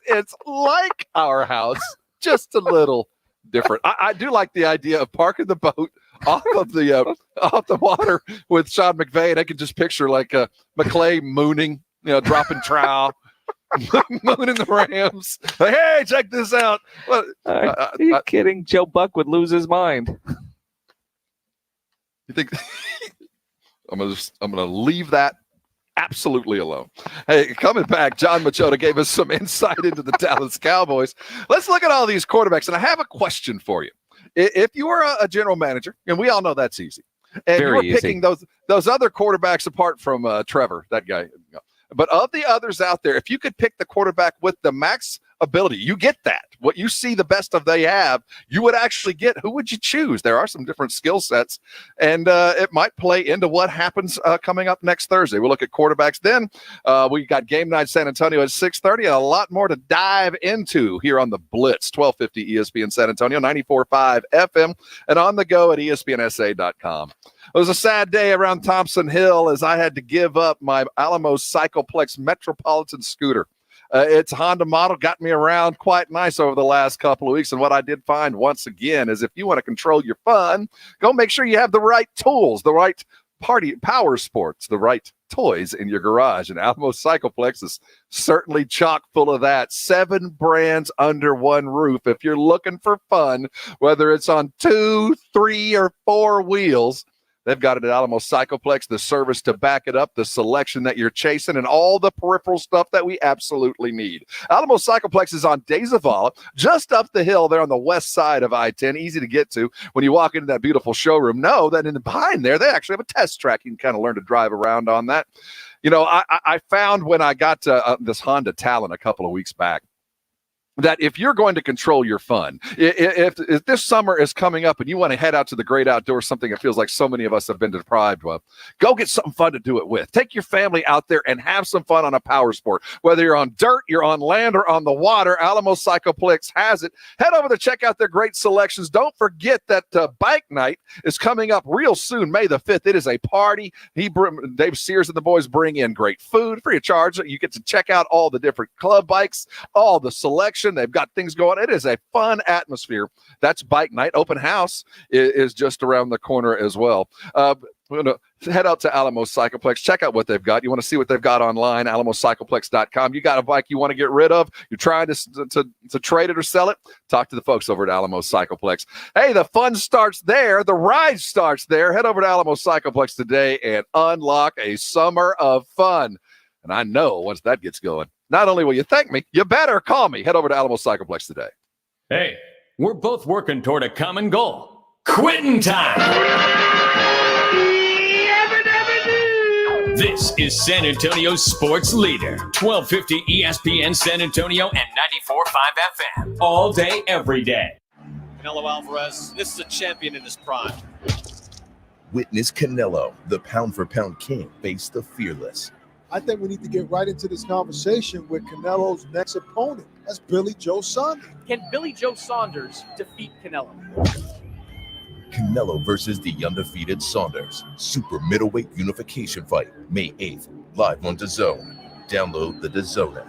it's like our house, just a little different. I do like the idea of parking the boat off the water with Sean McVay, and I can just picture like McClay mooning, dropping trowel, mooning the Rams. Like, hey, check this out. Are you kidding? Joe Buck would lose his mind. You think I'm gonna leave that absolutely alone. Hey, coming back, John Machota gave us some insight into the Dallas Cowboys. Let's look at all these quarterbacks, and I have a question for you. If you were a general manager, and we all know that's easy, and you were picking those other quarterbacks apart from Trevor, that guy, but of the others out there, if you could pick the quarterback with the max ability. You get that. What you see the best of they have, you would actually get. Who would you choose? There are some different skill sets, and it might play into what happens coming up next Thursday. We'll look at quarterbacks then. We got Game Night San Antonio at 6:30, and a lot more to dive into here on the Blitz, 1250 ESPN San Antonio, 94.5 FM, and on the go at ESPNSA.com. It was a sad day around Thompson Hill as I had to give up my Alamo Cycleplex Metropolitan scooter. It's a Honda model, got me around quite nice over the last couple of weeks. And what I did find once again is if you want to control your fun, go make sure you have the right tools, the right power sports, the right toys in your garage. And Alamo Cycleplex is certainly chock full of that. 7 brands under one roof. If you're looking for fun, whether it's on 2, 3, or 4 wheels, they've got it at Alamo Cycleplex, the service to back it up, the selection that you're chasing, and all the peripheral stuff that we absolutely need. Alamo Cycleplex is on De Zavala, just up the hill there on the west side of I-10, easy to get to. When you walk into that beautiful showroom, know that behind there, they actually have a test track. You can kind of learn to drive around on that. You know, I found when I got this Honda Talon a couple of weeks back, that if you're going to control your fun, if this summer is coming up and you want to head out to the great outdoors, something it feels like so many of us have been deprived of, go get something fun to do it with. Take your family out there and have some fun on a power sport. Whether you're on dirt, you're on land, or on the water, Alamo Cycleplex has it. Head over to check out their great selections. Don't forget that Bike Night is coming up real soon, May the 5th. It is a party. Dave Sears and the boys bring in great food free of charge. You get to check out all the different club bikes, all the selection. They've got things going. It is a fun atmosphere. That's Bike Night. Open house is just around the corner as well. We're going to head out to Alamo Cycleplex. Check out what they've got. You want to see what they've got online, alamocycleplex.com. You got a bike you want to get rid of. You're trying to trade it or sell it. Talk to the folks over at Alamo Cycleplex. Hey, the fun starts there. The ride starts there. Head over to Alamo Cycleplex today and unlock a summer of fun. And I know once that gets going, not only will you thank me, you better call me. Head over to Alamo Cycleplex today. Hey, we're both working toward a common goal. Quitting time. This is San Antonio's sports leader. 1250 ESPN San Antonio and 94.5 FM. All day, every day. Canelo Alvarez, this is a champion in his prime. Witness Canelo, the pound-for-pound king, face the fearless. I think we need to get right into this conversation with Canelo's next opponent. That's Billy Joe Saunders. Can Billy Joe Saunders defeat Canelo? Canelo versus the undefeated Saunders. Super middleweight unification fight, May 8th, live on DAZN. Download the DAZN app.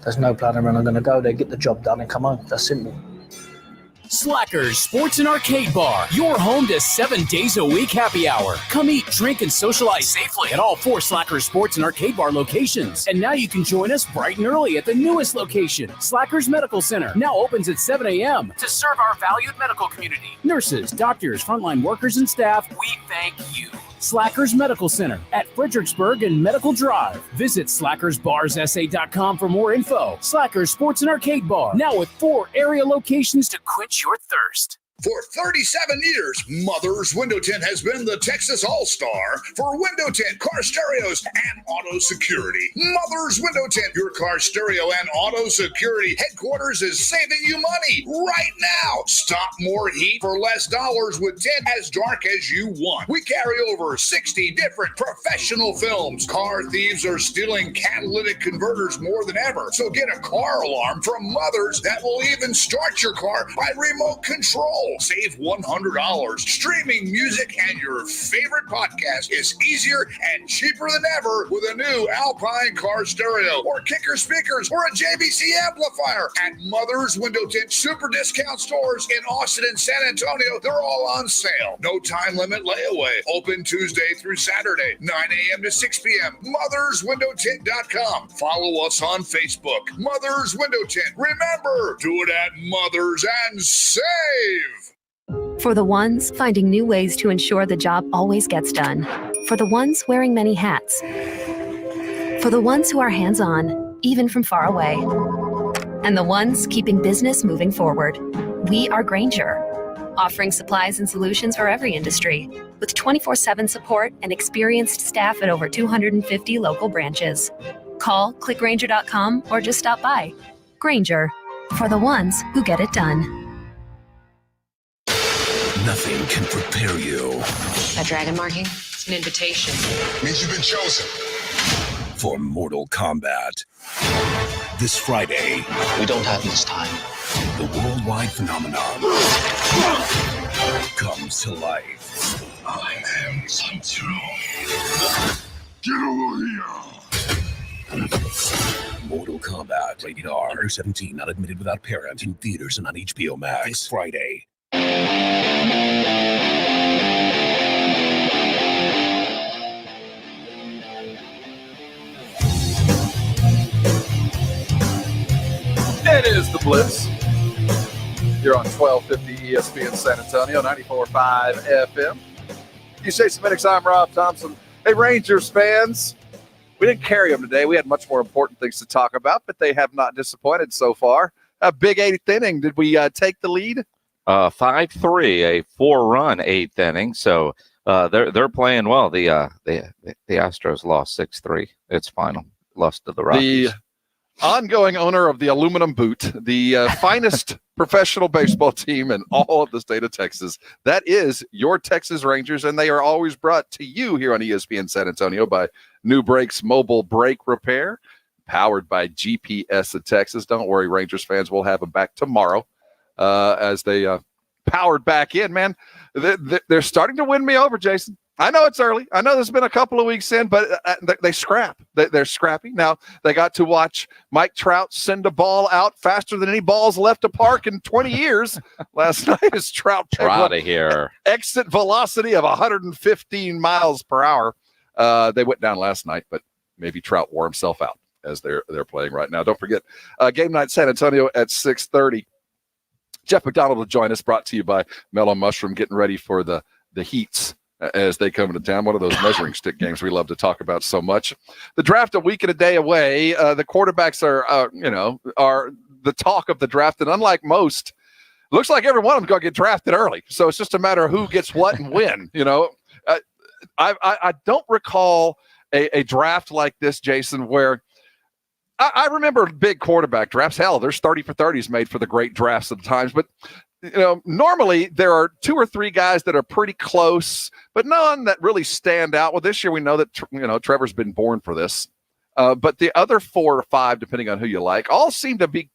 There's no plan around. I'm going to go there, get the job done, and come home. That's simple. Slackers Sports and Arcade Bar, your home to 7 days a week happy hour. Come eat, drink, and socialize safely at all 4 Slackers Sports and Arcade Bar locations. And now you can join us bright and early at the newest location, Slackers Medical Center, now opens at 7 a.m. to serve our valued medical community. Nurses, doctors, frontline workers, and staff, we thank you. Slackers Medical Center at Fredericksburg and Medical Drive. Visit slackersbarssa.com for more info. Slackers Sports and Arcade Bar, now with 4 area locations to quench your thirst. For 37 years, Mother's Window Tint has been the Texas All-Star for window tint, car stereos, and auto security. Mother's Window Tint, your car stereo and auto security headquarters, is saving you money right now. Stop more heat for less dollars with tint as dark as you want. We carry over 60 different professional films. Car thieves are stealing catalytic converters more than ever, so get a car alarm from Mother's that will even start your car by remote control. Save $100. Streaming music and your favorite podcast is easier and cheaper than ever with a new Alpine car stereo or Kicker speakers or a JBC amplifier. At Mother's Window Tint super discount stores in Austin and San Antonio, they're all on sale. No time limit layaway. Open Tuesday through Saturday, 9 a.m. to 6 p.m. MothersWindowTint.com. Follow us on Facebook. Mother's Window Tint. Remember, do it at Mother's and save. For the ones finding new ways to ensure the job always gets done. For the ones wearing many hats. For the ones who are hands-on, even from far away. And the ones keeping business moving forward. We are Grainger, offering supplies and solutions for every industry, with 24/7 support and experienced staff at over 250 local branches. Call, click Grainger.com, or just stop by. Grainger, For the ones who get it done. Nothing can prepare you. That dragon marking? It's an invitation. Means you've been chosen. For Mortal Kombat. This Friday. We don't have much time. The worldwide phenomenon comes to life. I am Sub-Zero. Get over here! Mortal Kombat. Rated R. Under 17. Not admitted without parent. In theaters and on HBO Max. This Friday. It is the Blitz. You're on 1250 ESPN San Antonio, 94.5 FM. You say Semantics, I'm Rob Thompson. Hey, Rangers fans. We didn't carry them today. We had much more important things to talk about, but they have not disappointed so far. A big eighth inning. Did we take the lead? 5-3, a 4-run eighth inning. So they're playing well. The Astros lost 6-3. It's final. Lost to the Rockies. The ongoing owner of the aluminum boot, the finest professional baseball team in all of the state of Texas. That is your Texas Rangers, and they are always brought to you here on ESPN San Antonio by New Brakes Mobile Brake Repair, powered by GPS of Texas. Don't worry, Rangers fans, we'll have them back tomorrow as they powered back in, man. They're starting to win me over, Jason. I know it's early. I know there's been a couple of weeks in, but they scrap. They're scrappy. Now, they got to watch Mike Trout send a ball out faster than any balls left to park in 20 years. Last night, as Trout out of here. Exit velocity of 115 miles per hour. They went down last night, but maybe Trout wore himself out as they're playing right now. Don't forget, game night San Antonio at 6:30. Jeff McDonald will join us, brought to you by Mellow Mushroom, getting ready for the heats as they come into town. One of those measuring stick games we love to talk about so much. The draft a week and a day away. The quarterbacks are the talk of the draft, and unlike most, looks like every one of them going to get drafted early. So it's just a matter of who gets what and when. I don't recall a draft like this, Jason, where I remember big quarterback drafts. Hell, there's 30 for 30s made for the great drafts at the times, but normally there are 2 or 3 guys that are pretty close, but none that really stand out. Well, this year we know that Trevor's been born for this, but the other 4 or 5, depending on who you like, all seem to be,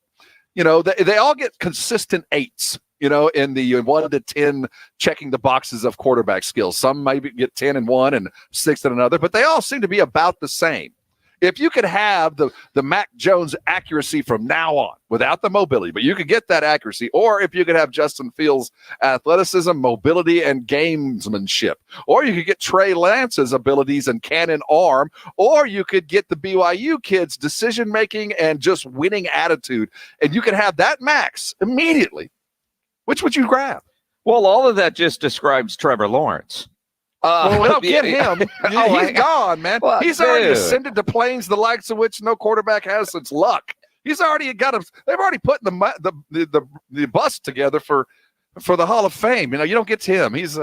they all get consistent 8s. In the 1 to 10 checking the boxes of quarterback skills. Some maybe get 10 in one and 6 in another, but they all seem to be about the same. If you could have the Mac Jones accuracy from now on without the mobility, but you could get that accuracy, or if you could have Justin Fields' athleticism, mobility, and gamesmanship, or you could get Trey Lance's abilities and cannon arm, or you could get the BYU kids' decision-making and just winning attitude, and you could have that max immediately. Which would you grab? Well, all of that just describes Trevor Lawrence. Well, we don't get him. He's gone, man. Well, he's already ascended to planes the likes of which no quarterback has since Luck. He's already got him. They've already put the bus together for the Hall of Fame. You don't get to him. He's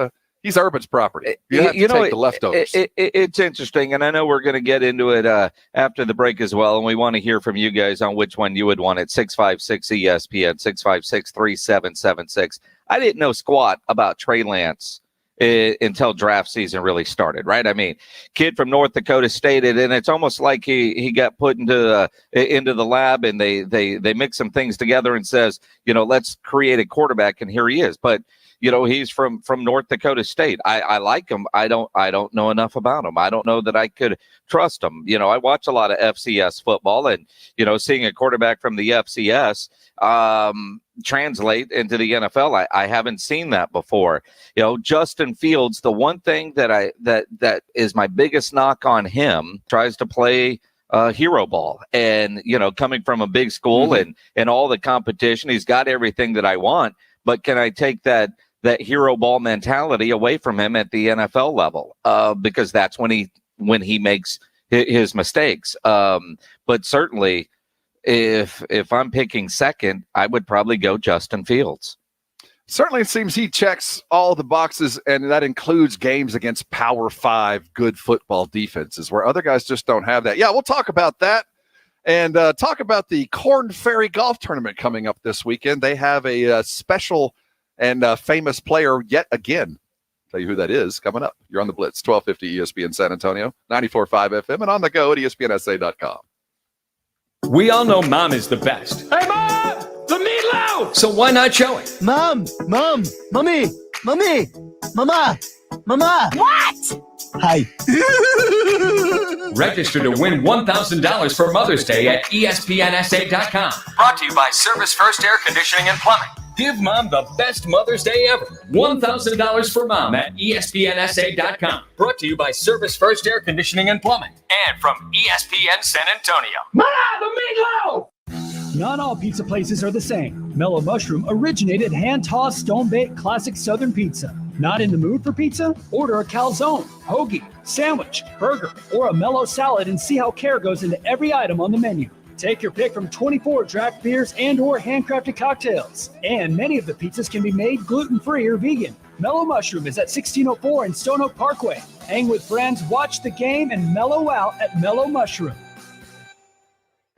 Urban's property. You have to take the leftovers. It's interesting, and I know we're going to get into it after the break as well, and we want to hear from you guys on which one you would want at 656-ESPN, 656-3776. I didn't know squat about Trey Lance until draft season really started, right? I mean, kid from North Dakota State, and it's almost like he got put into the lab, and they mix some things together and says, let's create a quarterback, and here he is. But he's from North Dakota State. I like him. I don't know enough about him. I don't know that I could trust him. I watch a lot of FCS football, and seeing a quarterback from the FCS translate into the NFL, I haven't seen that before. Justin Fields, the one thing that is my biggest knock on him, tries to play hero ball, and coming from a big school and all the competition, he's got everything that I want. But can I take that hero ball mentality away from him at the NFL level? Because that's when he makes his mistakes. But certainly, if I'm picking second, I would probably go Justin Fields. Certainly, it seems he checks all the boxes, and that includes games against Power 5 good football defenses where other guys just don't have that. Yeah, we'll talk about that and talk about the Corn Ferry Golf Tournament coming up this weekend. They have a special and famous player yet again. Tell you who that is coming up. You're on the Blitz, 1250 ESPN San Antonio, 94.5 FM, and on the go at ESPNSA.com. We all know Mom is the best. Hey, Mom! The meatloaf! So why not show it? Mom, mommy, mama. What? Hi. Register to win $1,000 for Mother's Day at ESPNSA.com. Brought to you by Service First Air Conditioning and Plumbing. Give Mom the best Mother's Day ever. $1,000 for Mom at ESPNSA.com. Brought to you by Service First Air Conditioning and Plumbing. And from ESPN San Antonio. Mom, the meatloaf! Not all pizza places are the same. Mellow Mushroom originated hand-tossed, stone-baked classic Southern pizza. Not in the mood for pizza? Order a calzone, hoagie, sandwich, burger, or a mellow salad and see how care goes into every item on the menu. Take your pick from 24 draft beers and or handcrafted cocktails. And many of the pizzas can be made gluten-free or vegan. Mellow Mushroom is at 1604 in Stone Oak Parkway. Hang with friends, watch the game, and mellow out at Mellow Mushroom.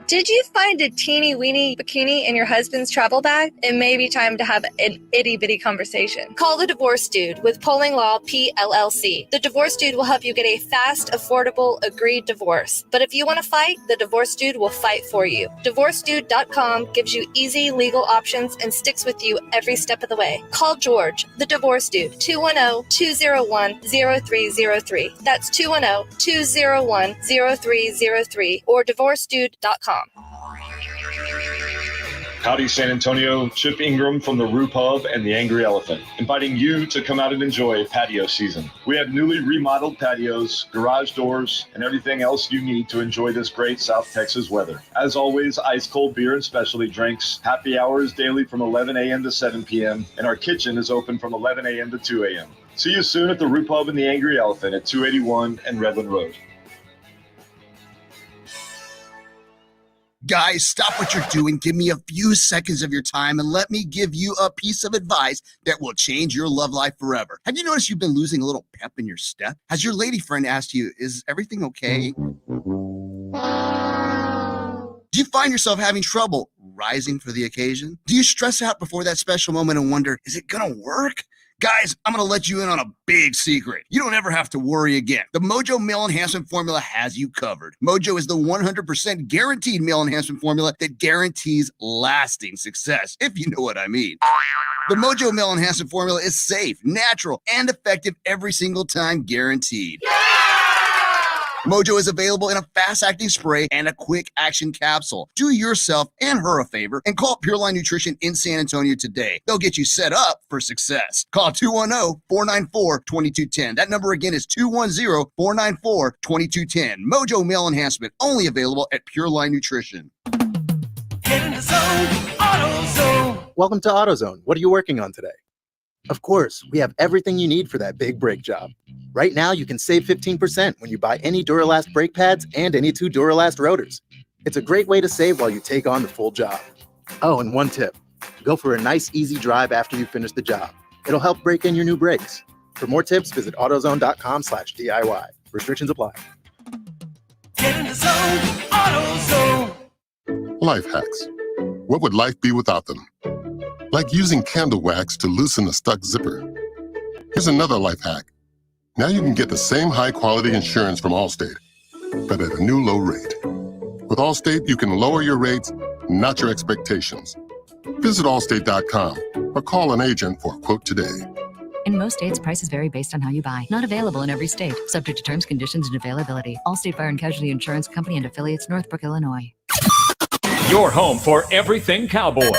Did you find a teeny weeny bikini in your husband's travel bag? It may be time to have an itty bitty conversation. Call the Divorce Dude with Polling Law PLLC. The Divorce Dude will help you get a fast, affordable, agreed divorce. But if you want to fight, the Divorce Dude will fight for you. DivorceDude.com gives you easy legal options and sticks with you every step of the way. Call George, the Divorce Dude, 210-201-0303. That's 210-201-0303 or DivorceDude.com. Howdy, San Antonio. Chip Ingram from the Roo Pub and the Angry Elephant, inviting you to come out and enjoy patio season. We have newly remodeled patios, garage doors, and everything else you need to enjoy this great South Texas weather. As always, ice cold beer and specialty drinks. Happy hours daily from 11 a.m. to 7 p.m. And our kitchen is open from 11 a.m. to 2 a.m. See you soon at the Roo Pub and the Angry Elephant at 281 and Redland Road. Guys, stop what you're doing. Give me a few seconds of your time and let me give you a piece of advice that will change your love life forever. Have you noticed you've been losing a little pep in your step? Has your lady friend asked you, is everything okay? Do you find yourself having trouble rising for the occasion? Do you stress out before that special moment and wonder, is it gonna work? Guys, I'm going to let you in on a big secret. You don't ever have to worry again. The Mojo Male Enhancement Formula has you covered. Mojo is the 100% guaranteed male enhancement formula that guarantees lasting success, if you know what I mean. The Mojo Male Enhancement Formula is safe, natural, and effective every single time, guaranteed. Mojo is available in a fast-acting spray and a quick-action capsule. Do yourself and her a favor and call Pureline Nutrition in San Antonio today. They'll get you set up for success. Call 210-494-2210. That number again is 210-494-2210. Mojo Male Enhancement, only available at Pureline Nutrition. Get in the zone, AutoZone. Welcome to AutoZone. What are you working on today? Of course, we have everything you need for that big brake job. Right now, you can save 15% when you buy any Duralast brake pads and any 2 Duralast rotors. It's a great way to save while you take on the full job. Oh, and one tip. Go for a nice, easy drive after you finish the job. It'll help break in your new brakes. For more tips, visit AutoZone.com/DIY. Restrictions apply. Get in the zone, AutoZone. Life hacks. What would life be without them? Like using candle wax to loosen a stuck zipper. Here's another life hack. Now you can get the same high-quality insurance from Allstate, but at a new low rate. With Allstate, you can lower your rates, not your expectations. Visit Allstate.com or call an agent for a quote today. In most states, prices vary based on how you buy. Not available in every state. Subject to terms, conditions, and availability. Allstate Fire and Casualty Insurance Company and affiliates, Northbrook, Illinois. Your home for everything Cowboys.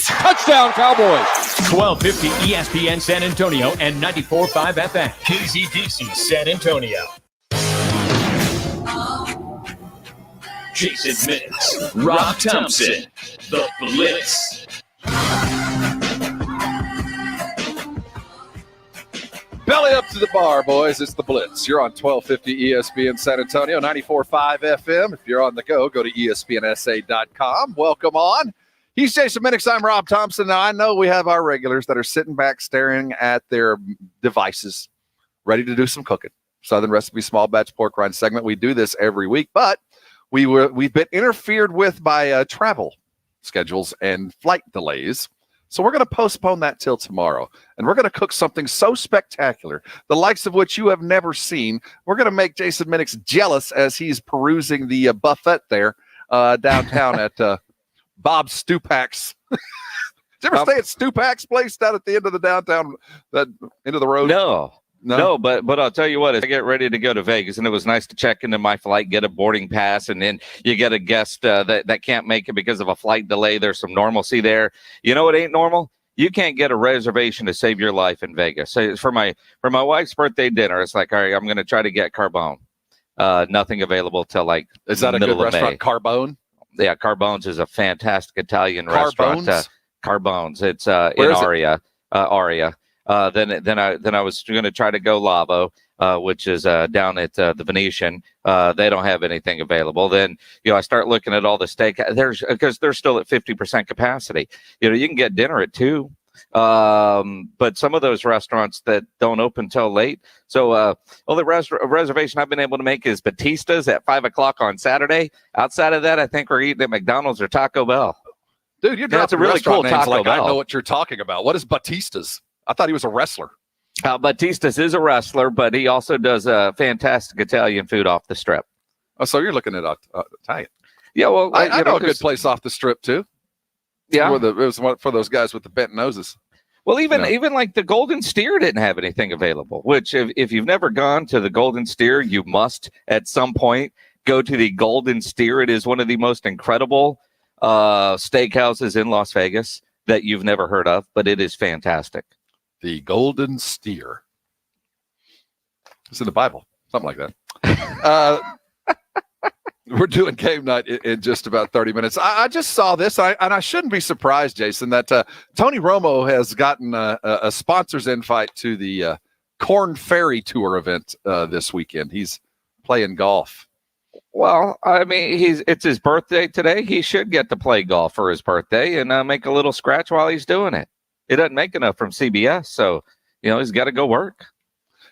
Touchdown, Cowboys! 1250 ESPN San Antonio and 94.5 FM. KZDC San Antonio. Jason Minix, Rob Thompson, The Blitz. Belly up to the bar, boys. It's The Blitz. You're on 1250 ESPN San Antonio, 94.5 FM. If you're on the go to ESPNSA.com. Welcome on. He's Jason Minix. I'm Rob Thompson. Now, I know we have our regulars that are sitting back staring at their devices, ready to do some cooking. Southern Recipe Small Batch Pork Rind segment. We do this every week, but we've been interfered with by travel schedules and flight delays. So we're going to postpone that till tomorrow. And we're going to cook something so spectacular, the likes of which you have never seen. We're going to make Jason Minix jealous as he's perusing the buffet there downtown at Bob Stupak's. Did you ever stay at Stupak's place down at the end of the downtown, that end of the road? No, but I'll tell you what, as I get ready to go to Vegas, and it was nice to check into my flight, get a boarding pass, and then you get a guest that can't make it because of a flight delay. There's some normalcy there. You know what ain't normal? You can't get a reservation to save your life in Vegas. So for my wife's birthday dinner, it's like, all right, I'm going to try to get Carbone. Nothing available till like is that a good restaurant? Carbone? Yeah, Carbone's is a fantastic Italian restaurant. Carbone's. It's in Aria. Then I was going to try to go Lavo, which is down at the Venetian. They don't have anything available. Then I start looking at all the steak. Because they're still at 50% capacity. You can get dinner at 2. But some of those restaurants that don't open till late. So the reservation I've been able to make is Batista's at 5:00 on Saturday. Outside of that, I think we're eating at McDonald's or Taco Bell. Dude, you're dropping really cool Taco Bell. I know what you're talking about. What is Batista's? I thought he was a wrestler. Batistas is a wrestler, but he also does fantastic Italian food off the strip. Oh, so you're looking at Italian? Yeah, well, I know a good place off the strip too. Yeah, it was one for those guys with the bent noses. Well, even like the Golden Steer didn't have anything available. Which, if you've never gone to the Golden Steer, you must at some point go to the Golden Steer. It is one of the most incredible steakhouses in Las Vegas that you've never heard of, but it is fantastic. The Golden Steer. It's in the Bible, something like that. We're doing game night in just about 30 minutes. I just saw this, and I shouldn't be surprised, Jason, that Tony Romo has gotten a sponsor's invite to the Corn Ferry Tour event this weekend. He's playing golf. Well, I mean, it's his birthday today. He should get to play golf for his birthday and make a little scratch while he's doing it. He doesn't make enough from CBS, so he's got to go work.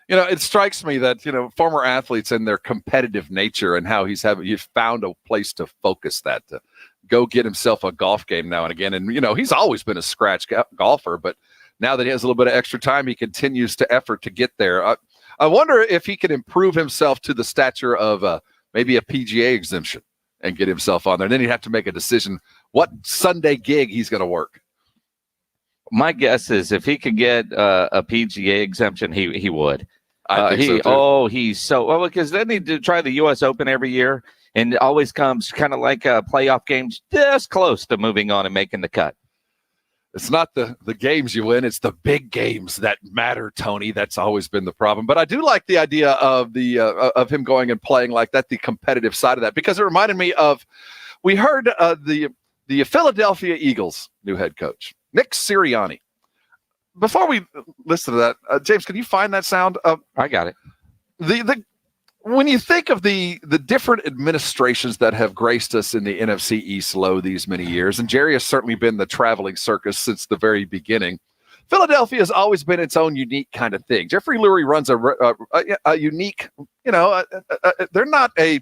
It strikes me that former athletes and their competitive nature and how he's found a place to focus that, to go get himself a golf game now and again. And he's always been a scratch golfer, but now that he has a little bit of extra time, he continues to effort to get there. I wonder if he can improve himself to the stature of maybe a PGA exemption and get himself on there. And then he'd have to make a decision what Sunday gig he's going to work. My guess is if he could get a PGA exemption, he would. I think so too. He's so well because then he did try the U.S. Open every year, and it always comes kind of like playoff games, just close to moving on and making the cut. It's not the games you win; it's the big games that matter, Tony. That's always been the problem. But I do like the idea of the of him going and playing like that, the competitive side of that, because it reminded me of we heard the Philadelphia Eagles new head coach Nick Sirianni. Before we listen to that, James, can you find that sound? I got it. When you think of the different administrations that have graced us in the NFC East low these many years, and Jerry has certainly been the traveling circus since the very beginning, Philadelphia has always been its own unique kind of thing. Jeffrey Lurie runs a unique, they're not a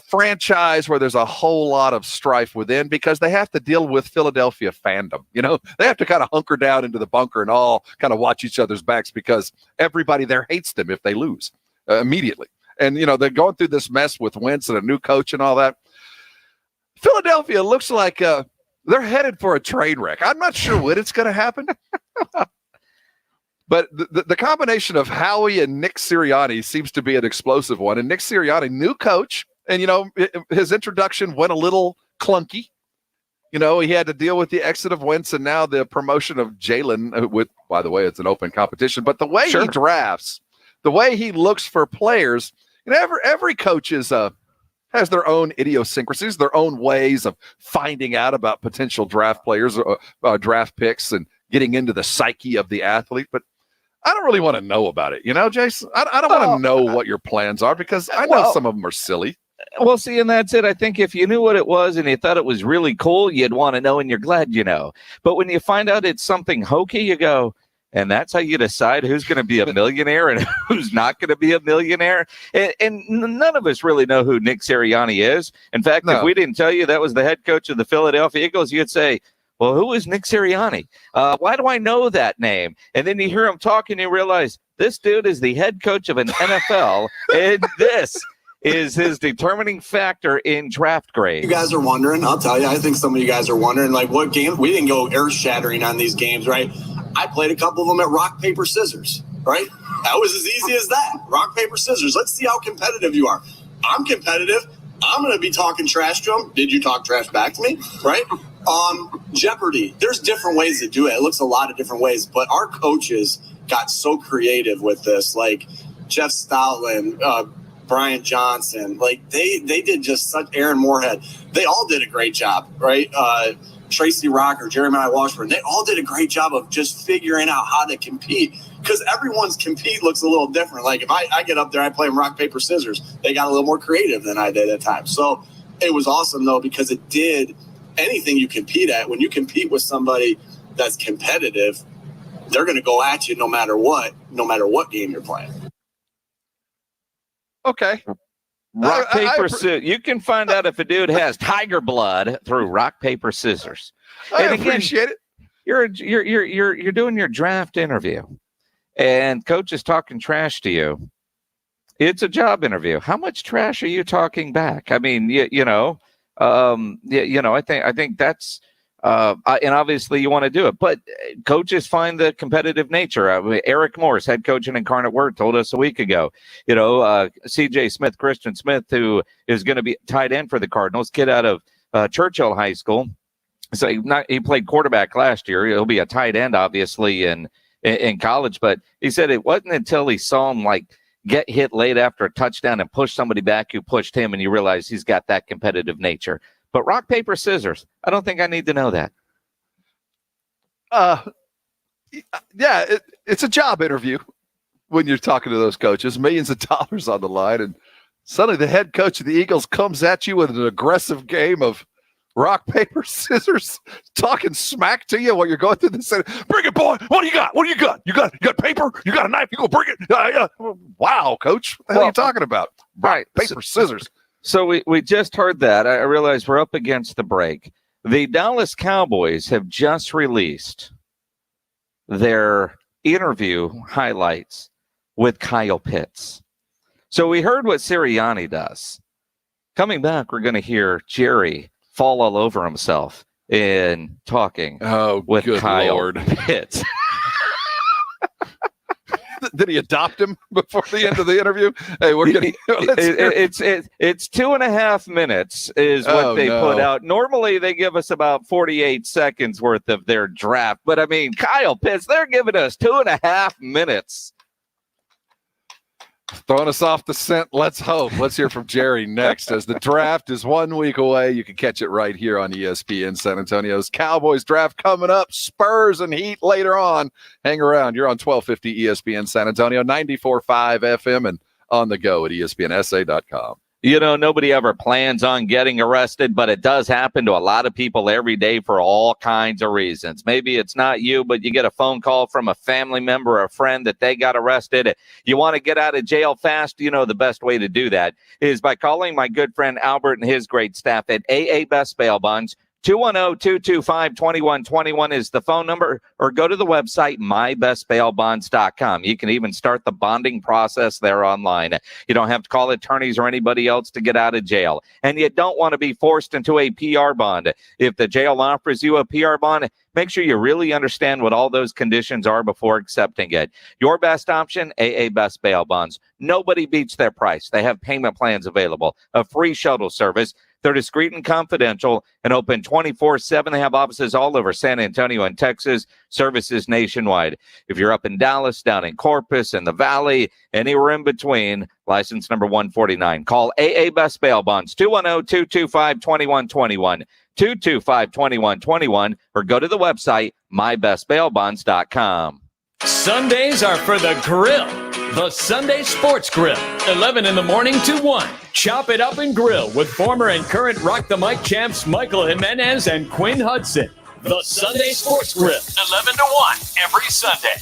franchise where there's a whole lot of strife within because they have to deal with Philadelphia fandom. They have to kind of hunker down into the bunker and all kind of watch each other's backs because everybody there hates them if they lose immediately. And, they're going through this mess with Wentz and a new coach and all that. Philadelphia looks like they're headed for a train wreck. I'm not sure when it's going to happen. But the combination of Howie and Nick Sirianni seems to be an explosive one. And Nick Sirianni, new coach, and, his introduction went a little clunky. He had to deal with the exit of Wentz and now the promotion of Jalen, by the way, it's an open competition. But the way he drafts, the way he looks for players, every coach has their own idiosyncrasies, their own ways of finding out about potential draft players, draft picks, and getting into the psyche of the athlete. But I don't really want to know about it, Jason. I don't want to know what your plans are because I know some of them are silly. Well, see, and that's it. I think if you knew what it was and you thought it was really cool, you'd want to know, and you're glad you know. But when you find out it's something hokey, you go, And that's how you decide who's going to be a millionaire and who's not going to be a millionaire. And none of us really know who Nick Sirianni is. In fact, if we didn't tell you that was the head coach of the Philadelphia Eagles, you'd say, well, who is Nick Sirianni? Why do I know that name? And then you hear him talk and you realize this dude is the head coach of an NFL, and this is his determining factor in draft grades. You guys are wondering, I'll tell you, I think some of you guys are wondering, like, what game? We didn't go earth-shattering on these games, right? I played a couple of them at rock, paper, scissors, right? That was as easy as that. Rock, paper, scissors. Let's see how competitive you are. I'm competitive. I'm going to be talking trash to him. Did you talk trash back to me, right? Jeopardy. There's different ways to do it. It looks a lot of different ways, but our coaches got so creative with this, like Jeff Stoutland, Brian Johnson, like they did just such. Aaron Moorhead, they all did a great job, right? Tracy Rocker, Jeremiah Washburn, they all did a great job of just figuring out how to compete, because everyone's compete looks a little different. Like if I get up there, I play them rock, paper, scissors. They got a little more creative than I did at times. So it was awesome though, because it did anything you compete at. When you compete with somebody that's competitive, they're going to go at you no matter what game you're playing. Okay. Rock, paper, scissors. You can find out if a dude has tiger blood through rock, paper, scissors. I appreciate it. You're doing your draft interview, and coach is talking trash to you. It's a job interview. How much trash are you talking back? I mean, I think that's. And obviously you want to do it, but coaches find the competitive nature. Eric Morse, head coach in Incarnate Word, told us a week ago, CJ Smith, Christian Smith, who is going to be tight end for the Cardinals, kid out of Churchill High School. So he played quarterback last year. He'll be a tight end, obviously, in college. But he said it wasn't until he saw him get hit late after a touchdown and push somebody back who pushed him, and you realize he's got that competitive nature. But rock, paper, scissors, I don't think I need to know that. Yeah, it's a job interview when you're talking to those coaches, millions of dollars on the line, and suddenly the head coach of the Eagles comes at you with an aggressive game of rock, paper, scissors, talking smack to you while you're going through this. Bring it, boy. What do you got? What do you got? You got paper? You got a knife? You go bring it. Wow, coach. What the hell are you talking about? Right, paper, scissors. So we just heard that. I realize we're up against the break. The Dallas Cowboys have just released their interview highlights with Kyle Pitts. So we heard what Sirianni does. Coming back, we're going to hear Jerry fall all over himself in talking with Kyle Pitts. Did he adopt him before the end of the interview? Hey, we're getting. It's 2.5 minutes is what they put out. Normally they give us about 48 seconds worth of their draft, but I mean, Kyle Pitts, they're giving us 2.5 minutes. Throwing us off the scent. Let's hope. Let's hear from Jerry next. As the draft is 1 week away, you can catch it right here on ESPN San Antonio's Cowboys draft coming up. Spurs and Heat later on. Hang around. You're on 1250 ESPN San Antonio, 94.5 FM, and on the go at ESPNSA.com. Nobody ever plans on getting arrested, but it does happen to a lot of people every day for all kinds of reasons. Maybe it's not you, but you get a phone call from a family member or a friend that they got arrested. You want to get out of jail fast? The best way to do that is by calling my good friend Albert and his great staff at AA Best Bail Bonds. 210-225-2121 is the phone number, or go to the website, mybestbailbonds.com. You can even start the bonding process there online. You don't have to call attorneys or anybody else to get out of jail. And you don't want to be forced into a PR bond. If the jail offers you a PR bond, make sure you really understand what all those conditions are before accepting it. Your best option, AA Best Bail Bonds. Nobody beats their price. They have payment plans available, a free shuttle service. They're discreet and confidential and open 24/7. They have offices all over San Antonio and Texas, services nationwide. If you're up in Dallas, down in Corpus, in the Valley, anywhere in between, license number 149. Call AA Best Bail Bonds, 210-225-2121, 225-2121, or go to the website, mybestbailbonds.com. Sundays are for the grill. The Sunday Sports Grill, 11 in the morning to 1. Chop it up and grill with former and current Rock the Mic champs Michael Jimenez and Quinn Hudson. The Sunday Sports Grill, 11 to 1 every Sunday.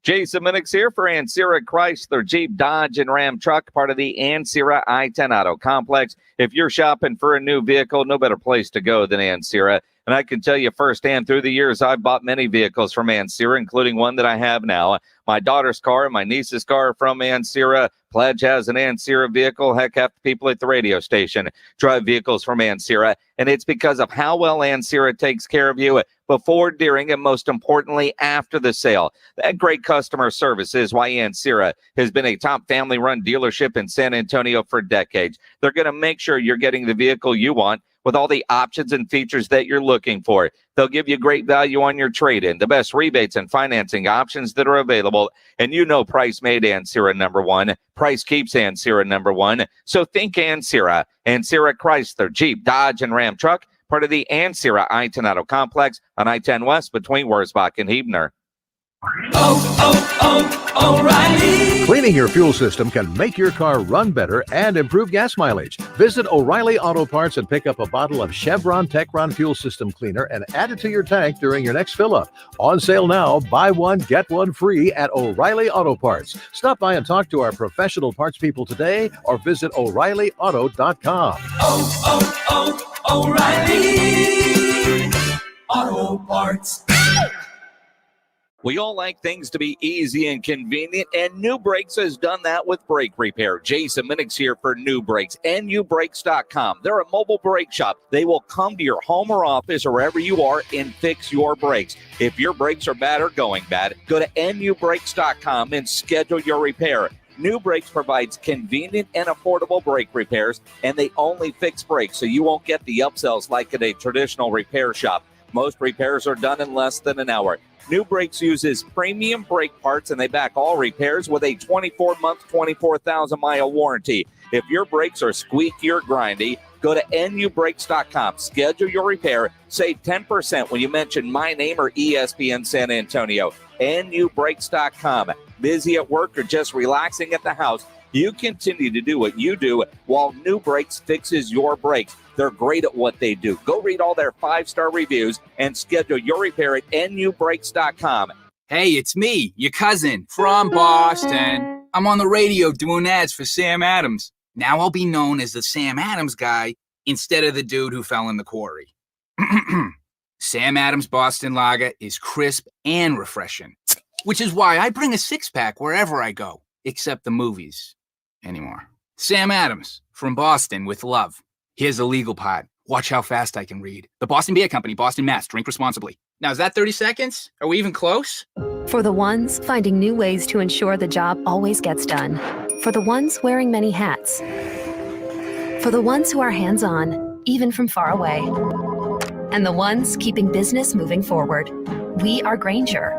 Jason Minix here for Ansira Chrysler, Jeep, Dodge, and Ram Truck, part of the Ansira I-10 Auto Complex. If you're shopping for a new vehicle, no better place to go than Ansira. And I can tell you firsthand, through the years, I've bought many vehicles from Ansira, including one that I have now. My daughter's car and my niece's car are from Ansira. Pledge has an Ansira vehicle. Heck, half the people at the radio station drive vehicles from Ansira. And it's because of how well Ansira takes care of you before, during, and most importantly, after the sale. That great customer service is why Ansira has been a top family-run dealership in San Antonio for decades. They're going to make sure you're getting the vehicle you want with all the options and features that you're looking for. They'll give you great value on your trade-in, the best rebates and financing options that are available. And you know price made Ansira number one. Price keeps Ansira number one. So think Ansira. Ansira Chrysler, Jeep, Dodge, and Ram Truck, part of the Ansira I-10 Auto Complex on I-10 West between Wurzbach and Huebner. O'Reilly. Cleaning your fuel system can make your car run better and improve gas mileage. Visit O'Reilly Auto Parts and pick up a bottle of Chevron Techron Fuel System Cleaner and add it to your tank during your next fill-up. On sale now, buy one, get one free at O'Reilly Auto Parts. Stop by and talk to our professional parts people today or visit O'ReillyAuto.com. O'Reilly Auto Parts. We all like things to be easy and convenient, and New Brakes has done that with brake repair. Jason Minix here for New Brakes, nubrakes.com. They're a mobile brake shop. They will come to your home or office or wherever you are and fix your brakes. If your brakes are bad or going bad, go to nubrakes.com and schedule your repair. New Brakes provides convenient and affordable brake repairs, and they only fix brakes, so you won't get the upsells like at a traditional repair shop. Most repairs are done in less than an hour. New Brakes uses premium brake parts, and they back all repairs with a 24-month, 24,000-mile warranty. If your brakes are squeaky or grindy, go to nubrakes.com. Schedule your repair. Save 10% when you mention my name or ESPN San Antonio. nubrakes.com. Busy at work or just relaxing at the house, you continue to do what you do while New Brakes fixes your brakes. They're great at what they do. Go read all their 5-star reviews and schedule your repair at nubrakes.com. Hey, it's me, your cousin from Boston. I'm on the radio doing ads for Sam Adams. Now I'll be known as the Sam Adams guy instead of the dude who fell in the quarry. Sam Adams Boston Lager is crisp and refreshing, which is why I bring a 6-pack wherever I go, except the movies anymore. Sam Adams from Boston with love. Here's the legal part. Watch how fast I can read. The Boston Beer Company, Boston, Mass. Drink responsibly. Now, is that 30 seconds? Are we even close? For the ones finding new ways to ensure the job always gets done. For the ones wearing many hats. For the ones who are hands-on, even from far away. And the ones keeping business moving forward. We are Grainger,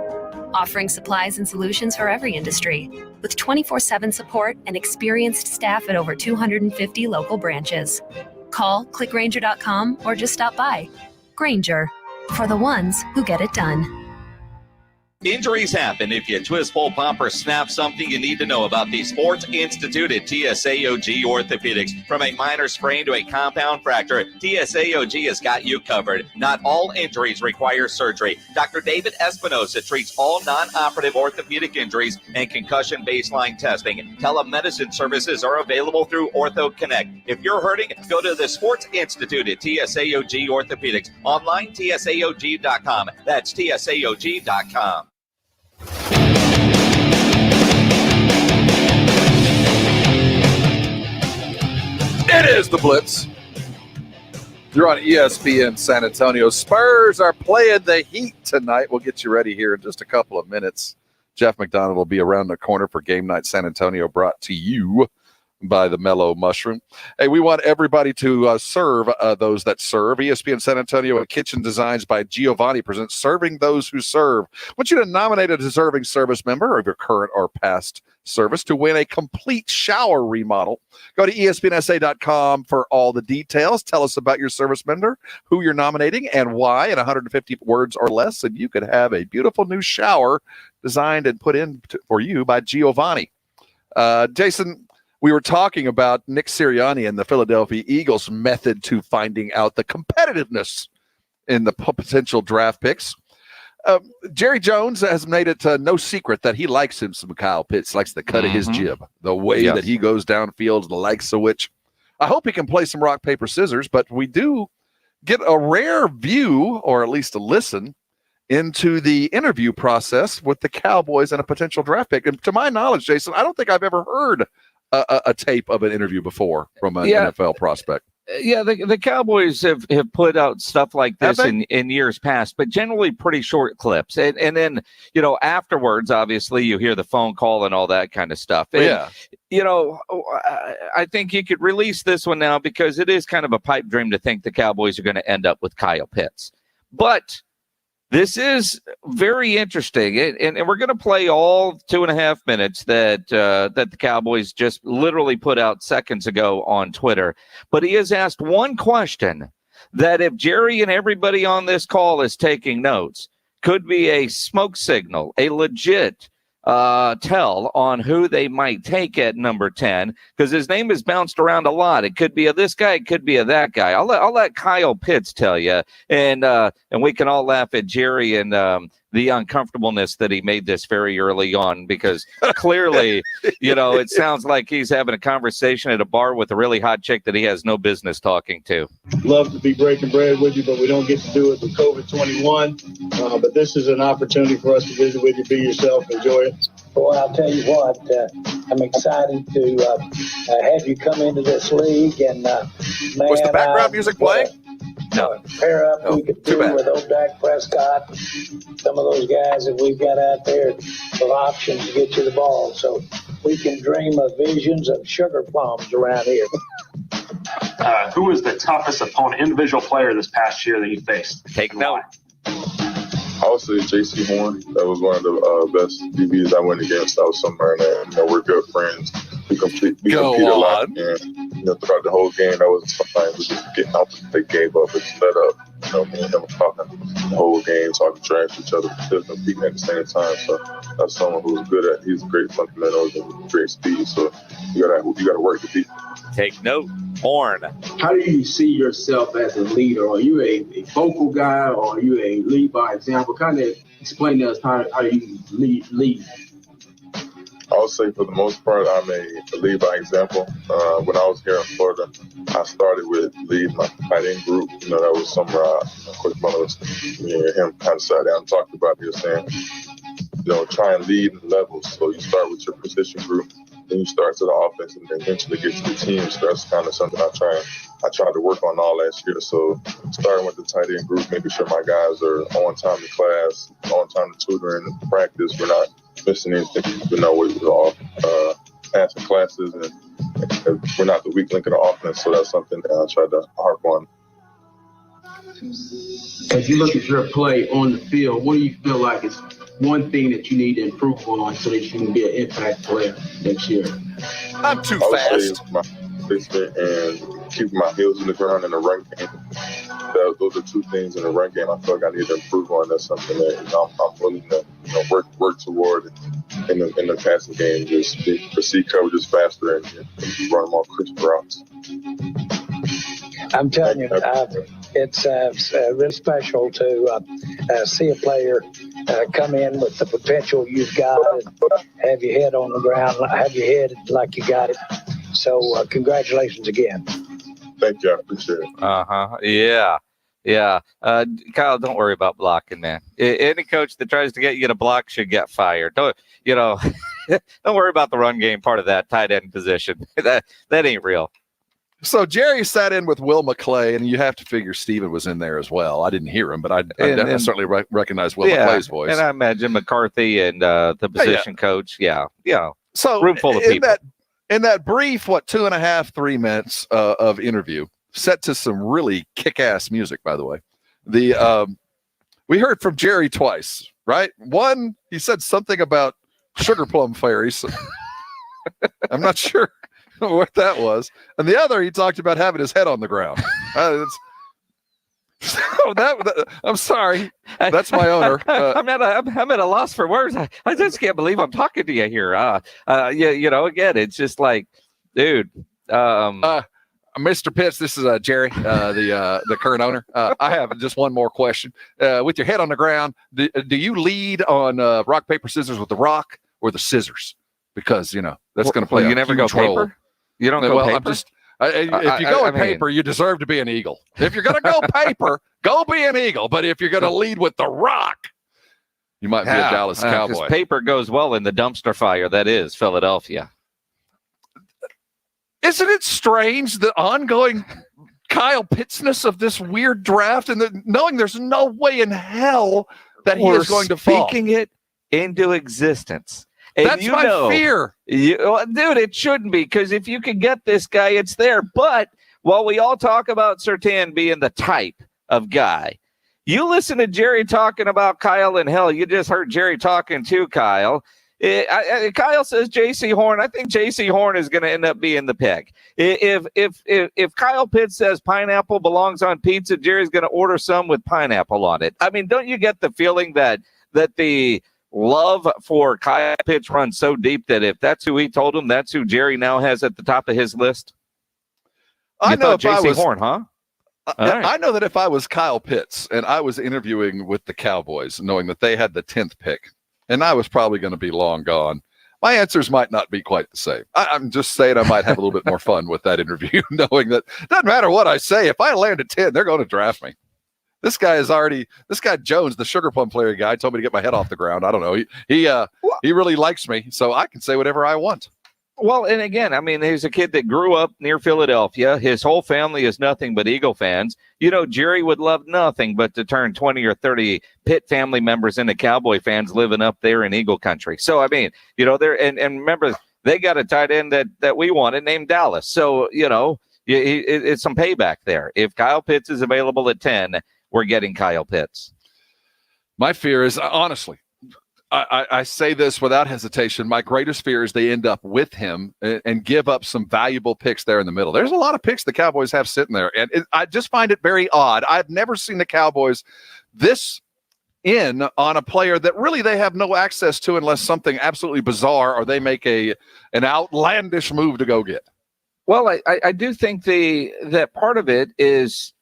offering supplies and solutions for every industry, with 24/7 support and experienced staff at over 250 local branches. Call, click Grainger.com, or just stop by. Grainger, for the ones who get it done. Injuries happen. If you twist, pull, pop, or snap something, you need to know about the Sports Institute at TSAOG Orthopedics. From a minor sprain to a compound fracture, TSAOG has got you covered. Not all injuries require surgery. Dr. David Espinosa treats all non-operative orthopedic injuries and concussion baseline testing. Telemedicine services are available through Ortho Connect. If you're hurting, go to the Sports Institute at TSAOG Orthopedics. Online, TSAOG.com. That's TSAOG.com. It is the Blitz. You're on ESPN San Antonio. Spurs are playing the Heat tonight. We'll get you ready here in just a couple of minutes. Jeff McDonald will be around the corner for Game Night San Antonio, brought to you by the Mellow Mushroom. Hey, we want everybody to serve those that serve. ESPN San Antonio and Kitchen Designs by Giovanni presents Serving Those Who Serve. I want you to nominate a deserving service member of your current or past service to win a complete shower remodel. Go to ESPNSA.com for all the details. Tell us about your service member, who you're nominating, and why in 150 words or less, and you could have a beautiful new shower designed and put in for you by Giovanni. Jason, we were talking about Nick Sirianni and the Philadelphia Eagles' method to finding out the competitiveness in the potential draft picks. Jerry Jones has made it no secret that he likes him some Kyle Pitts, likes the cut of his jib, the way that he goes downfield, the likes of which. I hope he can play some rock, paper, scissors, but we do get a rare view, or at least a listen, into the interview process with the Cowboys and a potential draft pick. And to my knowledge, Jason, I don't think I've ever heard a tape of an interview before from an NFL prospect. Yeah, the Cowboys have put out stuff like this in years past, but generally pretty short clips. And then, afterwards, obviously, you hear the phone call and all that kind of stuff. And, I think you could release this one now because it is kind of a pipe dream to think the Cowboys are going to end up with Kyle Pitts. But this is very interesting, and we're going to play all 2.5 minutes that the Cowboys just literally put out seconds ago on Twitter. But he has asked one question that, if Jerry and everybody on this call is taking notes, could be a smoke signal, a legit tell on who they might take at number 10, because his name has bounced around a lot. It could be a this guy, it could be a that guy. I'll let Kyle Pitts tell you, and we can all laugh at Jerry and the uncomfortableness that he made this very early on, because clearly, it sounds like he's having a conversation at a bar with a really hot chick that he has no business talking to. Love to be breaking bread with you, but we don't get to do it with COVID-21. But this is an opportunity for us to visit with you, be yourself, enjoy it. Boy, I'll tell you what, I'm excited to have you come into this league. And was the background music playing? No. Pair up, we could do with old Dak Prescott, some of those guys that we've got out there with options to get you the ball. So we can dream of visions of sugar plums around here. Who was the toughest opponent, individual player this past year that you faced? Take note. I would say J.C. Horn. That was one of the best DBs I went against. I was somewhere in there. We're good friends. We compete a lot. And, throughout the whole game, that was sometimes we just getting out. They gave up and sped up. Me and them talking the whole game, talking trash to each other, still competing at the same time. So that's someone who's good at. He's great fundamentals and great speed. So you gotta work to beat. Take note, Horn. How do you see yourself as a leader? Are you a vocal guy, or are you a lead by example? Kind of explain to us how you lead. I would say for the most part, I'm a lead by example. When I was here in Florida, I started with lead my tight end group. That was somewhere, of course, me and him kind of sat down and talked about. He was saying, try and lead in levels. So you start with your position group, then you start to the offense, and then eventually get to the team. So that's kind of something I tried to work on all last year. So starting with the tight end group, making sure my guys are on time to class, on time to tutoring and practice. We're not missing anything. We're all passing classes, and we're not the weak link of the offense. So that's something that I tried to harp on. As you look at your play on the field, what do you feel like is one thing that you need to improve on so that you can be an impact player next year? I'm too fast. My placement and keeping my heels in the ground in the run game. Those are two things in the run game I feel like I need to improve on. That's something that I'm willing to work toward in the passing game. Just proceed coverages faster and run more crisp routes. I'm telling you, it's really special to see a player come in with the potential you've got and have your head on the ground, have your head like you got it. So congratulations again. Thank you. I appreciate it. Yeah. Kyle, don't worry about blocking, man. Any coach that tries to get you to block should get fired. Don't worry about the run game part of that tight end position. That ain't real. So Jerry sat in with Will McClay, and you have to figure Steven was in there as well. I didn't hear him, but I certainly recognize Will McClay's voice. And I imagine McCarthy and the position coach. Yeah. So room full of people. In that brief, 2.5, 3 minutes of interview, set to some really kick-ass music, by the way. We heard from Jerry twice, right? One, he said something about sugar plum fairies. I'm not sure what that was. And the other, he talked about having his head on the ground. I'm sorry. That's my owner. I'm at a loss for words. I just can't believe I'm talking to you here. Again, it's just like, dude. Mr. Pitts, this is Jerry, the current owner. I have just one more question. With your head on the ground, do you lead on rock, paper, scissors with the rock or the scissors? Because, that's going to play you never go paper? Role. You don't go paper? I'm just, if you go in paper, you deserve to be an Eagle. If you're going to go paper, go be an Eagle. But if you're going to lead with the rock, you might be a Dallas Cowboy. Paper goes well in the dumpster fire that is Philadelphia. Isn't it strange, the ongoing Kyle Pittsness of this weird draft and knowing there's no way in hell that he is going to fall? Speaking it into existence. And that's my fear. Dude, it shouldn't be, because if you can get this guy, it's there. But while we all talk about Surtain being the type of guy, you listen to Jerry talking about Kyle, and hell, you just heard Jerry talking to Kyle. Kyle says J.C. Horn. I think J.C. Horn is going to end up being the pick. If Kyle Pitts says pineapple belongs on pizza, Jerry's going to order some with pineapple on it. I mean, don't you get the feeling that the love for Kyle Pitts runs so deep that if that's who he told him, that's who Jerry now has at the top of his list? I know if J.C. Horn, huh? I know that if I was Kyle Pitts and I was interviewing with the Cowboys, knowing that they had the 10th pick, and I was probably going to be long gone, my answers might not be quite the same. I'm just saying I might have a little bit more fun with that interview, knowing that it doesn't matter what I say. If I land at 10, they're going to draft me. This guy Jones, the Sugar Plum player guy, told me to get my head off the ground. I don't know. He really likes me, so I can say whatever I want. Well, and again, I mean, he's a kid that grew up near Philadelphia. His whole family is nothing but Eagle fans. Jerry would love nothing but to turn 20 or 30 Pitt family members into Cowboy fans living up there in Eagle country. So, I mean, there and remember, they got a tight end that we wanted named Dallas. So, it's some payback there. If Kyle Pitts is available at 10, we're getting Kyle Pitts. My fear is, honestly, I say this without hesitation. My greatest fear is they end up with him and give up some valuable picks there in the middle. There's a lot of picks the Cowboys have sitting there, and I just find it very odd. I've never seen the Cowboys this in on a player that really they have no access to unless something absolutely bizarre or they make an outlandish move to go get. Well, I do think that part of it is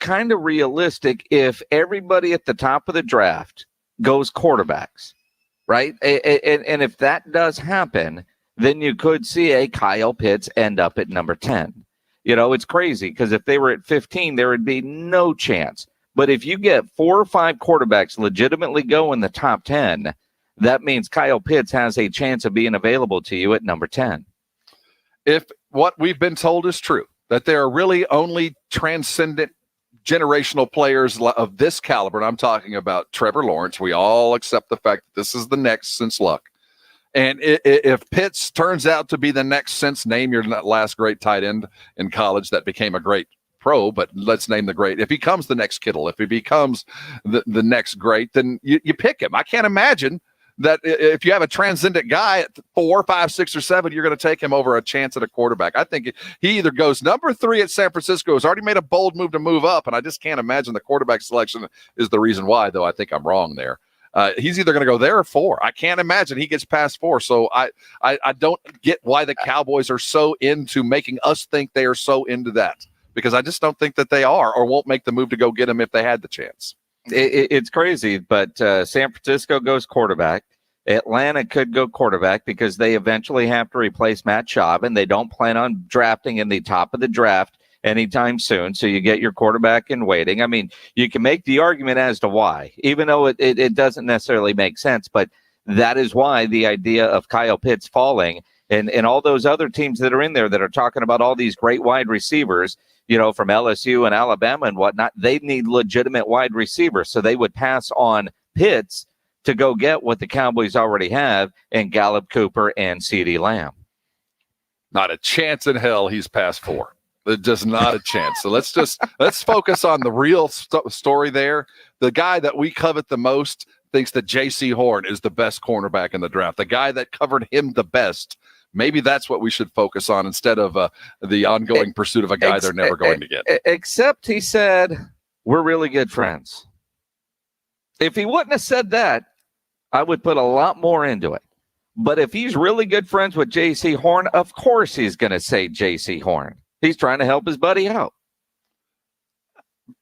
kind of realistic if everybody at the top of the draft goes quarterbacks, right? And if that does happen, then you could see a Kyle Pitts end up at number 10. It's crazy because if they were at 15, there would be no chance. But if you get 4 or 5 quarterbacks legitimately go in the top 10, that means Kyle Pitts has a chance of being available to you at number 10. If what we've been told is true, that there are really only transcendent generational players of this caliber, and I'm talking about Trevor Lawrence. We all accept the fact that this is the next since Luck. And if Pitts turns out to be the next since, name your last great tight end in college that became a great pro, but let's name the great. If he becomes the next Kittle, if he becomes the next great, then you pick him. I can't imagine that if you have a transcendent guy at 4, 5, 6, or 7, you're going to take him over a chance at a quarterback. I think he either goes number 3 at San Francisco, has already made a bold move to move up, and I just can't imagine the quarterback selection is the reason why, though I think I'm wrong there. He's either going to go there or 4. I can't imagine he gets past 4. So I don't get why the Cowboys are so into making us think they are so into that, because I just don't think that they are or won't make the move to go get him if they had the chance. It's crazy, but San Francisco goes quarterback. Atlanta could go quarterback because they eventually have to replace Matt Schaub, and they don't plan on drafting in the top of the draft anytime soon. So you get your quarterback in waiting. I mean, you can make the argument as to why, even though it doesn't necessarily make sense, but that is why the idea of Kyle Pitts falling and all those other teams that are in there that are talking about all these great wide receivers, from LSU and Alabama and whatnot, they need legitimate wide receivers. So they would pass on Pitts to go get what the Cowboys already have in Gallup, Cooper, and CeeDee Lamb. Not a chance in hell he's past 4. Just not a chance. So let's focus on the real story there. The guy that we covet the most thinks that J.C. Horn is the best cornerback in the draft. The guy that covered him the best. Maybe that's what we should focus on instead of the ongoing pursuit of a guy they're never going to get. Except he said, we're really good friends. If he wouldn't have said that, I would put a lot more into it. But if he's really good friends with J.C. Horn, of course he's going to say J.C. Horn. He's trying to help his buddy out.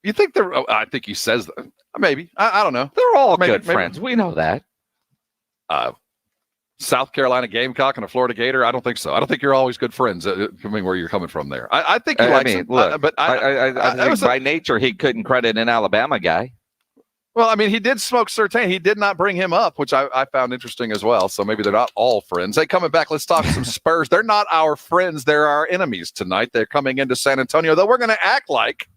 You think I think he says that. Maybe. I don't know. They're all good friends. We know that. South Carolina Gamecock and a Florida Gator? I don't think so. I don't think you're always good friends, coming where you're coming from there. I think he likes him. Look, but I think by nature, he couldn't credit an Alabama guy. Well, I mean, he did smoke Surtain. He did not bring him up, which I found interesting as well. So maybe they're not all friends. Hey, coming back, let's talk some Spurs. They're not our friends. They're our enemies tonight. They're coming into San Antonio, though we're going to act like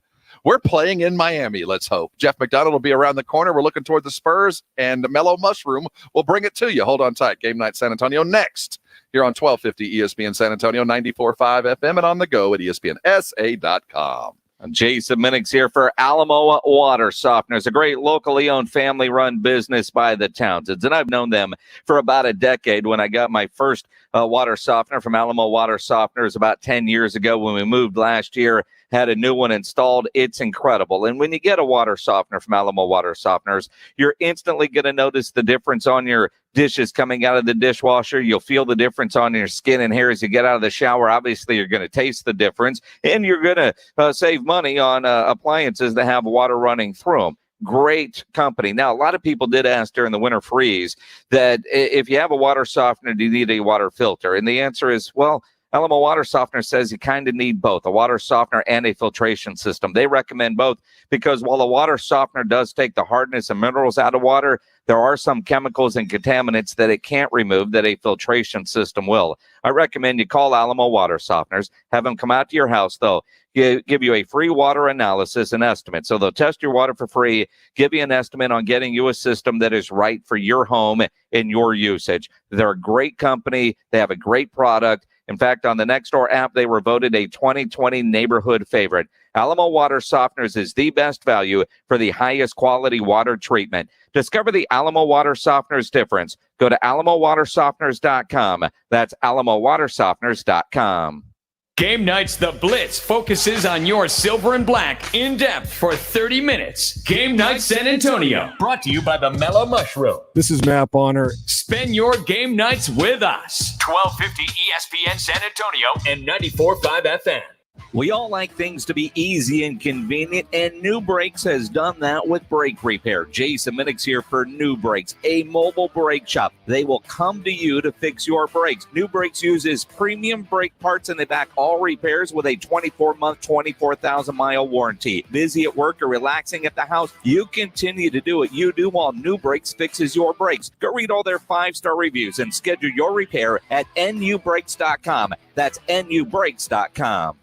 we're playing in Miami, let's hope. Jeff McDonald will be around the corner. We're looking toward the Spurs, and Mellow Mushroom will bring it to you. Hold on tight. Game Night San Antonio next here on 1250 ESPN San Antonio, 94.5 FM, and on the go at ESPNSA.com. Jason Minix here for Alamo Water Softeners, a great locally owned family-run business by the Townsends. And I've known them for about a decade. When I got my first water softener from Alamo Water Softeners about 10 years ago, when we moved last year, had a new one installed. It's incredible. And when you get a water softener from Alamo Water Softeners, you're instantly going to notice the difference on your dishes coming out of the dishwasher. You'll feel the difference on your skin and hair as you get out of the shower. Obviously, you're going to taste the difference, and you're going to save money on appliances that have water running through them. Great company. Now, a lot of people did ask during the winter freeze that if you have a water softener, do you need a water filter? And the answer is, well, Alamo Water Softener says you kind of need both, a water softener and a filtration system. They recommend both because while a water softener does take the hardness and minerals out of water, there are some chemicals and contaminants that it can't remove that a filtration system will. I recommend you call Alamo Water Softeners, have them come out to your house, though. Give you a free water analysis and estimate. So they'll test your water for free, give you an estimate on getting you a system that is right for your home and your usage. They're a great company. They have a great product. In fact, on the Nextdoor app, they were voted a 2020 neighborhood favorite. Alamo Water Softeners is the best value for the highest quality water treatment. Discover the Alamo Water Softeners difference. Go to alamowatersofteners.com. That's alamowatersofteners.com. Game Nights The Blitz focuses on your silver and black in depth for 30 minutes. Game Night San Antonio, brought to you by the Mellow Mushroom. This is Matt Bonner. Spend your game nights with us. 1250 ESPN San Antonio and 94.5 FM. We all like things to be easy and convenient, and New Brakes has done that with brake repair. Jason Minix here for New Brakes, a mobile brake shop. They will come to you to fix your brakes. New Brakes uses premium brake parts, and they back all repairs with a 24-month, 24,000-mile warranty. Busy at work or relaxing at the house, you continue to do what you do while New Brakes fixes your brakes. Go read all their 5-star reviews and schedule your repair at nubrakes.com. That's nubrakes.com.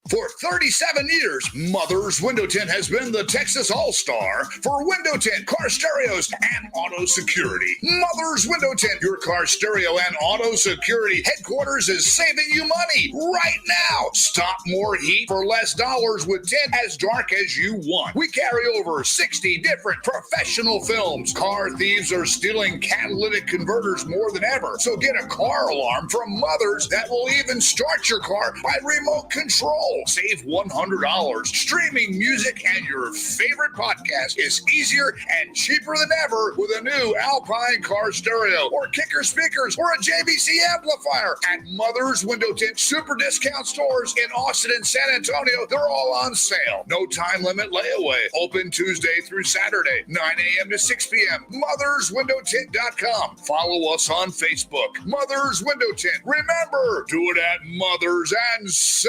For 37 years, Mother's Window Tint has been the Texas All-Star for window tint, car stereos, and auto security. Mother's Window Tint, your car stereo and auto security headquarters, is saving you money right now. Stop more heat for less dollars with tint as dark as you want. We carry over 60 different professional films. Car thieves are stealing catalytic converters more than ever, so get a car alarm from Mother's that will even start your car by remote control. Save $100. Streaming music and your favorite podcast is easier and cheaper than ever with a new Alpine car stereo or Kicker speakers or a JVC amplifier. At Mother's Window Tint super discount stores in Austin and San Antonio, they're all on sale. No time limit layaway. Open Tuesday through Saturday, 9 a.m. to 6 p.m. MothersWindowTint.com. Follow us on Facebook. Mother's Window Tint. Remember, do it at Mother's and save.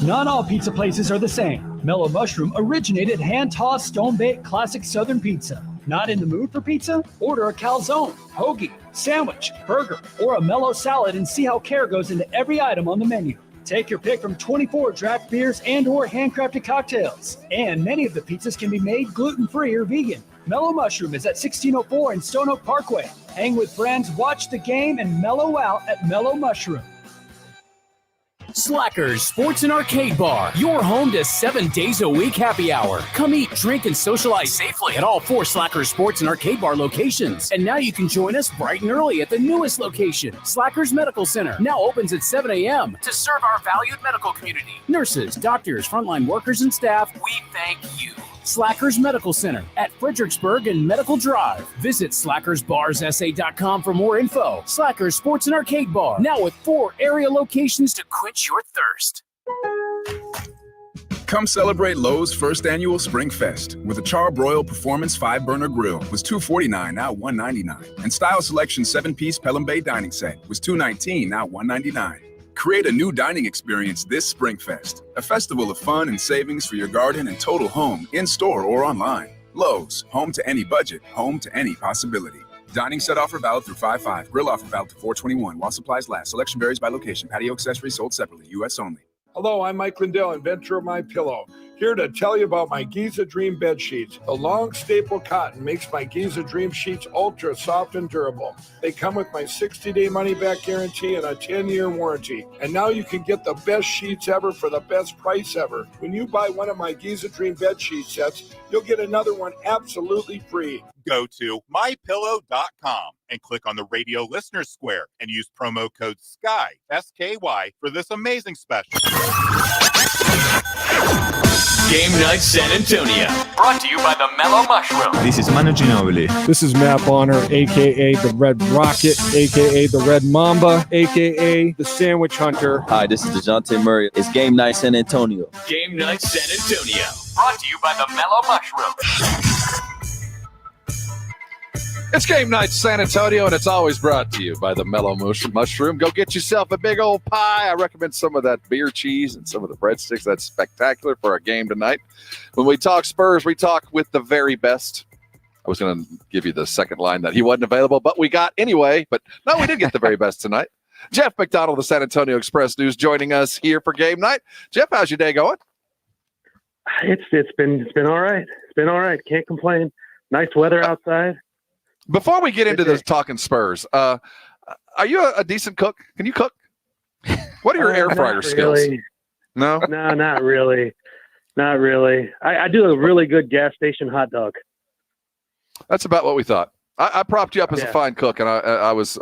Not all pizza places are the same. Mellow Mushroom originated hand-tossed, stone-baked classic Southern pizza. Not in the mood for pizza? Order a calzone, hoagie, sandwich, burger, or a mellow salad and see how care goes into every item on the menu. Take your pick from 24 draft beers and or handcrafted cocktails. And many of the pizzas can be made gluten-free or vegan. Mellow Mushroom is at 1604 in Stone Oak Parkway. Hang with friends, watch the game, and mellow out at Mellow Mushroom. Slackers Sports and Arcade Bar, your home to 7 days a week happy hour. Come eat, drink, and socialize safely at all 4 Slackers Sports and Arcade Bar locations. And now you can join us bright and early at the newest location, Slackers Medical Center, now opens at 7 a.m. to serve our valued medical community. Nurses, doctors, frontline workers, and staff, we thank you. Slackers Medical Center at Fredericksburg and Medical Drive. Visit slackersbarssa.com for more info. Slackers Sports and Arcade Bar, now with 4 area locations to quench your thirst. Come celebrate Lowe's first annual Spring Fest with a Char-Broil Performance 5-burner grill was $249, now $199. And Style Selection 7-piece Pelham Bay dining set was $219, now $199. Create a new dining experience this Spring Fest, a festival of fun and savings for your garden and total home, in-store or online. Lowe's, home to any budget, home to any possibility. Dining set offer valid through 5/5. Grill offer valid to 4/21 while supplies last. Selection varies by location. Patio accessories sold separately. U.S. only. Hello, I'm Mike Lindell, inventor of My Pillow, here to tell you about my Giza Dream bed sheets. The long staple cotton makes my Giza Dream sheets ultra soft and durable. They come with my 60-day money-back guarantee and a 10-year warranty. And now you can get the best sheets ever for the best price ever. When you buy one of my Giza Dream bed sheet sets, you'll get another one absolutely free. Go to mypillow.com and click on the radio listener square and use promo code SKY, S-K-Y, for this amazing special. Game Night San Antonio, brought to you by the Mellow Mushroom. This is Manu Ginobili. This is Matt Bonner, a.k.a. the Red Rocket, a.k.a. the Red Mamba, a.k.a. the Sandwich Hunter. Hi, this is DeJounte Murray. It's Game Night San Antonio. Game Night San Antonio, brought to you by the Mellow Mushroom. It's Game Night San Antonio, and it's always brought to you by the Mellow Mushroom. Go get yourself a big old pie. I recommend some of that beer cheese and some of the breadsticks. That's spectacular for our game tonight. When we talk Spurs, we talk with the very best. I was going to give you the second line that he wasn't available, but we got anyway. But no, we did get the very best tonight. Jeff McDonald, the San Antonio Express News, joining us here for Game Night. Jeff, how's your day going? It's been all right. It's been all right. Can't complain. Nice weather outside. Before we get into this talking Spurs, are you a decent cook? Can you cook? What are your air fryer skills? No, not really. Not really. I do a really good gas station hot dog. That's about what we thought. I propped you up as a fine cook, and I was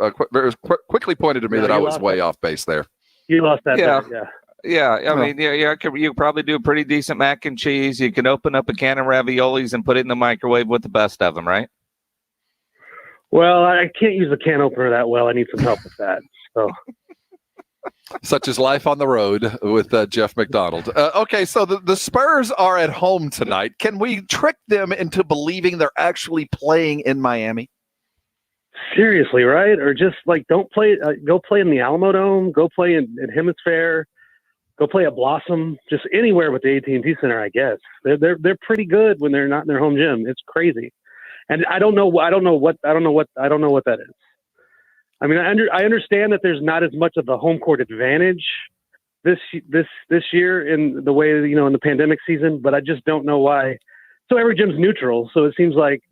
quickly pointed to me that I was way off base there. You lost that. Yeah. I mean, you probably do a pretty decent mac and cheese. You can open up a can of raviolis and put it in the microwave with the best of them, right? Well, I can't use a can opener that well. I need some help with that. So, such is life on the road with Jeff McDonald. Okay, so the Spurs are at home tonight. Can we trick them into believing they're actually playing in Miami? Seriously, right? Or just like don't play. Go play in the Alamo Dome. Go play in Hemisphere. Go play at Blossom. Just anywhere with the AT&T Center, I guess. They're pretty good when they're not in their home gym. It's crazy. And I don't know what that is. I mean, I understand that there's not as much of the home court advantage this year in the way, in the pandemic season, but I just don't know why. So every gym's neutral. So it seems like,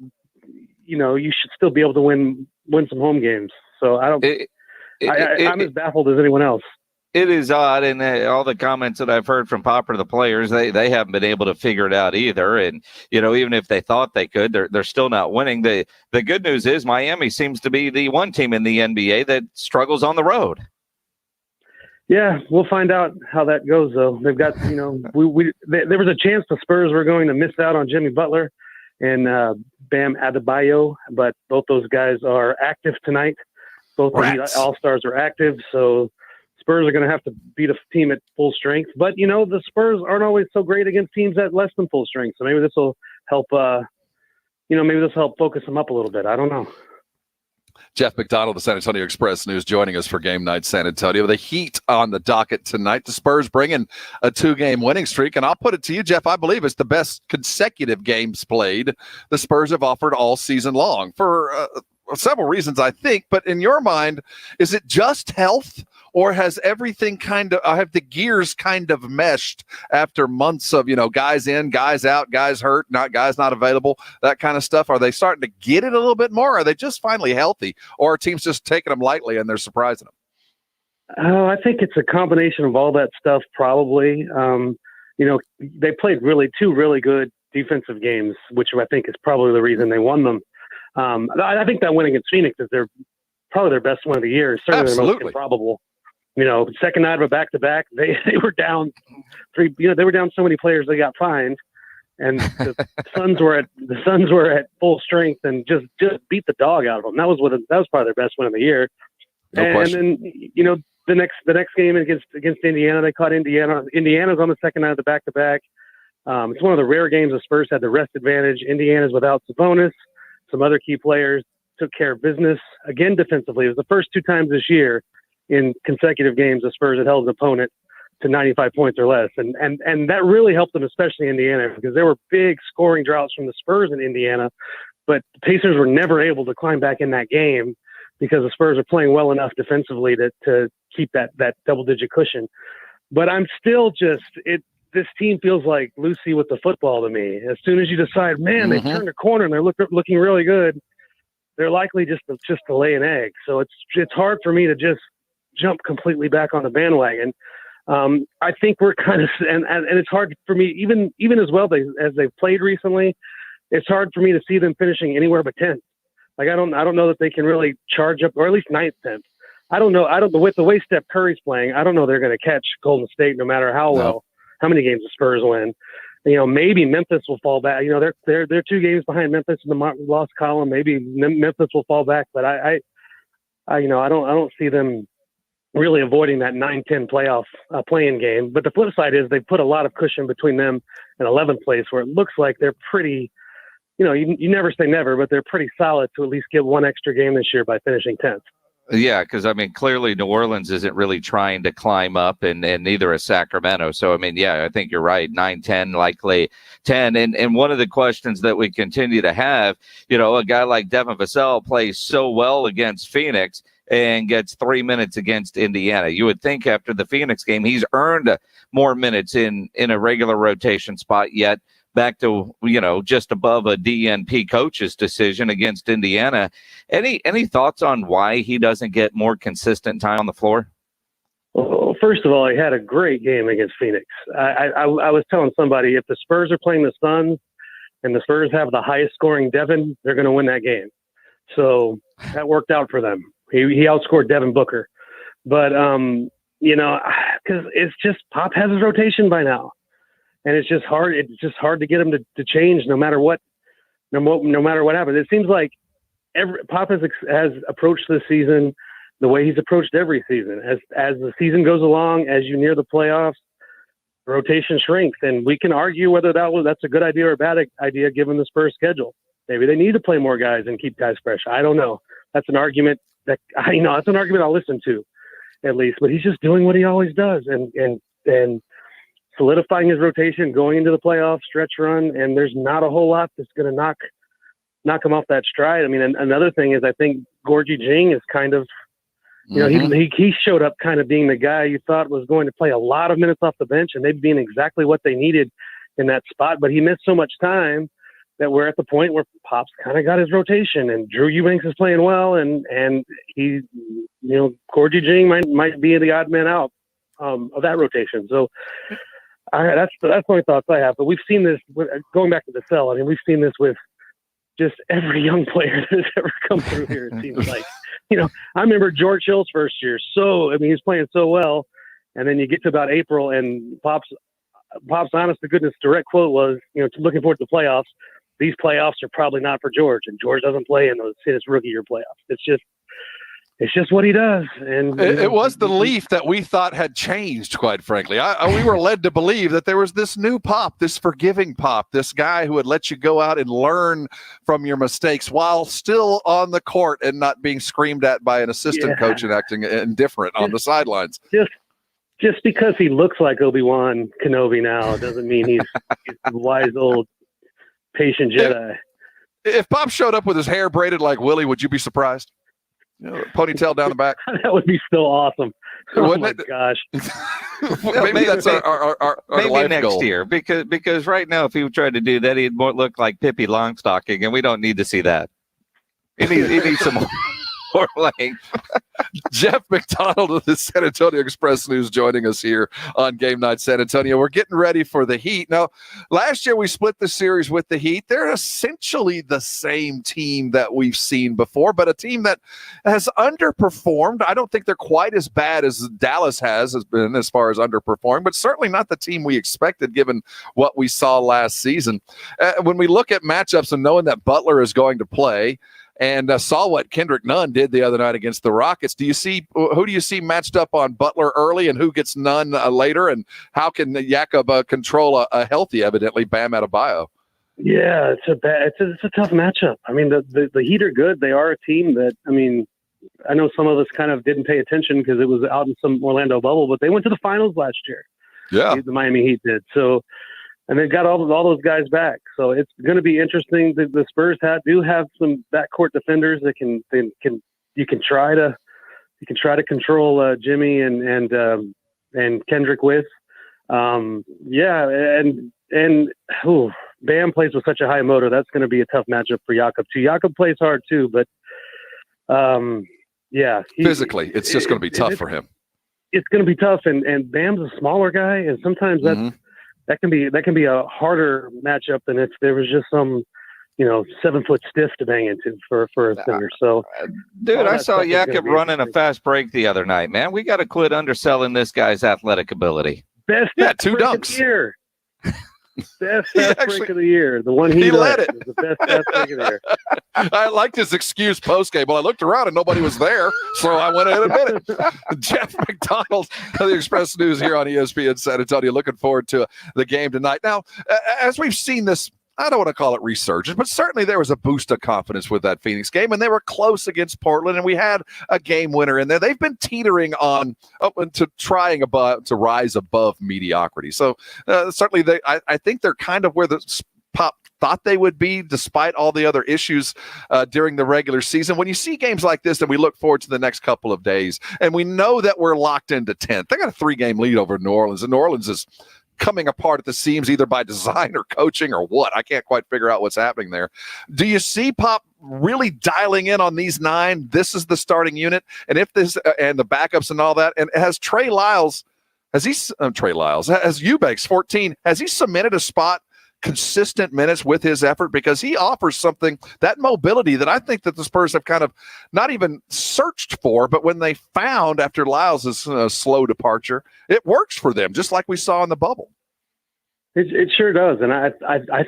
you should still be able to win some home games. So I'm as baffled as anyone else. It is odd, and all the comments that I've heard from Popper, the players, they haven't been able to figure it out either. And even if they thought they could, they're still not winning. The good news is Miami seems to be the one team in the NBA that struggles on the road. Yeah, we'll find out how that goes, though. They've got, there was a chance the Spurs were going to miss out on Jimmy Butler and Bam Adebayo, but both those guys are active tonight. Both of the All-Stars are active, so Spurs are going to have to beat a team at full strength, but the Spurs aren't always so great against teams at less than full strength. So maybe this will help. Maybe this will help focus them up a little bit. I don't know. Jeff McDonald, the San Antonio Express News, joining us for Game Night San Antonio. The Heat on the docket tonight. The Spurs bringing a 2-game winning streak, and I'll put it to you, Jeff. I believe it's the best consecutive games played the Spurs have offered all season long for several reasons, I think. But in your mind, is it just health? Or has everything have the gears kind of meshed after months of, guys in, guys out, guys hurt, guys not available, that kind of stuff? Are they starting to get it a little bit more? Or are they just finally healthy? Or are teams just taking them lightly and they're surprising them? I think it's a combination of all that stuff, probably. They played two really good defensive games, which I think is probably the reason they won them. I think that win against Phoenix is probably their best win of the year. Certainly their most improbable. Second night of a back-to-back, they were down 3. They were down so many players they got fined. and the Suns were at full strength and just beat the dog out of them. That was probably their best win of the year. No question. Then the next game against Indiana, they caught Indiana. Indiana's on the second night of the back-to-back. It's one of the rare games the Spurs had the rest advantage. Indiana's without Sabonis, some other key players, took care of business again defensively. It was the first 2 times this year in consecutive games the Spurs had held an opponent to 95 points or less. And that really helped them, especially Indiana, because there were big scoring droughts from the Spurs in Indiana, but the Pacers were never able to climb back in that game because the Spurs are playing well enough defensively to keep that double-digit cushion. But I'm still this team feels like Lucy with the football to me. As soon as you decide, man, they turned a corner and they're looking really good, they're likely just to lay an egg. So it's hard for me to just jump completely back on the bandwagon. I think we're kind of, and it's hard for me, even as well as they've played recently, it's hard for me to see them finishing anywhere but 10th. Like, I don't know that they can really charge up, or at least 9th, 10th. I don't know. With the way Steph Curry's playing, I don't know they're going to catch Golden State no matter how many games the Spurs win. Maybe Memphis will fall back. They're 2 games behind Memphis in the loss column. Maybe Memphis will fall back, but I don't see them really avoiding that 9-10 playoff play-in game. But the flip side is they put a lot of cushion between them and 11th place, where it looks like they're pretty. You never say never, but they're pretty solid to at least get 1 extra game this year by finishing 10th. Yeah, because, clearly New Orleans isn't really trying to climb up, and neither is Sacramento. So, I think you're right. 9-10, likely 10. And one of the questions that we continue to have, a guy like Devin Vassell plays so well against Phoenix and gets 3 minutes against Indiana. You would think after the Phoenix game, he's earned more minutes in a regular rotation spot, yet back to, just above a DNP coach's decision against Indiana. Any thoughts on why he doesn't get more consistent time on the floor? Well, first of all, he had a great game against Phoenix. I was telling somebody, if the Spurs are playing the Suns and the Spurs have the highest scoring Devin, they're going to win that game. So that worked out for them. He outscored Devin Booker. But, because it's just Pop has his rotation by now. And it's just hard. It's just hard to get him to change, no matter what happens. It seems like Pop has approached this season the way he's approached every season. As the season goes along, as you near the playoffs, rotation shrinks, and we can argue whether that's a good idea or a bad idea given the Spurs schedule. Maybe they need to play more guys and keep guys fresh. I don't know. That's an argument that's an argument I'll listen to, at least. But he's just doing what he always does, and solidifying his rotation, going into the playoff stretch run, and there's not a whole lot that's going to knock him off that stride. Another thing is I think Gorgie Jing is kind of, he showed up kind of being the guy you thought was going to play a lot of minutes off the bench, and they'd been exactly what they needed in that spot. But he missed so much time that we're at the point where Pop's kind of got his rotation, and Drew Eubanks is playing well, and he, Gorgie Jing might be the odd man out of that rotation. So. That's the only thoughts I have. But we've seen this going back to the cell. We've seen this with just every young player that's ever come through here. It seems like, I remember George Hill's first year. He's playing so well, and then you get to about April, and Pop's honest to goodness direct quote was, looking forward to the playoffs. These playoffs are probably not for George, and George doesn't play in his rookie year playoffs. It's just what he does. And it was the Leaf that we thought had changed, quite frankly. We were led to believe that there was this new Pop, this forgiving Pop, this guy who would let you go out and learn from your mistakes while still on the court and not being screamed at by an assistant coach and acting indifferent on the sidelines. Just because he looks like Obi-Wan Kenobi now doesn't mean he's a wise old patient Jedi. If Pop showed up with his hair braided like Willie, would you be surprised? Ponytail down the back. That would be still awesome. Oh my gosh. maybe that's our maybe next goal. year, because right now, if he tried to do that, he'd more look like Pippi Longstocking, and we don't need to see that. He needs some more. more length. Jeff McDonald of the San Antonio Express News joining us here on Game Night San Antonio. We're getting ready for the Heat. Now, last year we split the series with the Heat. They're essentially the same team that we've seen before, but a team that has underperformed. I don't think they're quite as bad as Dallas has been as far as underperforming, but certainly not the team we expected given what we saw last season. When we look at matchups and knowing that Butler is going to play, and saw what Kendrick Nunn did the other night against the Rockets. Who do you see matched up on Butler early, and who gets Nunn later? And how can Jakob control a healthy, evidently, Bam Adebayo? Yeah, it's a tough matchup. I mean, the Heat are good. They are a team that, I mean, I know some of us kind of didn't pay attention because it was out in some Orlando bubble, but they went to the finals last year. Yeah, the Miami Heat did. So. And they've got all those guys back, so it's going to be interesting. The Spurs do have some backcourt defenders that you can try to control Jimmy and Kendrick with. Bam plays with such a high motor. That's going to be a tough matchup for Jakob too. Jakob plays hard too, but physically, it's just going to be tough for him. It's going to be tough, and Bam's a smaller guy, and sometimes that can be a harder matchup than if there was just some, 7-foot stiff to bang into for a center. So, dude, I saw Jakob running a fast break the other night. Man, we got to quit underselling this guy's athletic ability. Best 2 dunks. Of the year. Best break of the year. The one he led it. The best break of the year. I liked his excuse post-game. Well, I looked around and nobody was there, so I went in and admitted it. Jeff McDonald of the Express News here on ESPN San Antonio. Looking forward to the game tonight. Now, as we've seen this, I don't want to call it resurgence, but certainly there was a boost of confidence with that Phoenix game, and they were close against Portland, and we had a game winner in there. They've been teetering on to trying to rise above mediocrity. So certainly, I think they're kind of where the Pop thought they would be, despite all the other issues during the regular season. When you see games like this, and we look forward to the next couple of days, and we know that we're locked into 10th. They got a 3-game lead over New Orleans, and New Orleans is coming apart at the seams, either by design or coaching or what. I can't quite figure out what's happening there. Do you see Pop really dialing in on these 9? This is the starting unit, and if this and the backups and all that, and has has Eubanks 14? Has he cemented a spot? Consistent minutes with his effort, because he offers something, that mobility that I think that the Spurs have kind of not even searched for, but when they found after Lyles' slow departure, it works for them, just like we saw in the bubble. It sure does, and I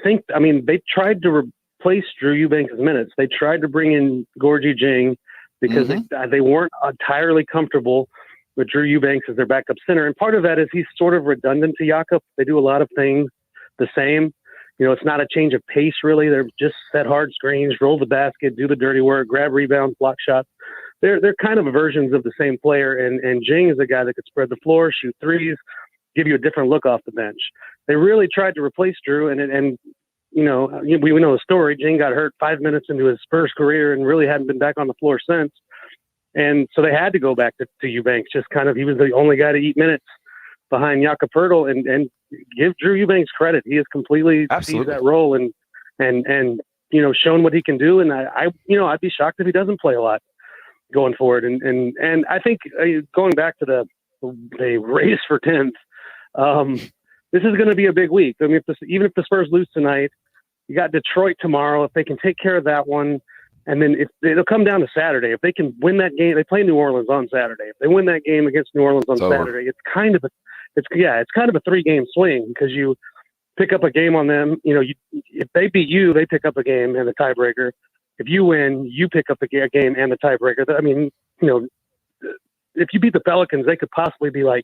think, I mean, they tried to replace Drew Eubanks' minutes. They tried to bring in Gorgie Jing because they weren't entirely comfortable with Drew Eubanks as their backup center, and part of that is he's sort of redundant to Jakob. They do a lot of things the same. It's not a change of pace, really. They're just set hard screens, roll the basket, do the dirty work, grab rebounds, block shots. They're kind of versions of the same player, and Jing is a guy that could spread the floor, shoot threes, give you a different look off the bench. They really tried to replace Drew, and we know the story. Jing got hurt 5 minutes into his Spurs career and really hadn't been back on the floor since. And so they had to go back to Eubanks. Just kind of, he was the only guy to eat minutes behind Jakob Poeltl, and give Drew Eubanks credit. He has completely seized that role and shown what he can do. And I'd be shocked if he doesn't play a lot going forward. And I think going back to the race for 10th, this is going to be a big week. I mean, even if the Spurs lose tonight, you got Detroit tomorrow. If they can take care of that one, and then it'll come down to Saturday. If they can win that game, they play New Orleans on Saturday. If they win that game against New Orleans on Saturday, it's kind of a 3-game swing, because you pick up a game on them. If they beat you, they pick up a game and the tiebreaker. If you win, you pick up a game and the tiebreaker. I mean, if you beat the Pelicans, they could possibly be like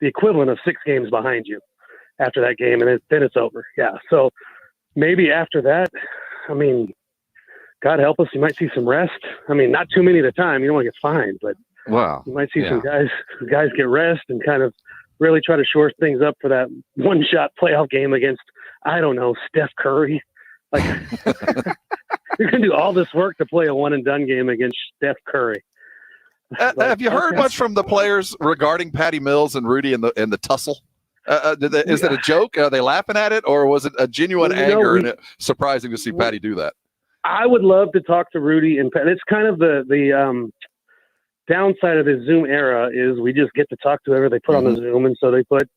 the equivalent of 6 games behind you after that game, and then it's over. Yeah. So maybe after that, I mean, God help us, you might see some rest. I mean, not too many at a time. You don't want to get fined, but you might see some guys get rest and kind of really try to shore things up for that one-shot playoff game against, I don't know, Steph Curry. Like, you're going to do all this work to play a one-and-done game against Steph Curry. Have you heard much from the players regarding Patty Mills and Rudy and the tussle? Is it a joke? Are they laughing at it, or was it a genuine anger and it surprising to see Patty do that? I would love to talk to Rudy, and it's kind of the downside of the Zoom era is we just get to talk to whoever they put on the Zoom, and so they put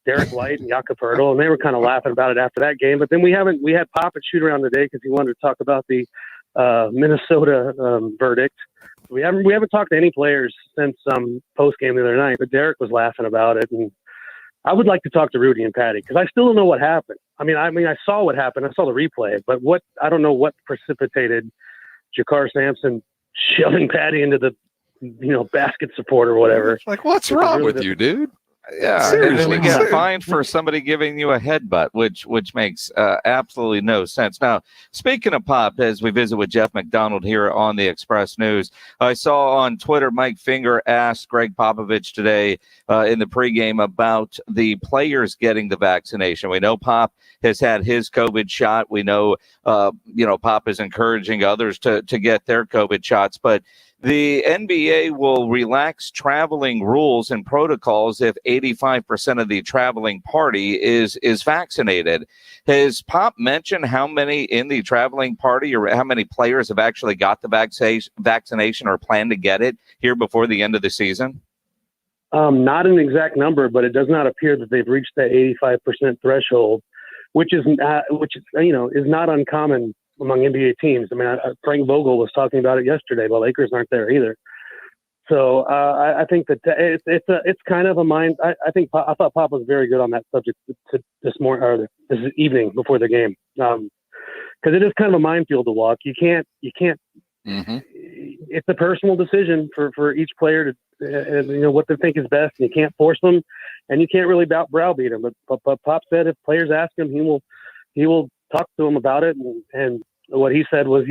Derek White and Jakob Pertl, and they were kind of laughing about it after that game. But then we had Pop at shoot around today because he wanted to talk about the Minnesota verdict. We haven't talked to any players since post game the other night, but Derek was laughing about it, and I would like to talk to Rudy and Patty because I still don't know what happened. I mean, I saw what happened. I saw the replay, but I don't know what precipitated Jakar Sampson shoving Patty into the basket support or whatever. Like, what's wrong with you, dude? Yeah, and then you get fined for somebody giving you a headbutt, which makes absolutely no sense. Now, speaking of Pop, as we visit with Jeff McDonald here on the Express News, I saw on Twitter Mike Finger asked Greg Popovich today in the pregame about the players getting the vaccination. We know Pop has had his COVID shot. We know, Pop is encouraging others to get their COVID shots, but the NBA will relax traveling rules and protocols if 85% of the traveling party is vaccinated. Has Pop mentioned how many in the traveling party or how many players have actually got the vaccination or plan to get it here before the end of the season? Not an exact number, but it does not appear that they've reached that 85% threshold, which is not uncommon among NBA teams. I mean, Frank Vogel was talking about it yesterday, but Lakers aren't there either. So I think that it's kind of a mind. I thought Pop was very good on that subject this evening before the game, because it is kind of a minefield to walk. You can't. It's a personal decision for each player to what they think is best, and you can't force them, and you can't really browbeat them. But Pop said if players ask him, he will talk to them about it, and what he said was,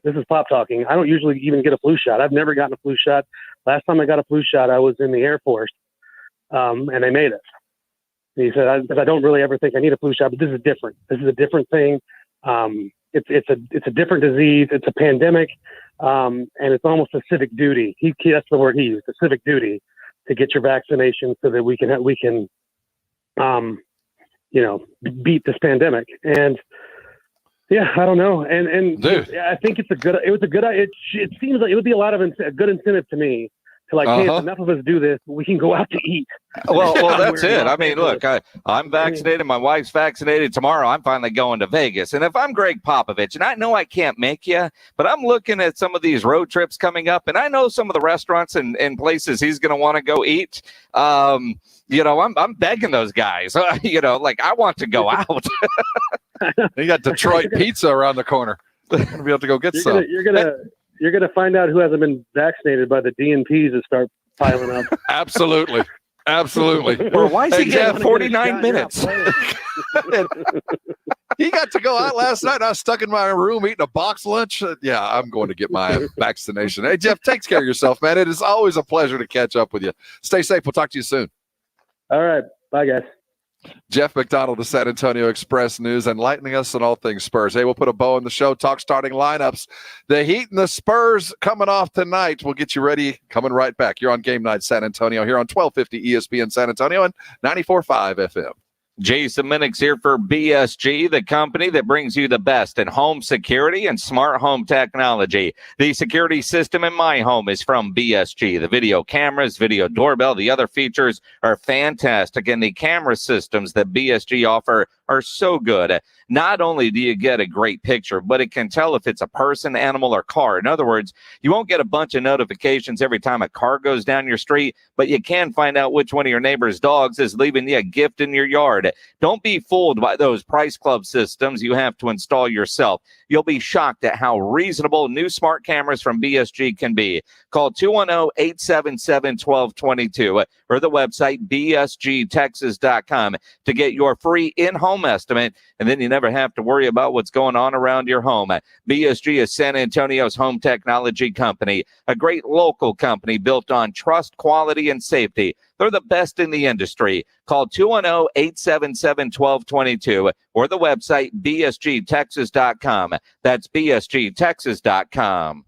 this is Pop talking. I don't usually even get a flu shot. I've never gotten a flu shot. Last time I got a flu shot, I was in the Air Force, and they made it. And he said, I don't really ever think I need a flu shot, but this is different. This is a different thing. It's a different disease. It's a pandemic, and it's almost a civic duty. That's the word he used, a civic duty, to get your vaccination so that we can beat this pandemic. And yeah, I don't know. And I think it seems like it would be a good incentive to me to hey, if enough of us do this, we can go out to eat. Well, that's it. I mean, look, I'm vaccinated. My wife's vaccinated. Tomorrow, I'm finally going to Vegas. And if I'm Greg Popovich, and I know I can't make you, but I'm looking at some of these road trips coming up, and I know some of the restaurants and places he's going to want to go eat. I'm begging those guys. I want to go out. You got Detroit pizza around the corner. You're gonna be able to go get some. You're gonna find out who hasn't been vaccinated by the DNPs that start piling up. Absolutely. Or why is he getting 49 minutes? He got to go out last night. I was stuck in my room eating a box lunch. Yeah, I'm going to get my vaccination. Hey, Jeff, take care of yourself, man. It is always a pleasure to catch up with you. Stay safe. We'll talk to you soon. All right. Bye, guys. Jeff McDonald, the San Antonio Express News, enlightening us on all things Spurs. Hey, we'll put a bow on the show, talk starting lineups. The Heat and the Spurs coming off tonight. We'll get you ready. Coming right back. You're on Game Night San Antonio here on 1250 ESPN San Antonio and 94.5 FM. Jason Minix here for BSG, the company that brings you the best in home security and smart home technology. The security system in my home is from BSG. The video cameras, video doorbell, the other features are fantastic. And the camera systems that BSG offer are so good. Not only do you get a great picture, but it can tell if it's a person, animal, or car. In other words, you won't get a bunch of notifications every time a car goes down your street, but you can find out which one of your neighbor's dogs is leaving you a gift in your yard. Don't be fooled by those price club systems you have to install yourself. You'll be shocked at how reasonable new smart cameras from BSG can be. Call 210-877-1222 or the website bsgtexas.com to get your free in-home estimate, and then you never have to worry about what's going on around your home. BSG is San Antonio's home technology company, a great local company built on trust, quality, and safety. They're the best in the industry. Call 210-877-1222 or the website bsgtexas.com. That's bsgtexas.com.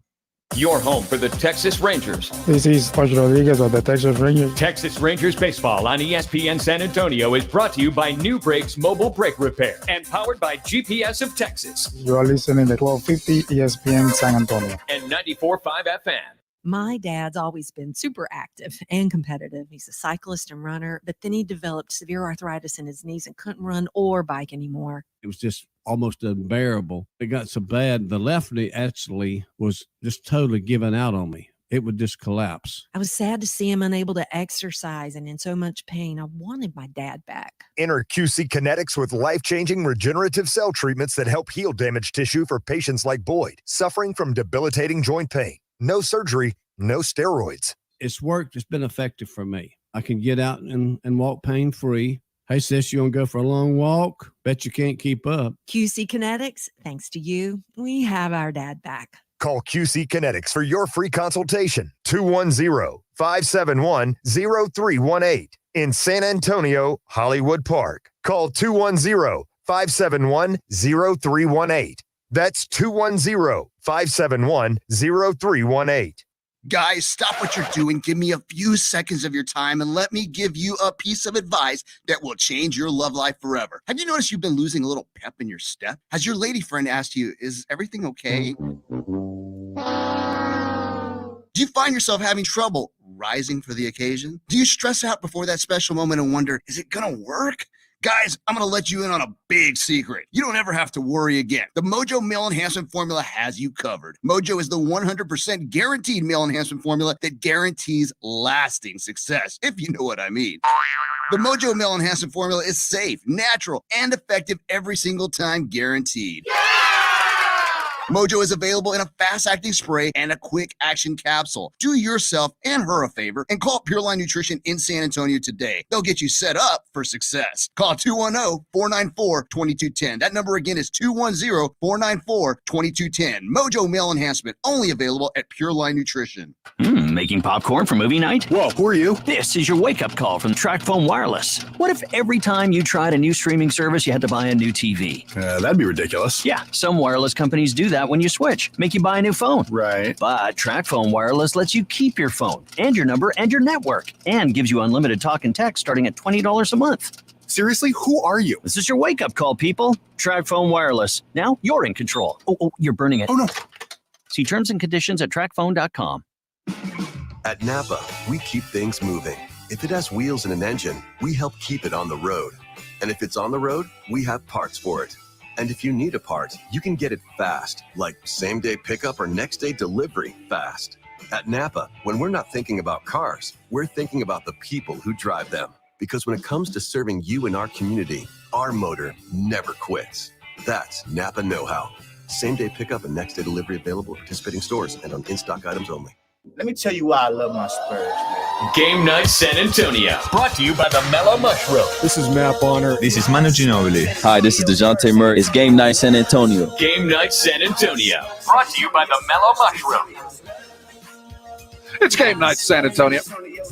Your home for the Texas Rangers. This is Coach Rodriguez of the Texas Rangers. Texas Rangers baseball on ESPN San Antonio is brought to you by New Brakes Mobile Brake Repair and powered by GPS of Texas. You are listening to 1250 ESPN San Antonio. And 94.5 FM. My dad's always been super active and competitive. He's a cyclist and runner, but then he developed severe arthritis in his knees and couldn't run or bike anymore. It was just almost unbearable. It got so bad, the left knee actually was just totally giving out on me. It would just collapse. I was sad to see him unable to exercise and in so much pain. I wanted my dad back. Enter QC Kinetics with life-changing regenerative cell treatments that help heal damaged tissue for patients like Boyd, suffering from debilitating joint pain. No surgery, no steroids. It's worked. It's been effective for me. I can get out and walk pain-free. Hey, sis, you want to go for a long walk? Bet you can't keep up. QC Kinetics, thanks to you, we have our dad back. Call QC Kinetics for your free consultation. 210-571-0318 in San Antonio, Hollywood Park. Call 210-571-0318. That's 210-571-0318. Guys, stop what you're doing. Give me a few seconds of your time and let me give you a piece of advice that will change your love life forever. Have you noticed you've been losing a little pep in your step? Has your lady friend asked you, is everything okay? Do you find yourself having trouble rising for the occasion? Do you stress out before that special moment and wonder, is it gonna work? Guys, I'm going to let you in on a big secret. You don't ever have to worry again. The Mojo Male Enhancement Formula has you covered. Mojo is the 100% guaranteed male enhancement formula that guarantees lasting success, if you know what I mean. The Mojo Male Enhancement Formula is safe, natural, and effective every single time, guaranteed. Mojo is available in a fast-acting spray and a quick-action capsule. Do yourself and her a favor and call Pureline Nutrition in San Antonio today. They'll get you set up for success. Call 210-494-2210. That number again is 210-494-2210. Mojo Male Enhancement, only available at Pureline Nutrition. Making popcorn for movie night? Whoa, who are you? This is your wake-up call from TracFone Wireless. What if every time you tried a new streaming service, you had to buy a new TV? That'd be ridiculous. Yeah, some wireless companies do that when you switch, make you buy a new phone. Right. But TracFone Wireless lets you keep your phone and your number and your network and gives you unlimited talk and text starting at $20 a month. Seriously, who are you? This is your wake-up call, people. TracFone Wireless. Now you're in control. Oh, you're burning it. Oh, no. See terms and conditions at TracFone.com. At Napa, we keep things moving. If it has wheels and an engine, we help keep it on the road. And if it's on the road, we have parts for it. And if you need a part, you can get it fast, like same-day pickup or next-day delivery fast. At Napa, when we're not thinking about cars, we're thinking about the people who drive them. Because when it comes to serving you and our community, our motor never quits. That's Napa know-how. Same-day pickup and next-day delivery available at participating stores and on in-stock items only. Let me tell you why I love my Spurs, man. Game Night San Antonio. Brought to you by the Mellow Mushroom. This is Matt Bonner. This is Manu Ginobili. Hi, this is DeJounte Murray. It's Game Night San Antonio. Game Night San Antonio. Brought to you by the Mellow Mushroom. It's Game Night San Antonio.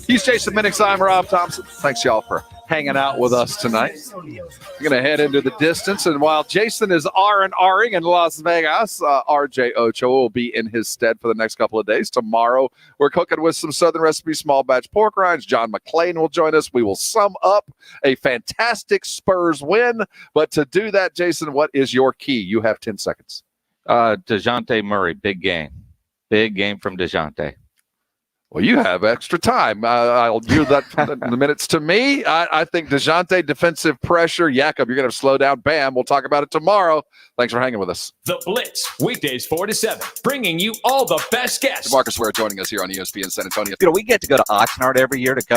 He's Jason Minix. I'm Rob Thompson. Thanks, y'all, for hanging out with us tonight. We're going to head into the distance, and while Jason is R&Ring in Las Vegas, RJ Ocho will be in his stead for the next couple of days. Tomorrow, we're cooking with some Southern Recipe small batch pork rinds. John McClain will join us. We will sum up a fantastic Spurs win, but to do that, Jason, what is your key? You have 10 seconds. DeJounte Murray, big game. Big game from DeJounte. Well, you have extra time. I'll yield that the minutes to me. I think DeJounte, defensive pressure. Jakob, you're going to slow down. Bam. We'll talk about it tomorrow. Thanks for hanging with us. The Blitz, weekdays 4 to 7, bringing you all the best guests. Marcus Ware joining us here on ESPN San Antonio. We get to go to Oxnard every year to cover